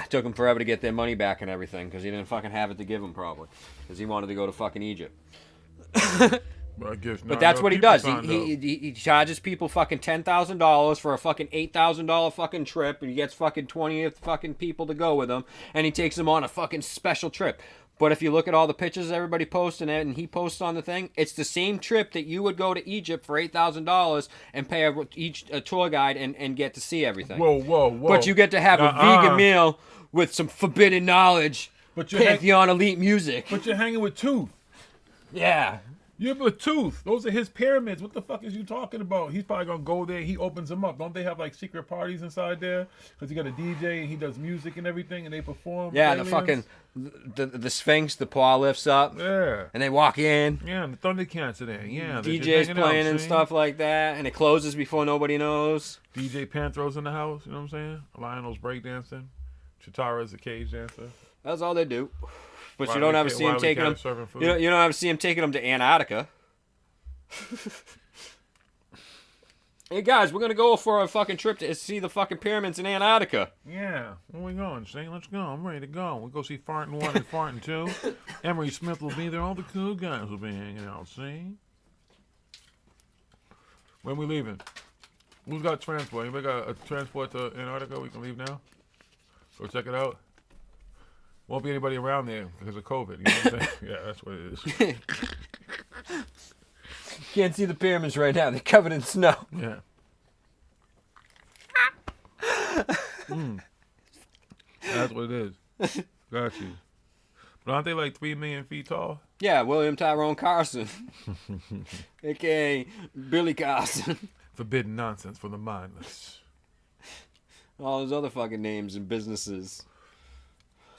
Took him forever to get their money back and everything, because he didn't fucking have it to give him, probably, because he wanted to go to fucking Egypt. But that's what he does. He charges people fucking $10,000 for a fucking $8,000 fucking trip, and he gets fucking 20 fucking people to go with him, and he takes them on a fucking special trip. But if you look at all the pictures everybody posts and he posts on the thing, it's the same trip that you would go to Egypt for $8,000 and pay a tour guide and get to see everything. Whoa. But you get to have a vegan meal with some forbidden knowledge, Pantheon elite music. But you're hanging with Tooth. Yeah. You're with Tooth. Those are his pyramids. What the fuck is you talking about? He's probably gonna go there. He opens them up. Don't they have like secret parties inside there? Because he got a DJ and he does music and everything, and they perform. Yeah, aliens. the fucking the Sphinx, the paw lifts up. Yeah. And they walk in. Yeah, and the Thundercats are there. Yeah. DJ's playing and stuff like that, and it closes before nobody knows. DJ Panthro's in the house. You know what I'm saying? Lionel's breakdancing. Chitara's a cage dancer. That's all they do. But you don't ever see him taking them. You don't ever see him taking them to Antarctica. Hey guys, we're gonna go for a fucking trip to see the fucking pyramids in Antarctica. Yeah, where we going, Shane? Let's go. I'm ready to go. We'll go see Farting 1 and Farting 2. Emery Smith will be there. All the cool guys will be hanging out. See? When we leaving? Who's got transport? Anybody got a transport to Antarctica? We can leave now. Go check it out. Won't be anybody around there because of COVID. You know what I'm saying? Yeah, that's what it is. Can't see the pyramids right now. They're covered in snow. Yeah. That's what it is. Got you. But aren't they like 3 million feet tall? Yeah, William Tyrone Carson. A.K.A. Billy Carson. Forbidden nonsense for the mindless. All those other fucking names and businesses.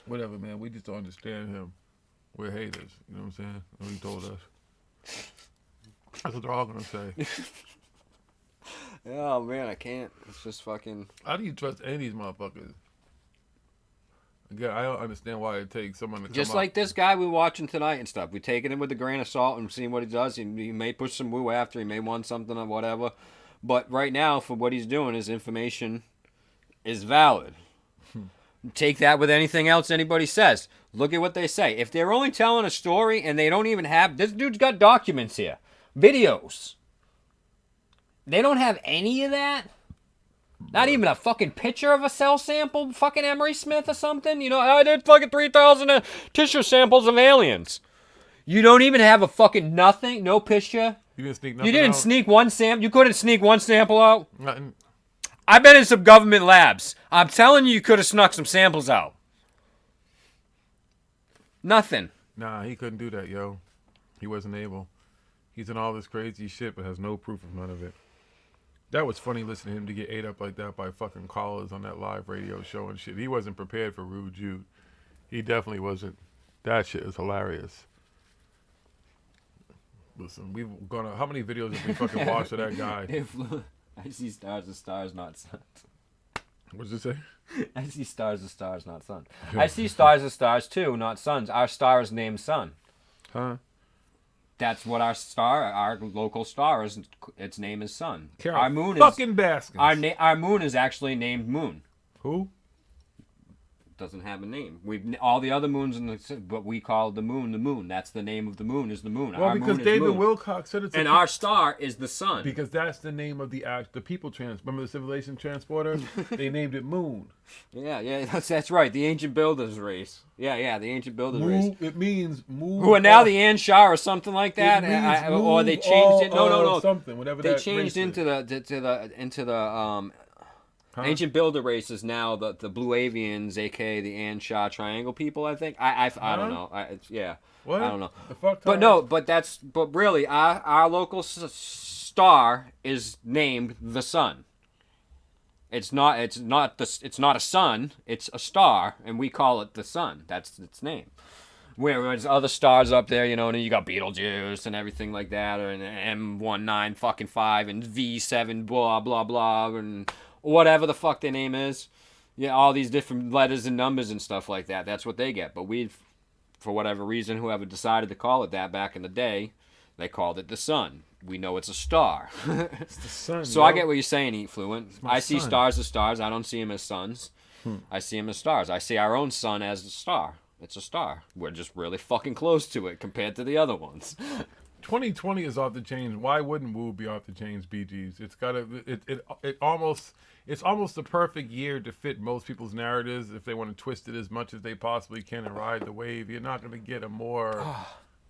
Whatever, man. We just don't understand him. We're haters. You know what I'm saying? That's what he told us. That's what they're all going to say. Oh, man, I can't. It's just fucking... How do you trust any of these motherfuckers? Again, I don't understand why it takes someone to Just come like up. this guy we're watching tonight and stuff. We taking him with a grain of salt and seeing what he does. He may push some woo after. He may want something or whatever. But right now, for what he's doing, his information is valid. Take that with anything else anybody says. Look at what they say. If they're only telling a story and they don't even have... This dude's got documents here. Videos. They don't have any of that? Not even a fucking picture of a cell sample? Fucking Emery Smith or something? You know, I did fucking 3,000 tissue samples of aliens. You don't even have a fucking nothing? No picture? You didn't sneak nothing You didn't out? sneak one sample? You couldn't sneak one sample out? Nothing. I've been in some government labs. I'm telling you could have snuck some samples out. Nothing. Nah, he couldn't do that, yo. He wasn't able. He's in all this crazy shit, but has no proof of none of it. That was funny listening to him to get ate up like that by fucking callers on that live radio show and shit. He wasn't prepared for Rude Jude. He definitely wasn't. That shit is hilarious. Listen, we've gone. How many videos have we fucking watched of that guy? I see stars and stars, not suns. What does it say? I see stars and stars, not sun. I see stars and stars too, not suns. Our star is named Sun. Huh? That's what our star, our local star is. Its name is Sun. Carol Our moon fucking is Baskins. Our moon is actually named Moon. Who? Doesn't have a name. All the other moons in the, but we call the moon the moon. That's the name of the moon. Is the moon. Well, our because moon David is moon. Wilcox said it's and our star is the sun. Because that's the name of the people remember the civilization transporter? They named it Moon. Yeah, that's right. The ancient builders race. Yeah, the ancient builders race. It means move. Who are now the Ansha or something like that, or they changed it. No. Something, whatever. They that changed into the ancient builder race is now the Blue Avians, aka the Ansha Triangle people. I think. I don't know. What? I don't know. The fuck but no, but really, our local star is named the sun. It's not a sun. It's a star, and we call it the sun. That's its name. Whereas other stars up there, you know, and you got Betelgeuse and everything like that, or an M19 and V7 blah blah blah, and whatever the fuck their name is. Yeah, all these different letters and numbers and stuff like that. That's what they get. But we, for whatever reason, whoever decided to call it that back in the day, they called it the sun. We know it's a star. It's the sun. So I get what you're saying, Eat Fluent. I see sun. stars as stars. I don't see them as suns. I see them as stars. I see our own sun as a star. It's a star. We're just really fucking close to it compared to the other ones. 2020 is off the chains. Why wouldn't Woo be off the chains, BGs? It's almost the perfect year to fit most people's narratives if they want to twist it as much as they possibly can and ride the wave. You're not going to get a more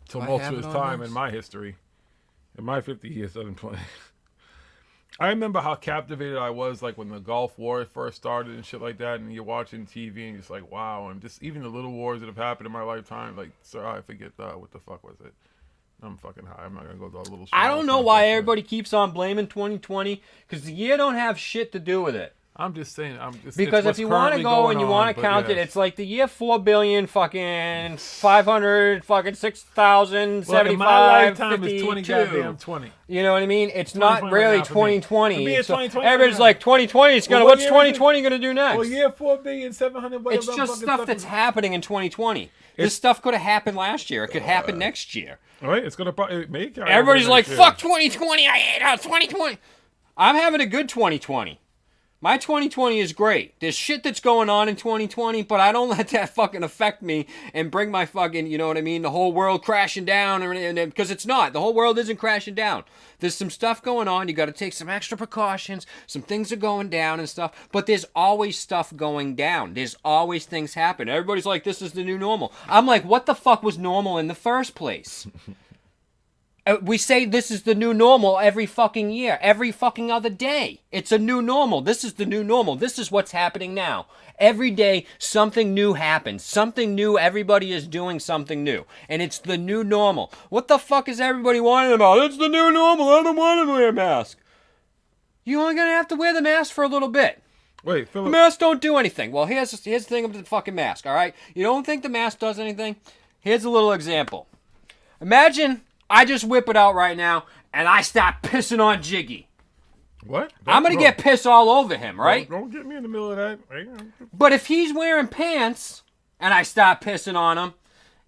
tumultuous time in my history. In my 50 years of playing. I remember how captivated I was like when the Gulf War first started and shit like that, and you're watching TV and you're just like, wow, and just even the little wars that have happened in my lifetime, like, sir, I forget what the fuck was it? I'm fucking high. I'm not gonna go to a little. I don't know why everybody keeps on blaming 2020 because the year don't have shit to do with it. I'm just saying. Because if you want to go and you want to count it, it's like the year 4 billion fucking 500 fucking 6,075. In my lifetime is 20 goddamn 20. You know what I mean? It's not really 2020. For me, it's 2020 everybody's like 2020. It's gonna. What's 2020 gonna do next? Well, year 4,700,000,000. It's just stuff that's happening in 2020. This stuff could have happened last year. It could happen next year. All right, it's gonna probably make. Everybody's like, "Fuck 2020! I hate 2020." I'm having a good 2020. My 2020 is great. There's shit that's going on in 2020, but I don't let that fucking affect me and bring my fucking, you know what I mean, the whole world crashing down, because it's not. The whole world isn't crashing down. There's some stuff going on. You got to take some extra precautions. Some things are going down and stuff, but there's always stuff going down. There's always things happen. Everybody's like, this is the new normal. I'm like, what the fuck was normal in the first place? We say this is the new normal every fucking year, every fucking other day. It's a new normal. This is the new normal. This is what's happening now. Every day, something new happens. Something new, everybody is doing something new. And it's the new normal. What the fuck is everybody whining about? It's the new normal. I don't want to wear a mask. You're only going to have to wear the mask for a little bit. Wait, Philip. The mask don't do anything. Well, here's the thing about the fucking mask, all right? You don't think the mask does anything? Here's a little example. Imagine I just whip it out right now, and I start pissing on Jiggy. What? I'm going to get piss all over him, right? Don't get me in the middle of that. But if he's wearing pants, and I start pissing on him,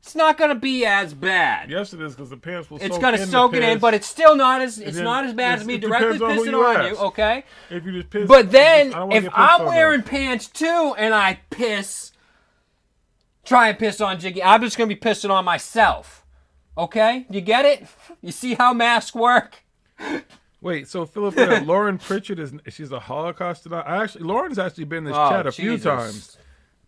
it's not gonna be as bad. Yes, it is, because the pants will. It's gonna soak it in, but it's still not as not as bad as me it directly depends on who pissing you on ask. you. Okay. If you just piss. But then, I don't wanna if get pissed I'm on wearing though. pants too and I try and piss on Jiggy, I'm just going to be pissing on myself. Okay? You get it? You see how masks work? Wait, so Philip, Lauren Pritchard she's a Holocaust denier. Lauren's actually been in this Oh, chat a few Jesus. times.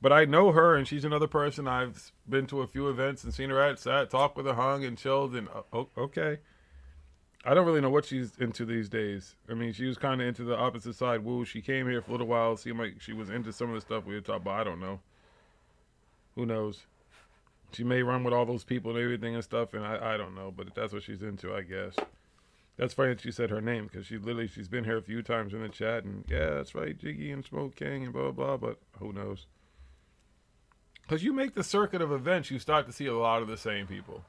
But I know her, and she's another person I've been to a few events and seen her at, sat, talked with her, hung, and chilled, and okay. I don't really know what she's into these days. I mean, she was kind of into the opposite side. Woo, she came here for a little while. Seemed like she was into some of the stuff we were talking about. I don't know. Who knows? She may run with all those people and everything and stuff, and I don't know, but that's what she's into, I guess. That's funny that you said her name, because she's been here a few times in the chat, and yeah, that's right, Jiggy and Smoke King and blah, blah, but who knows? Because you make the circuit of events, you start to see a lot of the same people.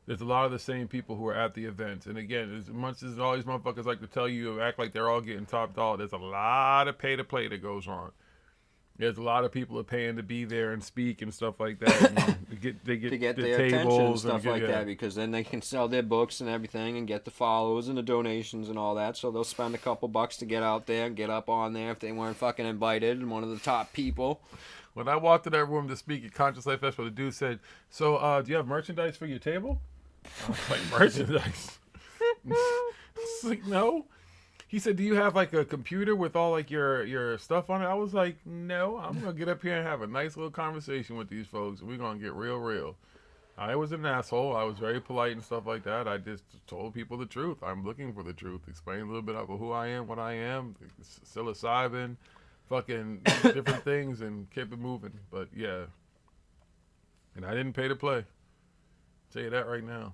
There's a lot of the same people who are at the events. And again, as much as all these motherfuckers like to tell you, act like they're all getting top dollar, there's a lot of pay to play that goes on. There's a lot of people are paying to be there and speak and stuff like that. And they get To get the their attention and tables stuff like yeah. that, because then they can sell their books and everything and get the followers and the donations and all that. So they'll spend a couple bucks to get out there and get up on there if they weren't fucking invited and one of the top people. When I walked in that room to speak at Conscious Life Festival, the dude said, "So, do you have merchandise for your table?" I was like, "Merchandise?" It's like, no. He said, "Do you have like a computer with all like your stuff on it?" I was like, "No, I'm gonna get up here and have a nice little conversation with these folks, and we're gonna get real. I was an asshole. I was very polite and stuff like that. I just told people the truth. I'm looking for the truth. Explain a little bit about who I am, what I am, psilocybin, fucking different things, and keep it moving. But yeah, and I didn't pay to play. Tell you that right now.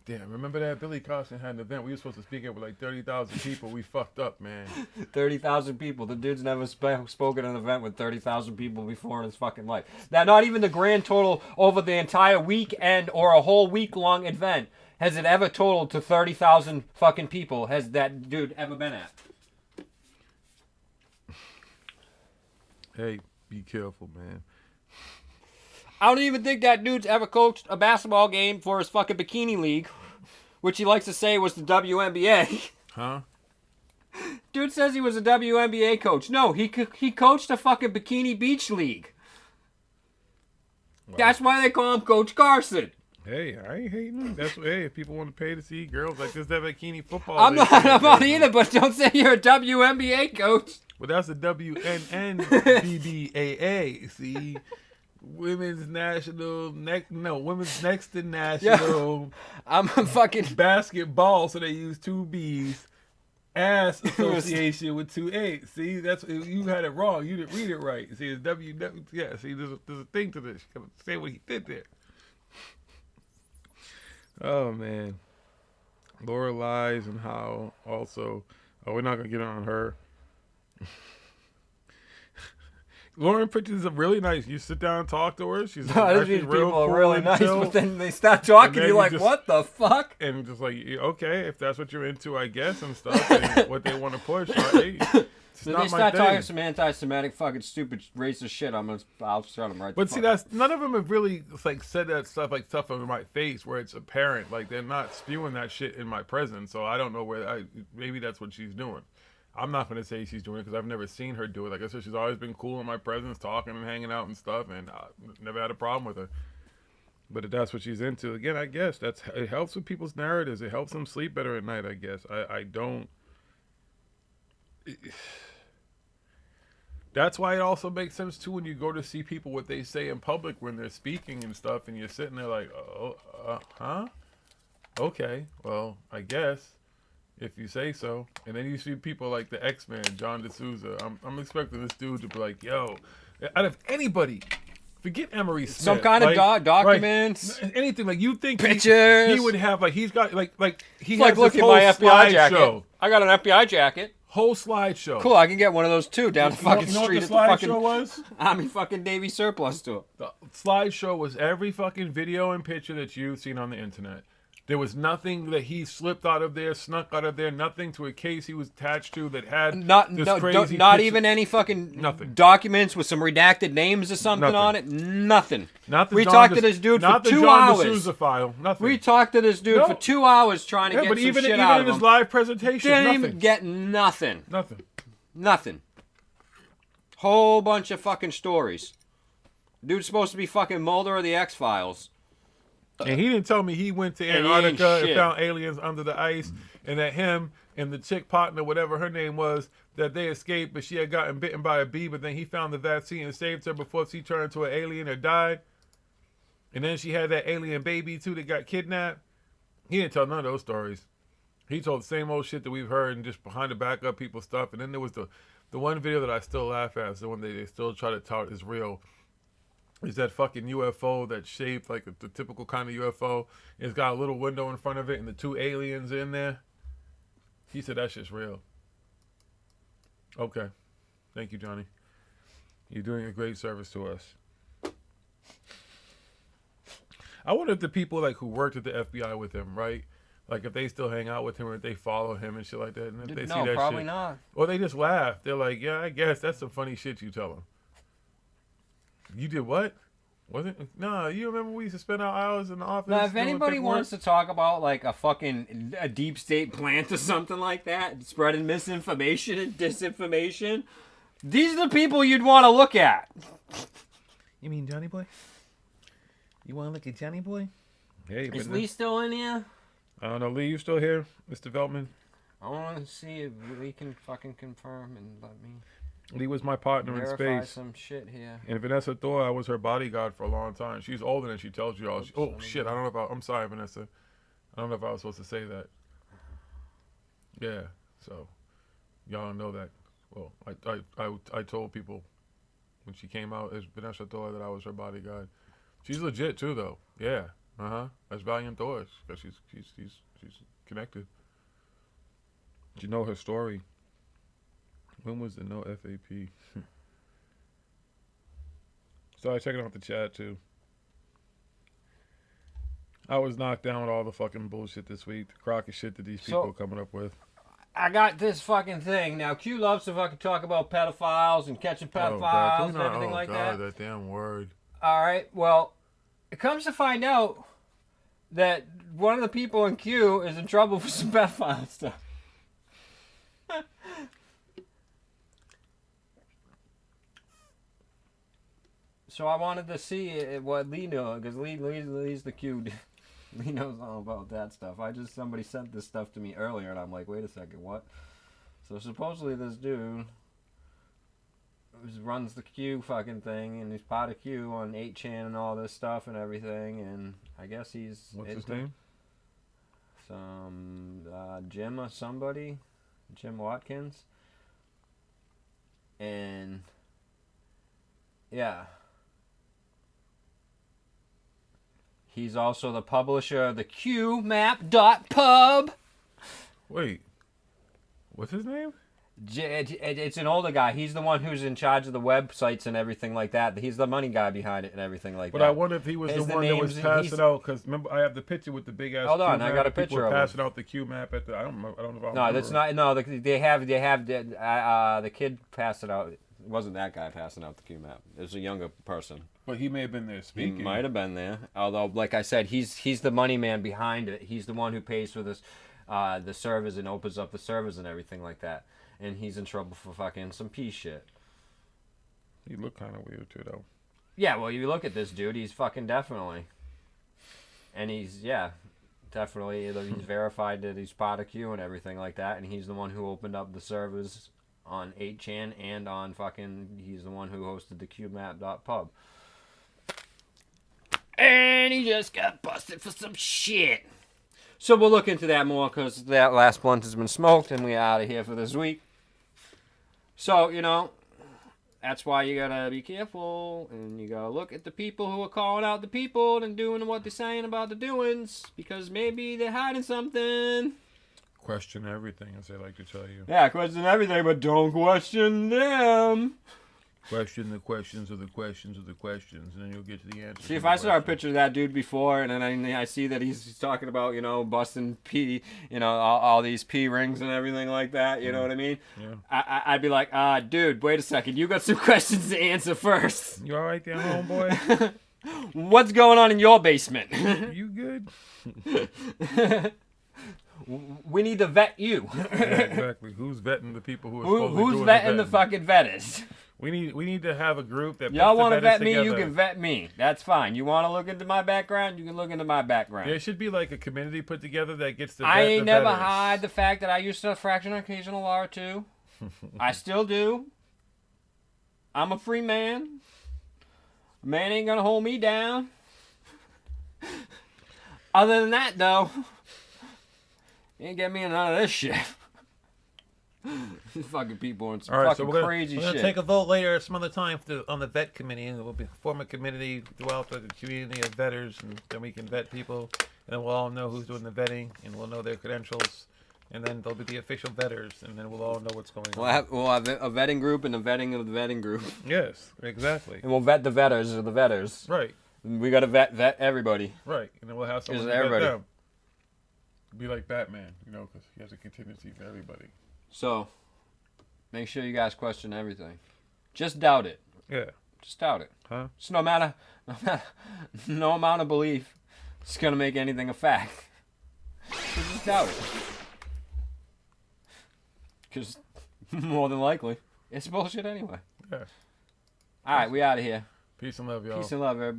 Damn, remember that Billy Costin had an event? We were supposed to speak at with like 30,000 people. We fucked up, man. 30,000 people. The dude's never spoken at an event with 30,000 people before in his fucking life. Now, not even the grand total over the entire weekend or a whole week-long event has it ever totaled to 30,000 fucking people has that dude ever been at. Hey, be careful, man. I don't even think that dude's ever coached a basketball game for his fucking bikini league, which he likes to say was the WNBA. Huh? Dude says he was a WNBA coach. No, he coached a fucking bikini beach league. Wow. That's why they call him Coach Carson. Hey, I ain't hating him. That's hey, if people want to pay to see girls like this, that bikini football. I'm not either, but don't say you're a WNBA coach. Well, that's the WNNBBAA. See, women's national women's next to national. Yeah. I'm a fucking basketball, so they use two B's. Ass association with two A's. See, that's you had it wrong. You didn't read it right. See, it's WW. Yeah. See, there's a thing to this. You gotta say what he did there. Oh man, Laura lies and how also. Oh, we're not gonna get on her. Lauren Pritchard is a really nice. You sit down and talk to her. She's these people are really nice, but then they start talking. You're like, what the fuck? And just like, okay, if that's what you're into, I guess, and stuff, and what they want to push. Hey, so they start talking some anti-Semitic, fucking stupid racist shit. I'll shut them right. But see, that's none of them have really like said that stuff like stuff in my face where it's apparent. Like they're not spewing that shit in my presence. So I don't know where. Maybe that's what she's doing. I'm not going to say she's doing it because I've never seen her do it. Like I said, she's always been cool in my presence, talking and hanging out and stuff, and I never had a problem with her. But if that's what she's into, again, I guess it helps with people's narratives. It helps them sleep better at night, I guess. I don't... That's why it also makes sense, too, when you go to see people, what they say in public when they're speaking and stuff, and you're sitting there like, huh? Okay, well, I guess. If you say so. And then you see people like the X-Man, John D'Souza. I'm expecting this dude to be like, yo, out of anybody, forget Emery Smith. Some kind of documents. Right? Anything. Like, you think pictures. He would have, like, he's got, like he like, has look this at whole my FBI jacket. slideshow. I got an FBI jacket. Whole slideshow. Cool, I can get one of those too down the fucking street. You know what the slideshow was? Army fucking Navy surplus to it. The slideshow was every fucking video and picture that you've seen on the internet. There was nothing that he slipped out of there, snuck out of there, nothing to a case he was attached to that had not crazy not picture. even any fucking Nothing. documents with some redacted names or something Nothing. on it. Nothing. Not the We John talked De- to this dude for not the 2 John hours. D'Souza file. Nothing. We talked to this dude No. for 2 hours trying to Yeah, get but some even shit out in of his him. live presentation, Didn't nothing. even get nothing. Nothing. Nothing. Whole bunch of fucking stories. Dude's supposed to be fucking Mulder of the X-Files. And he didn't tell me he went to And he ain't Antarctica and shit. found aliens under the ice, and that him and the chick partner, whatever her name was, that they escaped, but she had gotten bitten by a bee, but then he found the vaccine and saved her before she turned into an alien or died. And then she had that alien baby, too, that got kidnapped. He didn't tell none of those stories. He told the same old shit that we've heard and just behind the back of people's stuff. And then there was the one video that I still laugh at, is the one they still try to tout is real. Is that fucking UFO that's shaped like the typical kind of UFO. It's got a little window in front of it and the 2 aliens in there. He said that shit's real. Okay. Thank you, Johnny. You're doing a great service to us. I wonder if the people like who worked at the FBI with him, right? Like if they still hang out with him or if they follow him and shit like that. And if they see that probably shit, not. or they just laugh. They're like, yeah, I guess that's some funny shit you tell them. You did what? Wasn't? Nah, you remember we used to spend our hours in the office? Now, if doing anybody paperwork? wants to talk about like a deep state plant or something like that, spreading misinformation and disinformation, these are the people you'd want to look at. You mean Johnny Boy? You want to look at Johnny Boy? Hey, Is but Lee still in here? I don't know. Lee, you still here, Mr. Veltman? I want to see if Lee can fucking confirm and let me Lee was my partner in verify space. some shit here. And Vanessa Thor, I was her bodyguard for a long time. She's older than she tells you all. Oh shit! I don't know if I'm sorry, Vanessa. I don't know if I was supposed to say that. Yeah. So, y'all don't know that. Well, I told people when she came out as Vanessa Thor that I was her bodyguard. She's legit too, though. Yeah. That's Valiant Thor's because she's connected. Did you know her story? When was the no FAP? Started checking out the chat too. I was knocked down with all the fucking bullshit this week. The crock of shit that these people are coming up with. I got this fucking thing. Now, Q loves to fucking talk about pedophiles and catching pedophiles and everything like that. That damn word. All right. Well, it comes to find out that one of the people in Q is in trouble for some pedophile stuff. So I wanted to see what Lee knew, because Lee's the Q. Lee knows all about that stuff. Somebody sent this stuff to me earlier, and I'm like, wait a second, what? So supposedly this dude runs the Q fucking thing, and he's part of Q on 8chan and all this stuff and everything, and I guess he's... What's his name? Some Jim or somebody. Jim Watkins. And... yeah. He's also the publisher of the QMap.pub. Wait. What's his name? It's an older guy. He's the one who's in charge of the websites and everything like that. He's the money guy behind it and everything like that. But I wonder if he was the one that was passing out, because remember I have the picture with the big ass. Hold on, Q I got a picture people of passing out the Q map at the. I don't know if I No, remember. that's not. No, they have the kid passed it out. It wasn't that guy passing out the Q map. It was a younger person. But he may have been there speaking. He might have been there. Although, like I said, he's the money man behind it. He's the one who pays for this, the servers and opens up the servers and everything like that. And he's in trouble for fucking some pee shit. He looked kind of weird too, though. Yeah, well, you look at this dude, he's fucking definitely. And he's, yeah, definitely. He's verified that he's part of Q and everything like that. And he's the one who opened up the servers on 8chan and on fucking, he's the one who hosted the QMap.pub. And he just got busted for some shit. So we'll look into that more, because that last blunt has been smoked and we're out of here for this week. So, you know, that's why you gotta be careful, and you gotta look at the people who are calling out the people and doing what they're saying about the doings, because maybe they're hiding something. Question everything, as they like to tell you. Yeah, question everything, but don't question them. Question the questions of the questions of the questions, and then you'll get to the answer. See, if I saw a picture of that dude before, and then I see that he's talking about, busting P, all these P rings and everything like that, you know what I mean? Yeah. I'd be like, dude, wait a second. You got some questions to answer first. You all right there, homeboy? What's going on in your basement? You good? We need to vet you. Yeah, exactly. Who's vetting the people who are supposed to be Who's doing vetting the the fucking vetters? We need to have a group that Y'all want to vet me, you can vet me. That's fine. You want to look into my background, you can look into my background. There should be like a community put together that gets the I vet ain't the never vetters. hide the fact that I used to fraction occasional law or two. I still do. I'm a free man. A man ain't gonna hold me down. Other than that, though, you ain't get me in none of this shit. These fucking people and some All right, fucking so we're crazy gonna shit. take a vote later some other time on the vet committee, and we'll form a committee throughout the community of vetters, and then we can vet people, and then we'll all know who's doing the vetting, and we'll know their credentials, and then they'll be the official vetters, and then we'll all know what's going on. We'll have a vetting group and a vetting of the vetting group. Yes, exactly. And we'll vet the vetters of the vetters. Right. And we gotta vet everybody. Right, and then we'll have someone Just to vet everybody. them. Be like Batman, because he has a contingency for everybody. So, make sure you guys question everything. Just doubt it. Yeah. Just doubt it. Huh? So no amount of belief is gonna make anything a fact. So just doubt it. Because more than likely, it's bullshit anyway. Yeah. All right, we out of here. Peace and love, y'all. Peace and love, everybody.